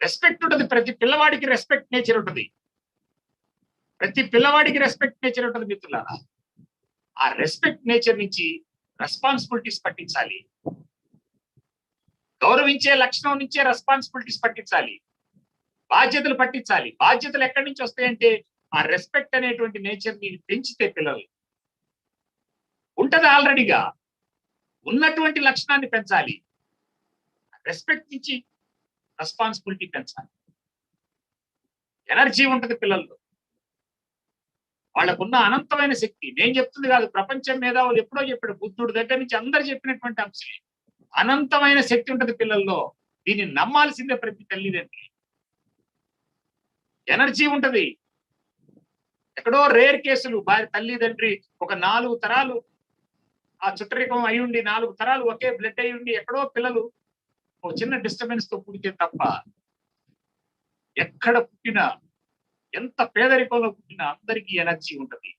రెస్పెక్ట్ ఉంటుంది, ప్రతి పిల్లవాడికి రెస్పెక్ట్ నేచర్ ఉంటుంది. ప్రతి పిల్లవాడికి రెస్పెక్ట్ నేచర్ ఉంటుంది మిత్రులారా. ఆ రెస్పెక్ట్ నేచర్ నుంచి రెస్పాన్సిబిలిటీస్ పట్టించాలి. గౌరవించే లక్షణం నుంచే రెస్పాన్సిబిలిటీస్ పట్టించాలి, బాధ్యతలు పట్టించాలి. బాధ్యతలు ఎక్కడి నుంచి వస్తాయంటే ఆ రెస్పెక్ట్ అనేటువంటి నేచర్ ని పెంచితే పిల్లలు ఉంటది. ఆల్రెడీగా ఉన్నటువంటి లక్షణాన్ని పెంచాలి. రెస్పెక్ట్ నుంచి రెస్పాన్సిబిలిటీ పెంచాలి. ఎనర్జీ ఉంటది పిల్లల్లో, వాళ్ళకున్న అనంతమైన శక్తి. నేను చెప్తుంది కాదు, ప్రపంచం మేధావులు ఎప్పుడో చెప్పాడు, బుద్ధుడు దగ్గర నుంచి అందరు చెప్పినటువంటి అంశం. అనంతమైన శక్తి ఉంటది పిల్లల్లో, దీన్ని నమ్మాల్సిందే ప్రతి తల్లిదండ్రి. ఎనర్జీ ఉంటది. ఎక్కడో రేర్ కేసులు తల్లిదండ్రి ఒక 4 తరాలు ఆ చుట్టరికం అయ్యుండి, 4 తరాలు ఒకే బ్లడ్ అయ్యుండి, ఎక్కడో పిల్లలు ఒక చిన్న డిస్టర్బెన్స్ తో పుడితే తప్ప, ఎక్కడ పుట్టినా ఎంత పేదరికంలో పుట్టినా అందరికీ ఎనర్జీ ఉంటది.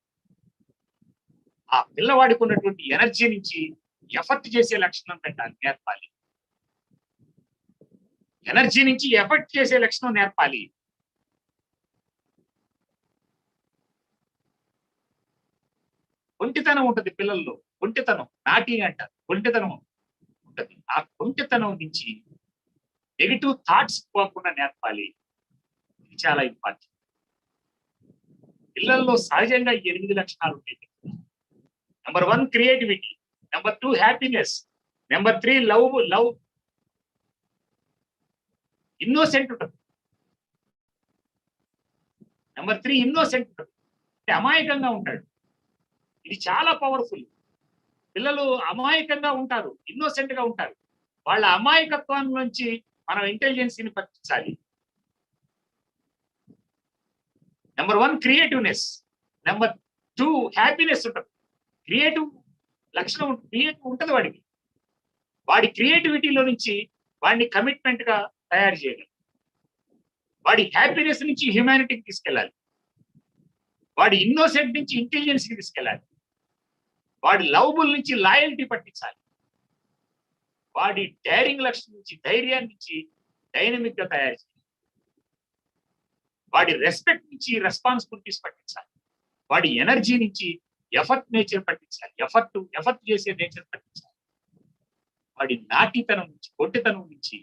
ఆ పిల్లవాడికి ఉన్నటువంటి ఎనర్జీ నుంచి ఎఫర్ట్ చేసే లక్షణం పెట్టాలి, నేర్పాలి. ఎనర్జీ నుంచి ఎఫర్ట్ చేసే లక్షణం నేర్పాలి. ఒంటితనం ఉంటది పిల్లల్లో, ఒంటితనం నాటి అంటారు, ఒంటితనం ఉంటది. ఆ ఒంటితనం నుంచి నెగిటివ్ థాట్స్ పోకుండా నేర్పాలి. ఇది చాలా ఇంపార్టెంట్. పిల్లల్లో సహజంగా 8 లక్షణాలు ఉంటాయి. Number 1 creativity, number 2 happiness, number 3 love innocent ఉంటుంది. నెంబర్ 3 ఇన్నోసెంట్ ఉంటుంది, అంటే అమాయకంగా ఉంటాడు. ఇది చాలా పవర్ఫుల్. పిల్లలు అమాయకంగా ఉంటారు, ఇన్నోసెంట్ గా ఉంటారు. వాళ్ళ అమాయకత్వం నుంచి మనం ఇంటెలిజెన్సీని పట్టించాలి. నెంబర్ 1 క్రియేటివ్నెస్, నెంబర్ 2 హ్యాపీనెస్ ఉంటుంది. క్రియేటివ్ లక్షణం క్రియేటివ్ ఉంటుంది వాడికి. వాడి క్రియేటివిటీలో నుంచి వాడిని కమిట్మెంట్ గా తయారు చేయగలరు. వాడి హ్యాపీనెస్ నుంచి హ్యుమానిటీకి తీసుకెళ్ళాలి. వాడి ఇన్నోసెంట్ నుంచి ఇంటెలిజెన్స్ కి తీసుకెళ్ళాలి. వాడి లవబుల్ నుంచి లాయల్టీ పట్టించాలి. వాడి డైరింగ్ లక్షణం నుంచి, ధైర్యాన్ని నుంచి డైనమిక్ గా తయారు చేయాలి. వాడి రెస్పెక్ట్ నుంచి రెస్పాన్సిబిలిటీస్ పట్టించాలి. వాడి ఎనర్జీ నుంచి ఎఫర్ట్ నేచర్ పట్టించాలి, ఎఫర్ట్ చేసే నేచర్ పట్టించాలి. వాడి నాటితనం నుంచి, కొట్టితనం నుంచి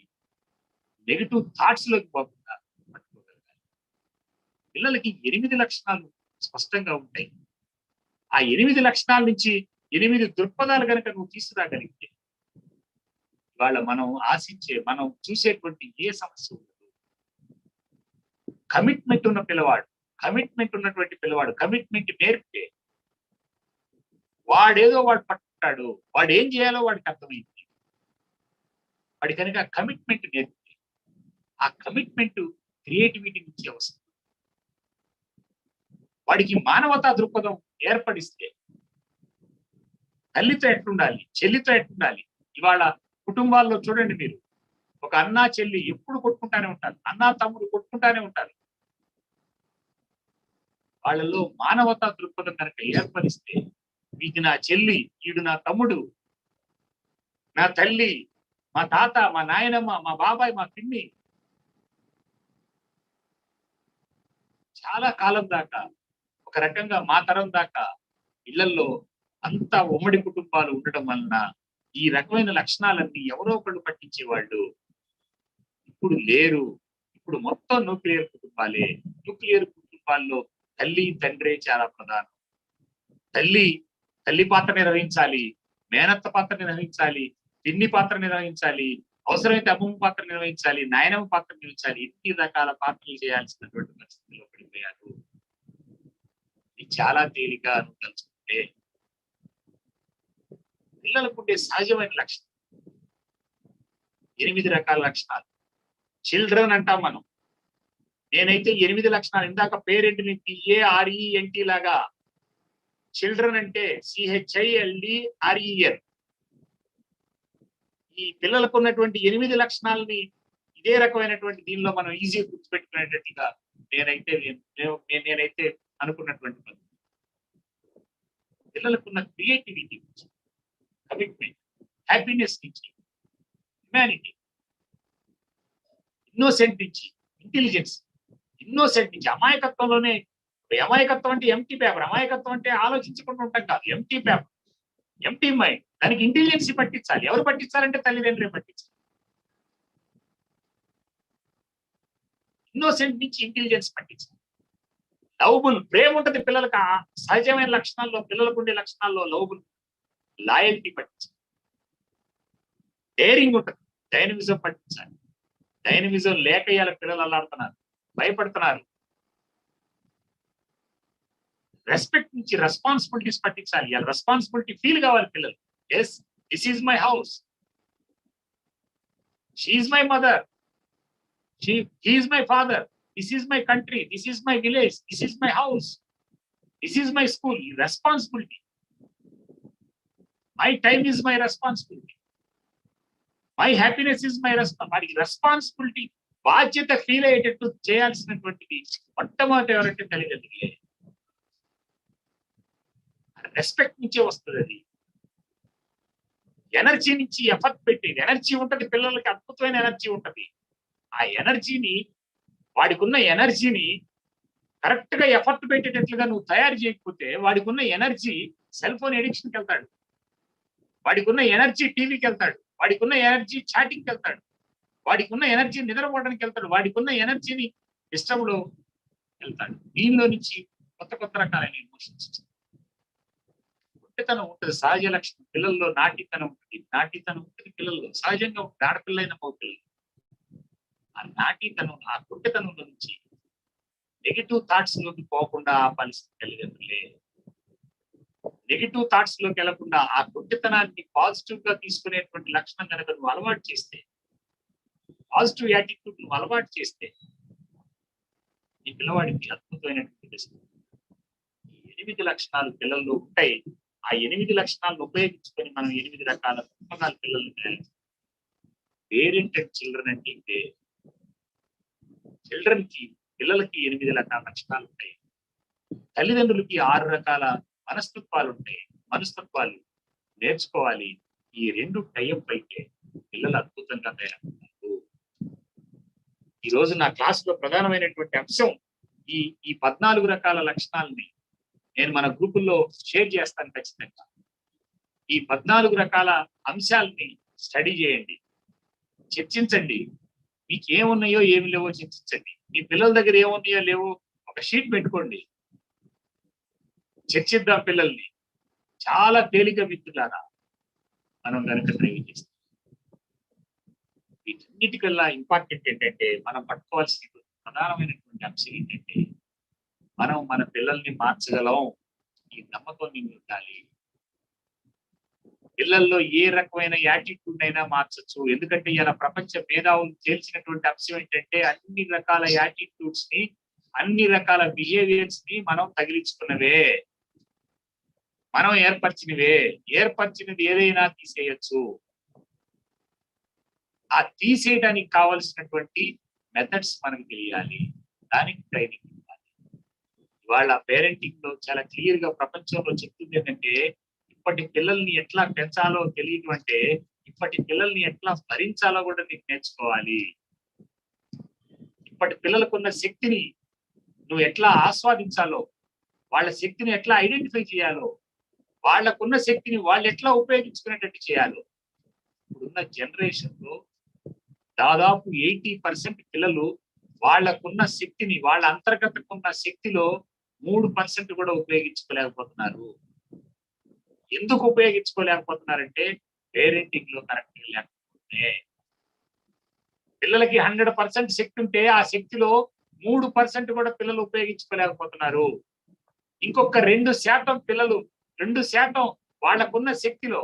నెగిటివ్ థాట్స్ లోకి పోకుండా పట్టుకోగలగాలి. పిల్లలకి 8 లక్షణాలు స్పష్టంగా ఉంటాయి. ఆ 8 లక్షణాల నుంచి 8 దృక్పథాలు కనుక నువ్వు తీసుకురాగలిగితే ఇవాళ మనం చూసేటువంటి ఏ సమస్య ఉండదు. కమిట్మెంట్ ఉన్న పిల్లవాడు, కమిట్మెంట్ ఉన్నటువంటి పిల్లవాడు, కమిట్మెంట్ నేర్పితే వాడు పట్టుకుంటాడు. వాడు ఏం చేయాలో వాడికి అర్థమైంది. వాడి కనుక కమిట్మెంట్ నేర్పితే ఆ కమిట్మెంట్ క్రియేటివిటీ నుంచి వస్తుంది. వాడికి మానవతా దృక్పథం ఏర్పడిస్తే తల్లితో ఎట్లుండాలి, చెల్లితో ఎట్లుండాలి. ఇవాళ కుటుంబాల్లో చూడండి మీరు, ఒక అన్నా చెల్లి ఎప్పుడు కొట్టుకుంటానే ఉంటారు, అన్నా తమ్ముడు కొట్టుకుంటానే ఉంటారు. వాళ్ళలో మానవతా దృక్పథం కనుక ఏర్పరిస్తే, ఇది నా చెల్లి, ఈడు నా తమ్ముడు, నా తల్లి, మా తాత, మా నాయనమ్మ, మా బాబాయ్, మా పిన్ని, చాలా కాలం దాకా ఒక రకంగా మా తరం దాకా ఇళ్లలో అంతా ఉమ్మడి కుటుంబాలు ఉండటం వలన ఈ రకమైన లక్షణాలన్నీ ఎవరో ఒకళ్ళు పట్టించేవాళ్ళు ఇప్పుడు లేరు. ఇప్పుడు మొత్తం న్యూక్లియర్ కుటుంబాలే. న్యూక్లియర్ కుటుంబాల్లో తల్లి తండ్రే చాలా ప్రధానం. తల్లి పాత్ర నిర్వహించాలి, మేనత్త పాత్ర నిర్వహించాలి, పిన్ని పాత్ర నిర్వహించాలి, అవసరమైతే అమ్మమ్మ పాత్ర నిర్వహించాలి, నాయనమ్మ పాత్ర నిర్వహించాలి. ఇన్ని రకాల పాత్రలు చేయాల్సినటువంటి పరిస్థితుల్లో పడిపోయారు. ఇది చాలా తేలిక తలుచుకుంటే పిల్లలకు ఉండే సహజమైన లక్షణం 8 రకాల లక్షణాలు. చిల్డ్రన్ అంటాం మనం. నేనైతే 8 లక్షణాలు, ఇందాక పేరెంట్ని PARENT లాగా చిల్డ్రన్ అంటే CHILDREN. ఈ పిల్లలకు ఉన్నటువంటి 8 లక్షణాలని ఇదే రకమైనటువంటి దీనిలో మనం ఈజీగా గుర్తుపెట్టుకునేటట్టుగా నేనైతే అనుకున్నటువంటి పని. పిల్లలకున్న క్రియేటివిటీ నుంచి, కమిట్మెంట్, హ్యాపీనెస్ నుంచి, హ్యుమానిటీ, ఇన్నోసెంట్ నుంచి, ఇంటెలిజెన్స్, ఇన్నోసెంట్ నుంచి, అమాయకత్వంలోనే. అమాయకత్వం అంటే ఎంటీ పేపర్. అమాయకత్వం అంటే ఆలోచించకుండా ఉంటాం కాదు, ఎంటీ పేపర్, ఎంటీ మైండ్. దానికి ఇంటెలిజెన్స్ పట్టించాలి. ఎవరు పట్టించాలంటే తల్లిదండ్రులే పట్టించాలి. ఇన్నోసెంట్ నుంచి ఇంటెలిజెన్స్ పట్టించాలి. లవబుల్, ప్రేమ ఉంటుంది పిల్లలకు. సహజమైన లక్షణాల్లో, పిల్లలకు ఉండే లక్షణాల్లో లవబుల్, లాయల్టీ పట్టించాలి. డేరింగ్ ఉంటుంది, డైనమిజం పట్టించాలి. డైనమిజం లేక ఇవాళ పిల్లలు అల్లాడుతున్నారు, భయపడుతున్నారు. రెస్పెక్ట్ నుంచి రెస్పాన్సిబిలిటీస్ పట్టించాలి. ఇవాళ రెస్పాన్సిబిలిటీ ఫీల్ కావాలి పిల్లలు. Yes, this is my house, she is my mother, he is my father, this is my country, this is my village, this is my house, this is my school. Responsibility, my time is my responsibility, my happiness is my responsibility. బాధ్యత feel అయ్యేటట్టు చేయాల్సినటువంటిది మొట్టమొదటి ఎవరంటే తల్లిదండ్రులే. Respect నుంచే వస్తుంది అది. Energy నుంచి effort పెట్టేది. ఎనర్జీ ఉంటది పిల్లలకి, అద్భుతమైన ఎనర్జీ ఉంటది. ఆ ఎనర్జీని, వాడికి ఉన్న ఎనర్జీని కరెక్ట్ గా ఎఫర్ట్ పెట్టేటట్లుగా నువ్వు తయారు చేయకపోతే వాడికి ఉన్న ఎనర్జీ సెల్ ఫోన్ ఎడిక్షన్కి వెళ్తాడు, వాడికి ఉన్న ఎనర్జీ టీవీకి వెళ్తాడు, వాడికి ఉన్న ఎనర్జీ చాటింగ్కి వెళ్తాడు, వాడికి ఉన్న ఎనర్జీ నిద్రపోవడానికి వెళ్తాడు, వాడికి ఉన్న ఎనర్జీని డిస్టర్బ్ లో వెళ్తాడు. దీనిలో నుంచి కొత్త కొత్త రకాలైన ఎమోషన్స్. ఒంటితనం ఉంటుంది, సహజ లక్షణం పిల్లల్లో. నాటితనం ఉంటుంది పిల్లల్లో సహజంగా ఉంటుంది, ఆడపిల్లైన మగపిల్లలు. ఆ నాటితనం, ఆ కుంటితనంలో నుంచి నెగిటివ్ థాట్స్ లోకి పోకుండా ఆపాల్సిన తల్లిదండ్రులే. నెగిటివ్ థాట్స్ లోకి వెళ్లకుండా ఆ కుంటితనాన్ని పాజిటివ్ గా తీసుకునేటువంటి లక్షణం కనుక నువ్వు అలవాటు చేస్తే, పాజిటివ్ యాటిట్యూడ్ నువ్వు అలవాటు చేస్తే, ఈ పిల్లవాడికి అద్భుతమైనటువంటి ఈ 8 లక్షణాలు పిల్లల్లో ఉంటాయి. ఆ 8 లక్షణాలను ఉపయోగించుకొని మనం 8 రకాల పుస్తకాలు పిల్లల్ని తయారు చేస్తాం. పేరెంట్ అండ్ చిల్డ్రన్ అంటే ఇదే. చిల్డ్రన్ కి, పిల్లలకి 8 రకాల లక్షణాలు ఉంటాయి. తల్లిదండ్రులకి 6 రకాల మనస్తత్వాలు నేర్చుకోవాలి. ఈ 2 టైప్ అయితే పిల్లలు అద్భుతంగా తయారవుతారు. ఈ రోజు నా క్లాస్ లో ప్రధానమైనటువంటి అంశం ఈ 14 రకాల లక్షణాలని నేను మన గ్రూపుల్లో షేర్ చేస్తాను ఖచ్చితంగా. ఈ 14 రకాల అంశాలని స్టడీ చేయండి, చర్చించండి. మీకు ఏమున్నాయో ఏమి లేవో చర్చించండి. మీ పిల్లల దగ్గర ఏమున్నాయో లేవో ఒక షీట్ పెట్టుకోండి, చర్చిద్దాం పిల్లల్ని. చాలా తేలిక మిత్రులారా మనం కనుక ట్రై చేస్తాం. వీటన్నిటికల్లా ఇంపార్టెంట్ ఏంటంటే మనం పట్టుకోవాల్సిన ప్రధానమైనటువంటి అంశం ఏంటంటే మనం మన పిల్లల్ని మార్చగలం. ఈ నమ్మకం నీకు ఉండాలి. పిల్లల్లో ఏ రకమైన యాటిట్యూడ్ అయినా మార్చచ్చు. ఎందుకంటే ఇలా ప్రపంచ మేధావులు తేల్చినటువంటి అంశం ఏంటంటే అన్ని రకాల యాటిట్యూడ్స్ ని, అన్ని రకాల బిహేవియర్స్ ని మనం తగిలించుకున్నవే, మనం ఏర్పరిచినది ఏదైనా తీసేయచ్చు. ఆ తీసేయడానికి కావలసినటువంటి మెథడ్స్ మనకు తెలియాలి, దానికి ట్రైనింగ్ ఇవ్వాలి. ఇవాళ పేరెంటింగ్ లో చాలా క్లియర్ గా ప్రపంచంలో చెప్తుంది ఏంటంటే, ఇప్పటి పిల్లల్ని ఎట్లా పెంచాలో తెలియదు అంటే, ఇప్పటి పిల్లల్ని ఎట్లా భరించాలో కూడా నీకు నేర్చుకోవాలి. ఇప్పటి పిల్లలకున్న శక్తిని నువ్వు ఎట్లా ఆస్వాదించాలో, వాళ్ళ శక్తిని ఎట్లా ఐడెంటిఫై చేయాలో, వాళ్ళకున్న శక్తిని వాళ్ళు ఎట్లా ఉపయోగించుకునేటట్టు చేయాలో. ఇప్పుడున్న జనరేషన్ లో దాదాపు 80% పిల్లలు వాళ్ళకున్న శక్తిని, వాళ్ళ అంతర్గతకున్న శక్తిలో 3% కూడా ఉపయోగించుకోలేకపోతున్నారు. ఎందుకు ఉపయోగించుకోలేకపోతున్నారంటే పేరెంటింగ్ లో కరెక్ట్ లేకపోతే. పిల్లలకి 100% శక్తి ఉంటే ఆ శక్తిలో 3% కూడా పిల్లలు ఉపయోగించుకోలేకపోతున్నారు. ఇంకొక 2% పిల్లలు, 2% వాళ్ళకున్న శక్తిలో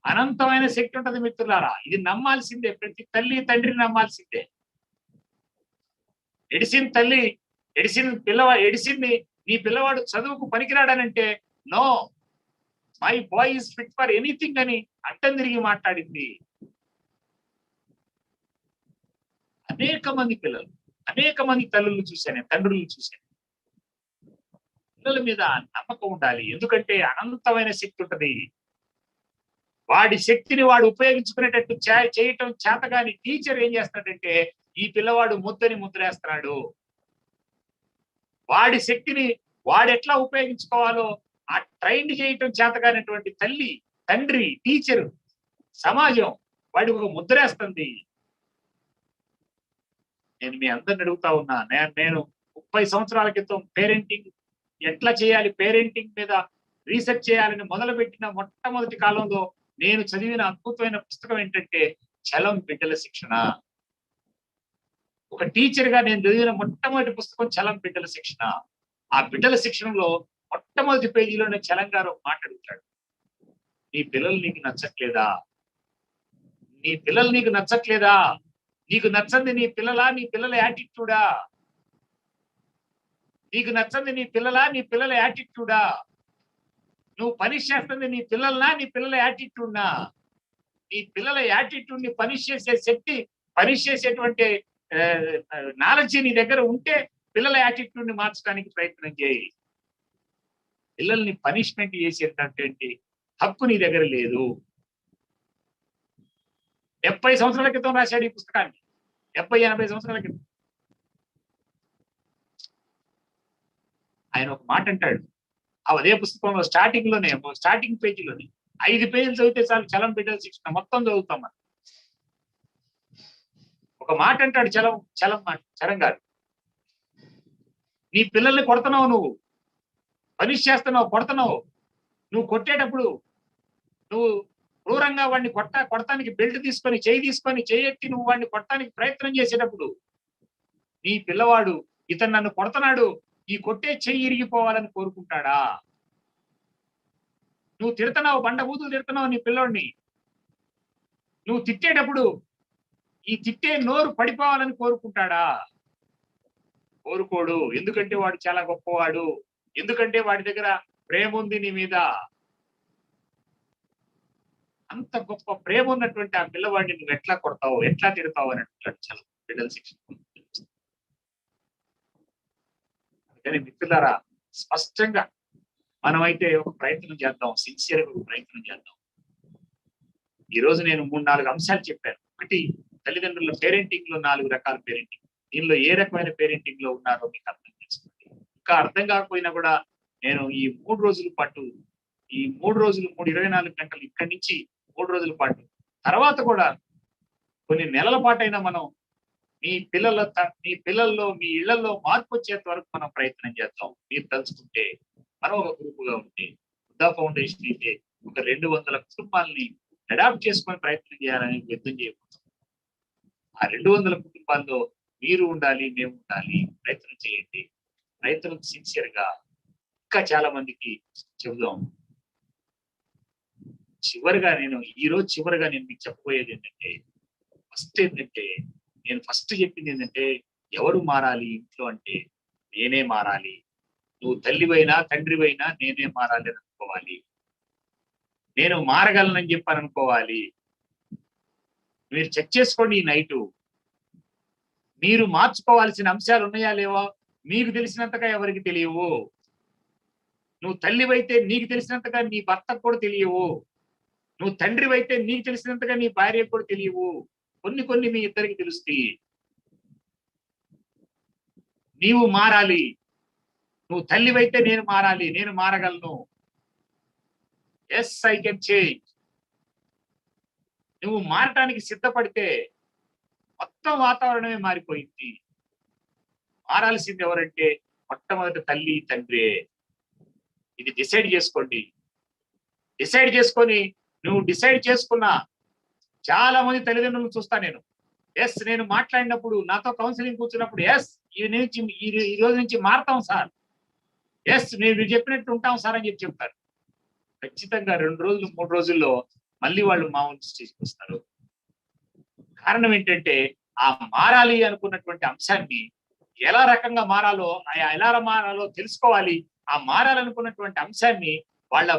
అనంతమైన శక్తి ఉంటది మిత్రులారా. ఇది నమ్మాల్సిందే, ప్రతి తల్లి తండ్రి నమ్మాల్సిందే. నీ పిల్లవాడు చదువుకు పనికిరాడనంటే no, my boy is fit for anything అని అడ్డం తిరిగి మాట్లాడింది. అనేక మంది పిల్లలు, అనేక మంది తల్లులు చూశాను, తండ్రులు చూశాను. పిల్లల మీద నమ్మకం ఉండాలి. ఎందుకంటే అనంతమైన శక్తి ఉంటది. వాడి శక్తిని వాడు ఉపయోగించుకునేటట్టు చేయటం చేతగాని టీచర్ ఏం చేస్తాడంటే, ఈ పిల్లవాడు ముద్దని ముద్రేస్తున్నాడు. వాడి శక్తిని వాడు ఎట్లా ఉపయోగించుకోవాలో ఆ ట్రైన్ చేయటం చేతగానటువంటి తల్లి, తండ్రి, టీచరు, సమాజం వాడికి ఒక ముద్రేస్తుంది. నేను మీ అందరిని అడుగుతా ఉన్నా, నేను 30 సంవత్సరాల క్రితం పేరెంటింగ్ ఎట్లా చేయాలి, పేరెంటింగ్ మీద రీసెర్చ్ చేయాలని మొదలుపెట్టిన మొట్టమొదటి కాలంలో నేను చదివిన అద్భుతమైన పుస్తకం ఏంటంటే చలం బిడ్డల శిక్షణ. ఒక టీచర్ గా నేను చదివిన మొట్టమొదటి పుస్తకం చలం బిడ్డల శిక్షణ. ఆ బిడ్డల శిక్షణలో మొట్టమొదటి పేజీలోనే చలం గారు మాట్లాడుతాడు. నీ పిల్లలు నీకు నచ్చట్లేదా? నీ పిల్లలు నీకు నచ్చట్లేదా? నీకు నచ్చంది నీ పిల్లలా, నీ పిల్లల యాటిట్యూడా? నీకు నచ్చంది నీ పిల్లలా, నీ పిల్లల యాటిట్యూడా? నువ్వు పనిష్ చేస్తుంది నీ పిల్లలనా, నీ పిల్లల యాటిట్యూడ్నా? నీ పిల్లల యాటిట్యూడ్ ని పనిష్ చేసే శక్తి, పనిష్ చేసేటువంటి నాలెడ్జ్ నీ దగ్గర ఉంటే పిల్లల యాటిట్యూడ్ ని మార్చడానికి ప్రయత్నం చేయి. పిల్లల్ని పనిష్మెంట్ చేసేటటువంటి హక్కు నీ దగ్గర లేదు. 70 సంవత్సరాల క్రితం రాశాడు ఈ పుస్తకాన్ని. 70-80 సంవత్సరాల క్రితం. ఆయన ఒక మాట అంటాడు అదే పుస్తకంలో స్టార్టింగ్ పేజీలోనే 5 పేజీలు చదివితే చాలు చలం బిడ్డల శిక్షణ మొత్తం చదువుతాం మనం. ఒక మాట అంటాడు చలం గారు, నీ పిల్లల్ని కొడుతున్నావు, నువ్వు పనిష్ చేస్తున్నావు, కొడుతున్నావు. నువ్వు కొట్టేటప్పుడు నువ్వు క్రూరంగా వాడిని కొడటానికి బెల్ట్ తీసుకొని చేయెత్తి నువ్వు వాడిని కొట్టడానికి ప్రయత్నం చేసేటప్పుడు నీ పిల్లవాడు ఇతను నన్ను కొడుతున్నాడు, ఈ కొట్టే చెయ్యి ఇరిగిపోవాలని కోరుకుంటాడా? నువ్వు తిడుతున్నావు, బండ బూతులు తిడుతున్నావు నీ పిల్లోడిని. నువ్వు తిట్టేటప్పుడు ఈ తిట్టే నోరు పడిపోవాలని కోరుకుంటాడా? కోరుకోడు. ఎందుకంటే వాడు చాలా గొప్పవాడు. ఎందుకంటే వాడి దగ్గర ప్రేమ ఉంది నీ మీద. అంత గొప్ప ప్రేమ ఉన్నటువంటి ఆ పిల్లవాడిని నువ్వు ఎట్లా కొడతావు, ఎట్లా తిడతావు అని అంటాడు చలం బిడ్డల శిక్షణ. అందుకని మిత్రులారా, స్పష్టంగా మనమైతే ఒక ప్రయత్నం చేద్దాం, సిన్సియర్ గా ప్రయత్నం చేద్దాం. ఈ రోజు నేను 3-4 అంశాలు చెప్పాను. ఒకటి, తల్లిదండ్రుల పేరెంటింగ్ లో 4 రకాల పేరెంటింగ్. దీనిలో ఏ రకమైన పేరెంటింగ్ లో ఉన్నారో మీకు అర్థం చేసుకోండి. ఇంకా అర్థం కాకపోయినా కూడా నేను ఈ 3 రోజుల పాటు, ఈ 3 రోజులు 24 గంటలు ఇక్కడి నుంచి 3 రోజుల పాటు, తర్వాత కూడా కొన్ని నెలల పాటైనా మనం మీ పిల్లల్లో మీ ఇళ్లలో మార్పు వచ్చేంత వరకు మనం ప్రయత్నం చేద్దాం. మీరు తలుచుకుంటే మనం ఒక గ్రూపుగా ఉంటే బుద్ధా ఫౌండేషన్ అయితే ఒక 200 కుటుంబాలని అడాప్ట్ చేసుకొని ప్రయత్నం చేయాలని యుద్ధం చేయబోతున్నాం. ఆ 200 కుటుంబాల్లో మీరు ఉండాలి, మేము ఉండాలి. ప్రయత్నం చేయండి. ప్రయత్నం సిన్సియర్ గా ఇంకా చాలా మందికి చెబుదాం. చివరిగా నేను మీకు చెప్పబోయేది ఏంటంటే, నేను ఫస్ట్ చెప్పింది ఏంటంటే, ఎవరు మారాలి ఇంట్లో అంటే నేనే మారాలి. నువ్వు తల్లివైనా తండ్రివైనా నేనే మారాలి అని అనుకోవాలి. నేను మారగలనని చెప్పని అనుకోవాలి. మీరు చెక్ చేసుకోండి ఈ నైటు. మీరు మార్చుకోవాల్సిన అంశాలు ఉన్నాయా లేవో మీకు తెలిసినంతగా ఎవరికి తెలియవు. నువ్వు తల్లివైతే నీకు తెలిసినంతగా నీ భర్తకు కూడా తెలియవు. నువ్వు తండ్రివైతే నీకు తెలిసినంతగా నీ భార్యకు కూడా తెలియవు. కొన్ని మీ ఇద్దరికి తెలుస్తాయి. నీవు మారాలి. నువ్వు తల్లివైతే నేను మారాలి, నేను మారగలను. Yes, I can change. నువ్వు మారటానికి సిద్ధపడితే మొత్తం వాతావరణమే మారిపోయింది. మారాల్సింది ఎవరంటే మొట్టమొదటి తల్లి, తండ్రి. ఇది డిసైడ్ చేసుకోండి. డిసైడ్ చేసుకొని నువ్వు డిసైడ్ చేసుకున్నా చాలా మంది తల్లిదండ్రులను చూస్తా నేను. ఎస్, నేను మాట్లాడినప్పుడు నాతో కౌన్సిలింగ్ కూర్చున్నప్పుడు ఎస్ ఈ రోజు నుంచి మారతాం సార్, ఎస్ నేను చెప్పినట్టు ఉంటాం సార్ అని చెప్తారు. ఖచ్చితంగా 2 రోజులు 3 రోజుల్లో మళ్ళీ వాళ్ళు మామూలు స్టేజ్కి వస్తారు. కారణం ఏంటంటే ఆ మారాలి అనుకున్నటువంటి అంశాన్ని ఎలా మారాలో తెలుసుకోవాలి. ఆ మారాలనుకున్నటువంటి అంశాన్ని వాళ్ళ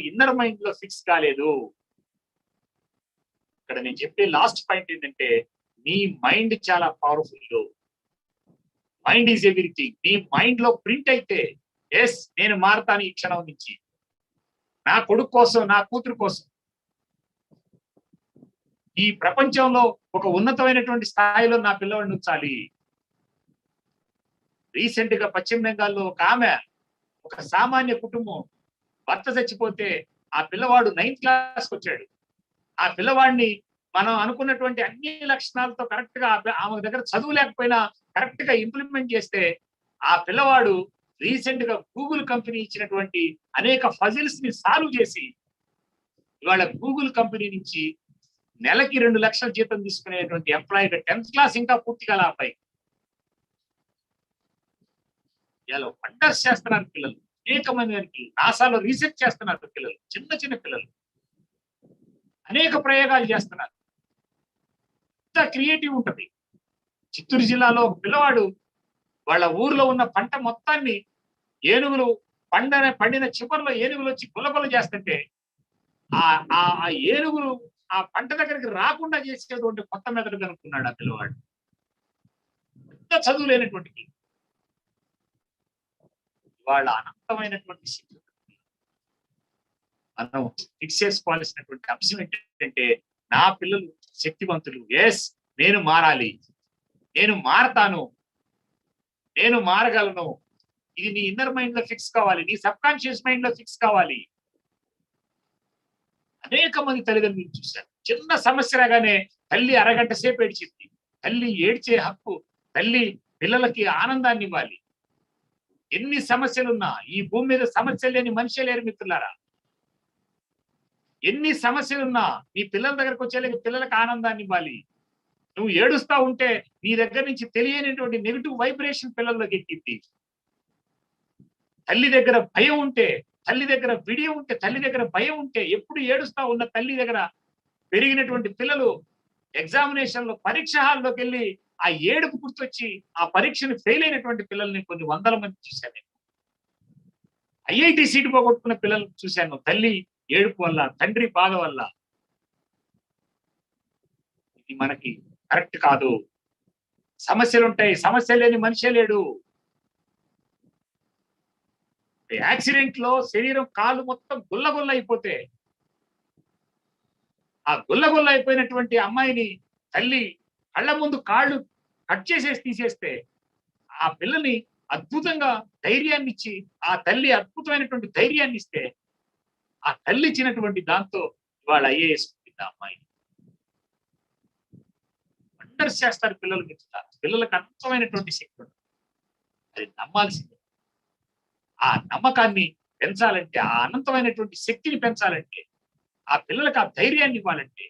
ఇన్నర్ మైండ్ లో ఫిక్స్ కాలేదు. ఇక్కడ నేను చెప్పే లాస్ట్ పాయింట్ ఏంటంటే, నీ మైండ్ చాలా పవర్ఫుల్. Mind is everything. నీ మైండ్ లో ప్రింట్ అయితే ఎస్ నేను మారతాను ఈ క్షణం నుంచి, నా కొడుకు కోసం, నా కూతురు కోసం, ఈ ప్రపంచంలో ఒక ఉన్నతమైనటువంటి స్థాయిలో నా పిల్లవాడిని ఉంచాలి. రీసెంట్ గా పశ్చిమ బెంగాల్లో ఒక ఆమె, ఒక సామాన్య కుటుంబం, భర్త చచ్చిపోతే ఆ పిల్లవాడు 9th క్లాస్కి వచ్చాడు. ఆ పిల్లవాడిని మనం అనుకున్నటువంటి అన్ని లక్షణాలతో కరెక్ట్ గా ఆమె దగ్గర చదువు లేకపోయినా కరెక్ట్ గా ఇంప్లిమెంట్ చేస్తే ఆ పిల్లవాడు రీసెంట్ గా గూగుల్ కంపెనీ ఇచ్చినటువంటి అనేక ఫజిల్స్ ని సాల్వ్ చేసి ఇవాళ గూగుల్ కంపెనీ నుంచి నెలకి 2 లక్షల జీతం తీసుకునేటువంటి ఎంప్లాయీగా 10th క్లాస్ ఇంకా పూర్తిగా ఆపాయి. ఇలా వండర్స్ చేస్తున్నారు పిల్లలు. అనేక మంది నాసాలో రీసెర్చ్ చేస్తున్నారు పిల్లలు, చిన్న చిన్న పిల్లలు అనేక ప్రయోగాలు చేస్తున్నారు. ఇంత క్రియేటివ్ ఉంటది. చిత్తూరు జిల్లాలో ఒక పిల్లవాడు వాళ్ళ ఊర్లో ఉన్న పంట మొత్తాన్ని ఏనుగులు పండిన చివరిలో ఏనుగులు వచ్చి గుల్లగుల్ల చేస్తుంటే ఆ ఏనుగులు ఆ పంట దగ్గరికి రాకుండా చేసేటువంటి కొత్త మెథడ్ కనుక్కున్నాడు ఆ పిల్లవాడు. ఇంత చదువు లేనటువంటి వాళ్ళ అనంతమైనటువంటి శక్తి. మనం ఫిక్స్ చేసుకోవాల్సినటువంటి అంశం ఏంటంటే నా పిల్లలు శక్తివంతులు. ఎస్ నేను మారాలి, నేను మారతాను, నేను మారగలను. ఇది నీ ఇన్నర్ మైండ్ లో ఫిక్స్ కావాలి, నీ సబ్ కాన్షియస్ మైండ్ లో ఫిక్స్ కావాలి. అనేక మంది తల్లిదండ్రులు చూశారు, చిన్న సమస్య రాగానే తల్లి అరగంట సేపు ఏడ్చింది. తల్లి ఏడ్చే హక్కు, తల్లి పిల్లలకి ఆనందాన్ని ఇవ్వాలి. ఎన్ని సమస్యలున్నా ఈ భూమి మీద సమస్యలు లేని మనిషి లేరు మిత్రులారా. ఎన్ని సమస్యలున్నా నీ పిల్లల దగ్గరకు వచ్చే పిల్లలకు ఆనందాన్ని ఇవ్వాలి. నువ్వు ఏడుస్తా ఉంటే నీ దగ్గర నుంచి తెలియనటువంటి నెగిటివ్ వైబ్రేషన్ పిల్లల్లోకి ఎక్కింది. తల్లి దగ్గర భయం ఉంటే, తల్లి దగ్గర విడియం ఉంటే, తల్లి దగ్గర భయం ఉంటే, ఎప్పుడు ఏడుస్తా ఉన్న తల్లి దగ్గర పెరిగినటువంటి పిల్లలు ఎగ్జామినేషన్ లో పరీక్ష హాల్లోకి వెళ్ళి ఆ ఏడుపు గుర్తొచ్చి ఆ పరీక్షను ఫెయిల్ అయినటువంటి పిల్లల్ని కొన్ని వందల మంది చూశాను. ఐఐటి సీటు పోగొట్టుకున్న పిల్లలు చూశాను తల్లి ఏడుపు వల్ల, తండ్రి బాధ వల్ల. ఇది మనకి కరెక్ట్ కాదు. సమస్యలు ఉంటాయి, సమస్య లేని మనిషే లేడు. యాక్సిడెంట్ లో శరీరం కాలు మొత్తం గుల్లగుల్ల అయిపోతే ఆ గుల్లగుల్ల అయిపోయినటువంటి అమ్మాయిని తల్లి కళ్ళ ముందు కాళ్ళు కట్ చేసేసి తీసేస్తే ఆ పిల్లని అద్భుతంగా ధైర్యాన్ని ఇచ్చి, ఆ తల్లి అద్భుతమైనటువంటి ధైర్యాన్ని ఇస్తే ఆ తల్లి ఇచ్చినటువంటి దాంతో ఇవాళ ఐఏఎస్ ఉంటుంది ఆ అమ్మాయి. వండర్స్ చేస్తారు పిల్లలు. పిల్లలకు అద్భుతమైనటువంటి శక్తి ఉంటుంది, అది నమ్మాల్సిందే. ఆ నమ్మకాన్ని పెంచాలంటే, ఆ అనంతమైనటువంటి శక్తిని పెంచాలంటే, ఆ పిల్లలకు ఆ ధైర్యాన్ని ఇవ్వాలంటే,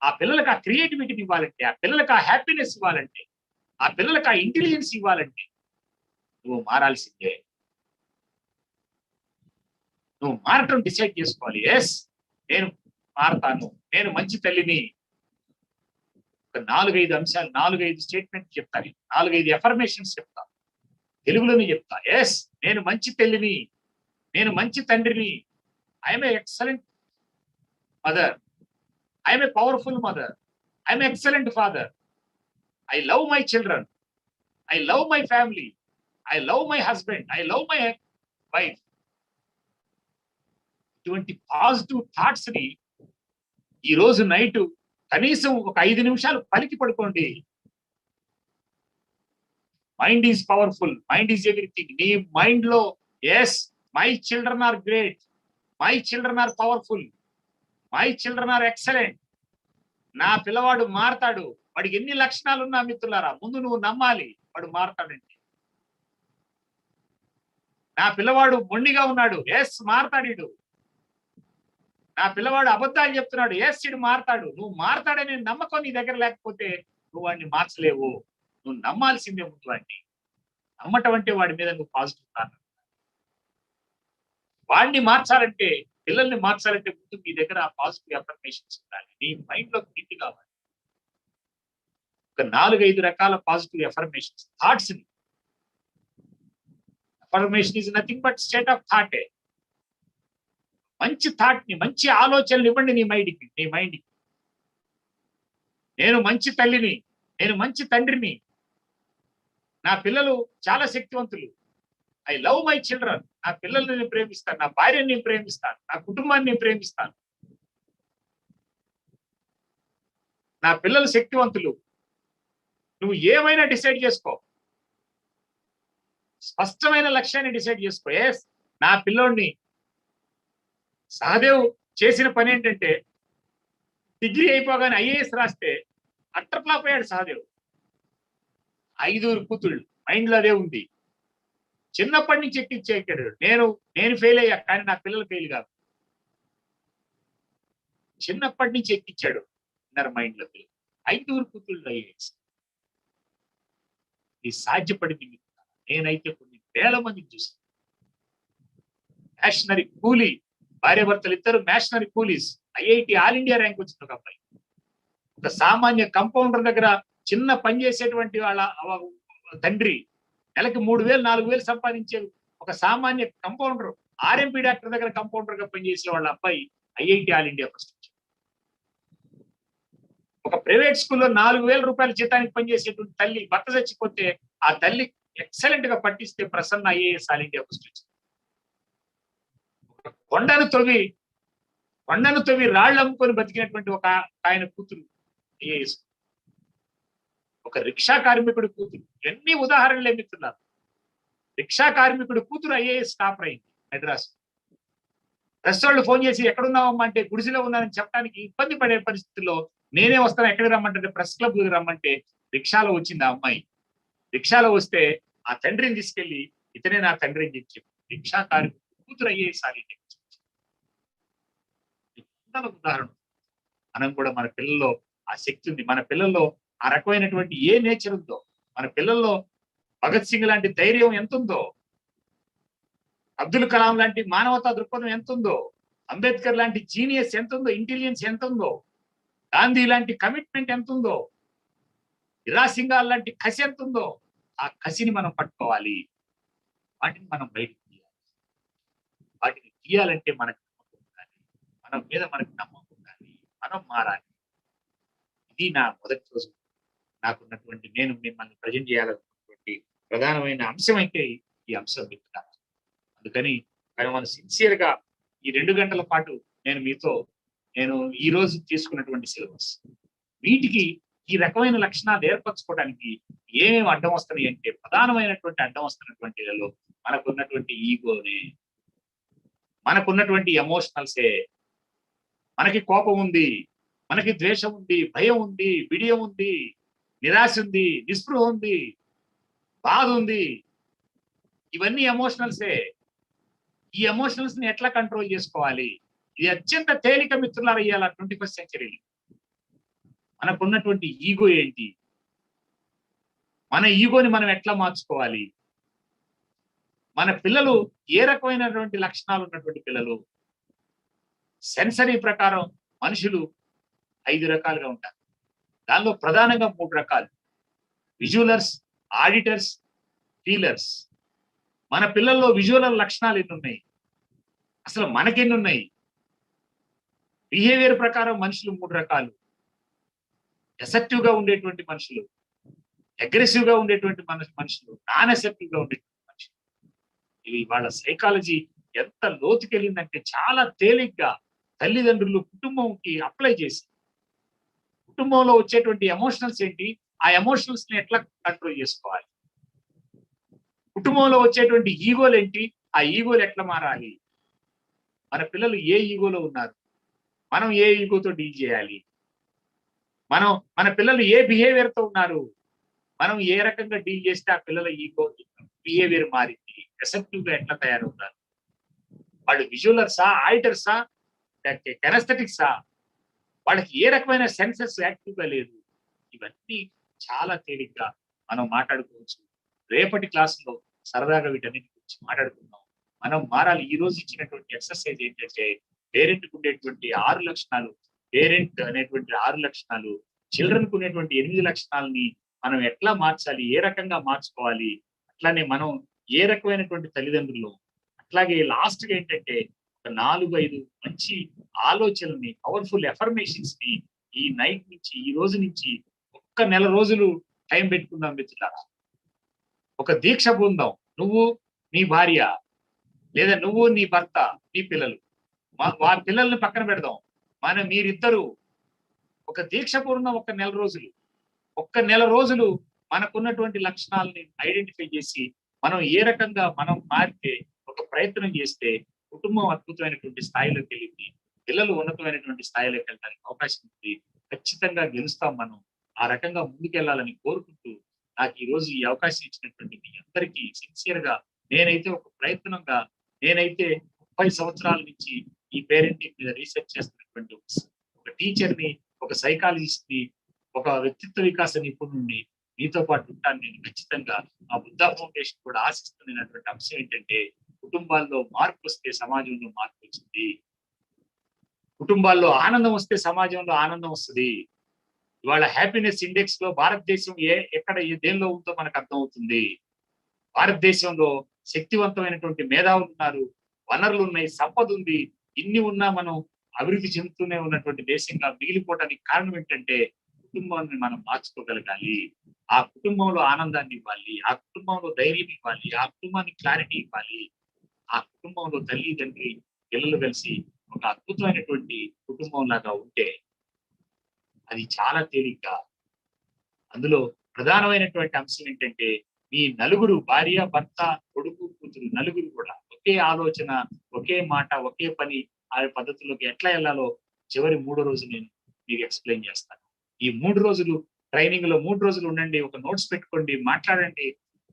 ఆ పిల్లలకు ఆ క్రియేటివిటీని ఇవ్వాలంటే, ఆ పిల్లలకు ఆ హ్యాపీనెస్ ఇవ్వాలంటే, ఆ పిల్లలకు ఆ ఇంటెలిజెన్స్ ఇవ్వాలంటే నువ్వు మారాల్సిందే. నువ్వు మారటం డిసైడ్ చేసుకోవాలి. ఎస్ నేను మారతాను, నేను మంచి తల్లిని. ఒక 4-5 అంశాలు, 4-5 స్టేట్మెంట్ చెప్తాను, 4-5 ఎఫర్మేషన్స్ చెప్తా, తెలుగులోనే చెప్తా. ఎస్ నేను మంచి తల్లిని, నేను మంచి తండ్రిని. I'm excellent mother, I'm a powerful mother, I'm excellent father, I love my children, I love my family, I love my husband, I love my wife. ఇటువంటి పాజిటివ్ థాట్స్ ని ఈ రోజు నైట్ కనీసం ఒక 5 నిమిషాలు పలికి పడుకోండి. Mind is powerful, mind is everything. నీ మైండ్ లో yes my children are great, my children are powerful, my children are excellent. నా పిల్లవాడు మారతాడు. వాడికి ఎన్ని లక్షణాలు ఉన్నా మిత్రులారా, ముందు నువ్వు నమ్మాలి వాడు మారతాడండి. నా పిల్లవాడు మొండిగా ఉన్నాడు, ఎస్ మారతాడు. నా పిల్లవాడు అబద్ధాలు చెప్తున్నాడు, ఎస్ ఇడు మారతాడు. నువ్వు మారతాడనే నమ్మకం నీ దగ్గర లేకపోతే నువ్వు వాడిని మార్చలేవు. నువ్వు నమ్మాల్సిందే ముందు వాడిని. నమ్మటం అంటే వాడి మీద నువ్వు పాజిటివ్ కారణం. వాడిని మార్చాలంటే, పిల్లల్ని మార్చాలంటే ముందు మీ దగ్గర ఆ పాజిటివ్ అఫర్మేషన్స్ ఉండాలి, నీ మైండ్ లో ఫిట్ కావాలి. ఒక 4-5 రకాల పాజిటివ్ ఎఫర్మేషన్స్, థాట్స్ ని. Affirmation is nothing but state of thought. మంచి థాట్ ని, మంచి ఆలోచనలు ఇవ్వండి నీ మైండ్కి. నేను మంచి తల్లిని, నేను మంచి తండ్రిని, నా పిల్లలు చాలా శక్తివంతులు. I love my children. నా పిల్లల్ని నేను ప్రేమిస్తాను, నా భార్యని నేను ప్రేమిస్తాను, నా కుటుంబాన్ని నేను ప్రేమిస్తాను. నా పిల్లలు శక్తివంతులు. నువ్వు ఏమైనా డిసైడ్ చేసుకో, స్పష్టమైన లక్ష్యాన్ని డిసైడ్ చేసుకో. ఎస్, నా పిల్లోడిని సహదేవ్ చేసిన పని ఏంటంటే డిగ్రీ అయిపోగానే ఐఏఎస్ రాస్తే అట్టర్ ఫ్లాప్ అయ్యాడు సహదేవ్. 5 కూతుళ్ళు, మైండ్ లో అదే ఉంది. చిన్నప్పటి నుంచి ఎక్కిచ్చేయకాడు. నేను ఫెయిల్ అయ్యా, కానీ నా పిల్లలు ఫెయిల్ కాదు. చిన్నప్పటి నుంచి ఎక్కిచ్చాడు మైండ్ లో. 5 కూతుళ్ళు ఐఏఎస్. ఇది సాధ్యపడింది. నేనైతే కొన్ని వేల మందిని చూసాను. మ్యాషనరీ కూలీ, భార్యాభర్తలు ఇద్దరు masonry coolies. IIT all India rank వచ్చింది ఒక అబ్బాయి. ఒక సామాన్య కంపౌండర్ దగ్గర చిన్న పని చేసేటువంటి వాళ్ళ తండ్రి నెలకి 3,000 4,000 సంపాదించే ఒక సామాన్య కంపౌండర్, ఆర్ఎంపీ డాక్టర్ దగ్గర కంపౌండర్ గా పనిచేసే వాళ్ళ అబ్బాయి ఐఐటి ఆల్ ఇండియా ఫస్ట్ వచ్చాడు. ఒక ప్రైవేట్ స్కూల్లో 4,000 రూపాయల జీతానికి పనిచేసేటువంటి తల్లి భర్త చచ్చిపోతే ఆ తల్లి ఎక్సలెంట్ గా పట్టిస్తే Prasanna IAS all India first వచ్చింది. కొండను తవ్వి రాళ్ళు అమ్ముకొని బతికినటువంటి ఒక ఆయన కూతురు ఐఏఎస్. ఒక రిక్షా కార్మికుడి కూతురు. ఎన్ని ఉదాహరణలు ఏమిస్తున్నారు. రిక్షా కార్మికుడి కూతురు ఐఏఎస్ టాపర్ అయింది మెడ్రాస్. ప్రెస్ వాళ్ళు ఫోన్ చేసి ఎక్కడున్నావమ్మా అంటే గుడిసెలో ఉన్నానని చెప్పడానికి ఇబ్బంది పడే పరిస్థితుల్లో నేనే వస్తాను, ఎక్కడికి రమ్మంటే ప్రెస్ క్లబ్ రమ్మంటే రిక్షాలో వచ్చింది ఆ అమ్మాయి. రిక్షాలో వస్తే ఆ తండ్రిని తీసుకెళ్లి ఇతనే నా తండ్రి అని చెప్పి రిక్షా కార్మికుడి కూతురు ఐఏఎస్ ఆల్ ఇండియా. ఉదాహరణ. మనం కూడా మన పిల్లల్లో ఆ శక్తి ఉంది. మన పిల్లల్లో ఆ రకమైనటువంటి ఏ నేచర్ ఉందో, మన పిల్లల్లో భగత్ సింగ్ లాంటి ధైర్యం ఎంత ఉందో, అబ్దుల్ కలాం లాంటి మానవతా దృక్పథం ఎంత ఉందో, అంబేద్కర్ లాంటి జీనియస్ ఎంత ఉందో, ఇంటెలిజెన్స్ ఎంత ఉందో, గాంధీ లాంటి కమిట్మెంట్ ఎంత ఉందో, ఇరాసింగాల్ లాంటి కసి ఎంత ఉందో, ఆ కసిని మనం పట్టుకోవాలి. వాటిని మనం బయటకు తీయాలి. వాటిని తీయాలంటే మనకు నమ్మకం ఉండాలి. మన మీద మనకు నమ్మకం ఉండాలి. మనం మారాలి. ఇది నా మొదటి రోజు నాకున్నటువంటి, నేను మిమ్మల్ని ప్రజెంట్ చేయాలనుకున్నటువంటి ప్రధానమైన అంశం అయితే ఈ అంశం చెప్తాను. అందుకని మనం సిన్సియర్ గా ఈ 2 గంటల పాటు నేను ఈ రోజు తీసుకున్నటువంటి సిలబస్, వీటికి ఈ రకమైన లక్షణాలు ఏర్పరచుకోవడానికి ఏమేమి అడ్డం వస్తున్నాయి అంటే, ప్రధానమైనటువంటి అడ్డం వస్తున్నటువంటి మనకున్నటువంటి ఈగోనే, మనకున్నటువంటి ఎమోషనల్సే. మనకి కోపం ఉంది, మనకి ద్వేషం ఉంది, భయం ఉంది, బిడియం ఉంది, నిరాశ ఉంది, నిస్పృహ ఉంది, బాధ ఉంది. ఇవన్నీ ఎమోషనల్సే. ఈ ఎమోషనల్స్ ని ఎట్లా కంట్రోల్ చేసుకోవాలి? ఇది అత్యంత తేలిక మిత్రులారా ఇవాళ 21st సెంచరీలో. మనకున్నటువంటి ఈగో ఏంటి? మన ఈగోని మనం ఎట్లా మార్చుకోవాలి? మన పిల్లలు ఏ రకమైనటువంటి లక్షణాలు ఉన్నటువంటి పిల్లలు? సెన్సరీ ప్రకారం మనుషులు 5 రకాలుగా ఉంటారు. దానిలో ప్రధానంగా 3 రకాలు: విజువలర్స్, ఆడిటర్స్, ఫీలర్స్. మన పిల్లల్లో విజువల్ లక్షణాలు ఎన్ని ఉన్నాయి? అసలు మనకెన్ని ఉన్నాయి? బిహేవియర్ ప్రకారం మనుషులు 3 రకాలు: అసెప్టివ్ గా ఉండేటువంటి మనుషులు, అగ్రెసివ్ గా ఉండేటువంటి మనుషులు, నాన్ అసెప్టివ్ గా ఉండేటువంటి మనుషులు. ఇవి వాళ్ళ సైకాలజీ ఎంత లోతుకెళ్ళిందంటే చాలా తేలిగ్గా తల్లిదండ్రులు కుటుంబంకి అప్లై చేసి, కుటుంబంలో వచ్చేటువంటి ఎమోషనల్స్ ఏంటి, ఆ ఎమోషనల్స్ ని ఎట్లా కంట్రోల్ చేసుకోవాలి, కుటుంబంలో వచ్చేటువంటి ఈగోలు ఏంటి, ఆ ఈగోలు ఎట్లా మారాలి, మన పిల్లలు ఏ ఈగోలో ఉన్నారు, మనం ఏ ఈగోతో డీల్ చేయాలి, మన పిల్లలు ఏ బిహేవియర్ తో ఉన్నారు, మనం ఏ రకంగా డీల్ చేస్తే ఆ పిల్లల ఈగో బిహేవియర్ మారింది, అసెప్టివ్ గా ఎట్లా తయారవుతారు, వాళ్ళు విజువలర్సా, ఆడిటర్సా, కెనస్థెటిక్సా, వాళ్ళకి ఏ రకమైన సెన్సెస్ యాక్టివ్ గా లేదు. ఇవన్నీ చాలా తేలిగ్గా మనం మాట్లాడుకోవచ్చు. రేపటి క్లాసులో సరదాగా వీటన్నిటి గురించి మాట్లాడుకుందాం. మనం మారాలి. ఈ రోజు ఇచ్చినటువంటి ఎక్సర్సైజ్ ఏంటంటే, పేరెంట్ కు ఉండేటువంటి 6 లక్షణాలు, పేరెంట్ అనేటువంటి 6 లక్షణాలు, చిల్డ్రన్ కు ఉండేటువంటి 8 లక్షణాలని మనం ఎట్లా మార్చాలి, ఏ రకంగా మార్చుకోవాలి, అట్లానే మనం ఏ రకమైనటువంటి తల్లిదండ్రులు, అట్లాగే లాస్ట్ గా ఏంటంటే ఒక 4-5 మంచి ఆలోచనల్ని, పవర్ఫుల్ ఎఫర్మేషన్స్ ని ఈ నైట్ నుంచి, ఈ రోజు నుంచి ఒక్క నెల రోజులు టైం పెట్టుకుందాం మిత్రులారా. ఒక దీక్ష బృందం, నువ్వు నీ భార్య, లేదా నువ్వు నీ భర్త, నీ పిల్లలు, వారి పిల్లల్ని పక్కన పెడదాం, మీరిద్దరు ఒక దీక్ష బృందం ఒక్క నెల రోజులు మనకున్నటువంటి లక్షణాలని ఐడెంటిఫై చేసి మనం ఏ రకంగా మనం మారితే, ఒక ప్రయత్నం చేస్తే కుటుంబం అద్భుతమైనటువంటి స్థాయిలోకి వెళ్ళింది, పిల్లలు ఉన్నతమైనటువంటి స్థాయిలోకి వెళ్ళడానికి అవకాశం ఉంది. ఖచ్చితంగా గెలుస్తాం మనం. ఆ రకంగా ముందుకెళ్లాలని కోరుకుంటూ, నాకు ఈ రోజు ఈ అవకాశం ఇచ్చినటువంటి మీ అందరికీ సిన్సియర్ గా నేనైతే ఒక ప్రయత్నంగా, నేనైతే 30 సంవత్సరాల నుంచి ఈ పేరెంటింగ్ మీద రీసెర్చ్ చేస్తున్నటువంటి ఒక టీచర్ని, ఒక సైకాలజిస్ట్ ని, ఒక వ్యక్తిత్వ వికాస నిపుణుడిని మీతో పాటు ఉంటాను నేను ఖచ్చితంగా. ఆ బుద్ధ ఫౌండేషన్ కూడా ఆశిస్తున్నటువంటి అంశం ఏంటంటే, కుటుంబాల్లో మార్పు వస్తే సమాజంలో మార్పు వచ్చింది. కుటుంబాల్లో ఆనందం వస్తే సమాజంలో ఆనందం వస్తుంది. ఇవాళ హ్యాపీనెస్ ఇండెక్స్ లో భారతదేశం ఎక్కడ దేనిలో ఉందో మనకు అర్థమవుతుంది. భారతదేశంలో శక్తివంతమైనటువంటి మేధావులు ఉన్నారు, వనరులు ఉన్నాయి, సంపద ఉంది. ఇన్ని ఉన్నా మనం అభివృద్ధి చెందుతూనే ఉన్నటువంటి దేశంగా మిగిలిపోవడానికి కారణం ఏంటంటే, కుటుంబాన్ని మనం మార్చుకోగలగాలి. ఆ కుటుంబంలో ఆనందాన్ని ఇవ్వాలి, ఆ కుటుంబంలో ధైర్యం ఇవ్వాలి, ఆ కుటుంబానికి క్లారిటీ ఇవ్వాలి. ఆ కుటుంబంలో తల్లి, తండ్రి, పిల్లలు కలిసి ఒక అద్భుతమైనటువంటి కుటుంబం లాగా ఉంటే అది చాలా తేలిగ్గా. అందులో ప్రధానమైనటువంటి అంశం ఏంటంటే, మీ నలుగురు భార్య, భర్త, కొడుకు, కూతురు నలుగురు కూడా ఒకే ఆలోచన, ఒకే మాట, ఒకే పని, ఆ పద్ధతిలోకి ఎట్లా వెళ్ళాలో చివరి 3వ రోజు నేను మీకు ఎక్స్ప్లెయిన్ చేస్తాను. ఈ 3 రోజులు ట్రైనింగ్ లో 3 రోజులు ఉండండి, ఒక నోట్స్ పెట్టుకోండి, మాట్లాడండి,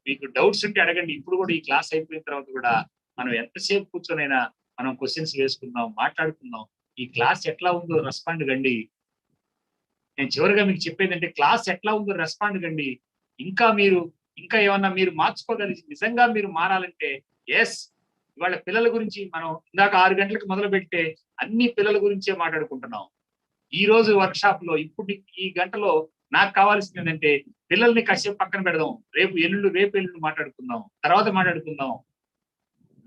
మీకు డౌట్స్ ఉంటే అడగండి. ఇప్పుడు కూడా ఈ క్లాస్ అయిపోయిన తర్వాత కూడా మనం ఎంతసేపు కూర్చొనైనా మనం క్వశ్చన్స్ వేసుకుందాం, మాట్లాడుకుందాం. ఈ క్లాస్ ఎట్లా ఉందో రెస్పాండ్ కండి. నేను చివరిగా మీకు చెప్పేది అంటే, క్లాస్ ఎట్లా ఉందో రెస్పాండ్ కండి. ఇంకా ఏమన్నా మీరు మార్చుకోగలిగి నిజంగా మీరు మారాలంటే, ఎస్, ఇవాళ పిల్లల గురించి మనం ఇందాక 6 గంటలకు మొదలు పెడితే అన్ని పిల్లల గురించే మాట్లాడుకుంటున్నాం. ఈ రోజు వర్క్ లో ఇప్పుడు ఈ గంటలో నాకు కావాల్సింది ఏంటంటే, పిల్లల్ని కాసేపు పక్కన పెడదాం, రేపు ఎల్లుండి మాట్లాడుకుందాం, తర్వాత మాట్లాడుకుందాం.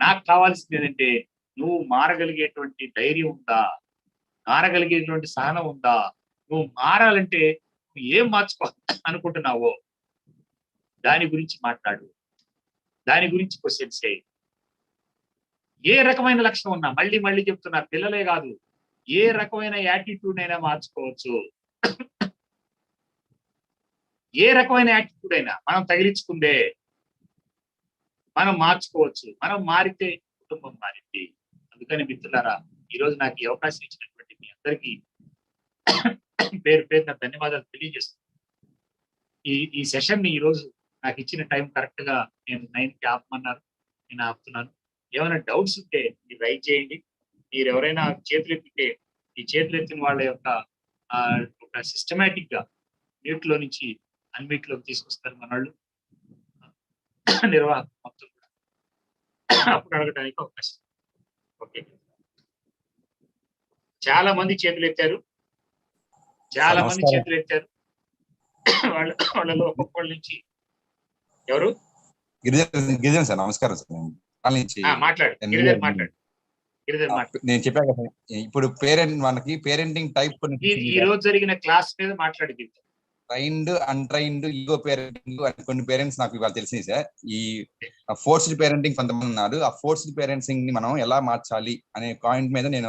నాకు కావాల్సింది ఏంటంటే, నువ్వు మారగలిగేటువంటి ధైర్యం ఉందా, మారగలిగేటువంటి సహనం ఉందా, నువ్వు మారాలంటే నువ్వు ఏం మార్చుకో అనుకుంటున్నావో దాని గురించి మాట్లాడు, దాని గురించి క్వశ్చన్స్ చేయి. ఏ రకమైన లక్షణం ఉన్నా, మళ్ళీ చెప్తున్నా, పిల్లలే కాదు, ఏ రకమైన యాటిట్యూడ్ అయినా మార్చుకోవచ్చు. ఏ రకమైన యాటిట్యూడ్ అయినా మనం తగిలించుకుందే మనం మార్చుకోవచ్చు. మనం మారితే కుటుంబం మారింది. అందుకని మిత్రులారా, ఈరోజు నాకు ఈ అవకాశం ఇచ్చినటువంటి మీ అందరికీ పేరున ధన్యవాదాలు తెలియజేస్తున్నాను. ఈ సెషన్ ని ఈరోజు నాకు ఇచ్చిన టైం కరెక్ట్ గా నేను 9కి ఆపమన్నారు, నేను ఆపుతున్నాను. ఏమైనా డౌట్స్ ఉంటే మీరు రైట్ చేయండి. మీరు ఎవరైనా చేతులు ఎత్తితే ఈ చేతులు ఎత్తిన వాళ్ళ యొక్క ఒక సిస్టమేటిక్ గా మ్యూట్ లో నుంచి అన్మ్యూట్ లోకి తీసుకొస్తారు మన వాళ్ళు, నిర్వాహకం మొత్తం కూడా. అప్పుడు అడగడానికి అవకాశం. ఓకే, చాలా మంది చేతులు ఎత్తారు. వాళ్ళలో ఒక్కొక్కళ్ళ నుంచి ఎవరు గిరిజన్ సార్, నమస్కారం సార్. మాట్లాడు. నేను చెప్పాను కదా, ఇప్పుడు మనకి పేరెంటింగ్ టైప్ ఈ రోజు జరిగిన క్లాస్ మీద మాట్లాడి, ట్రైన్డ్, అన్ట్రైన్డ్, ఈగో పేరెంటింగ్ అని కొన్ని పేరెంట్స్ నాకు ఇవాళ తెలిసింది సార్. ఈ ఫోర్స్డ్ పేరెంటింగ్ కొంతమంది ఉన్నారు. ఆ ఫోర్స్డ్ పేరెంటింగ్ ని మనం ఎలా మార్చాలి అనే పాయింట్ మీద నేను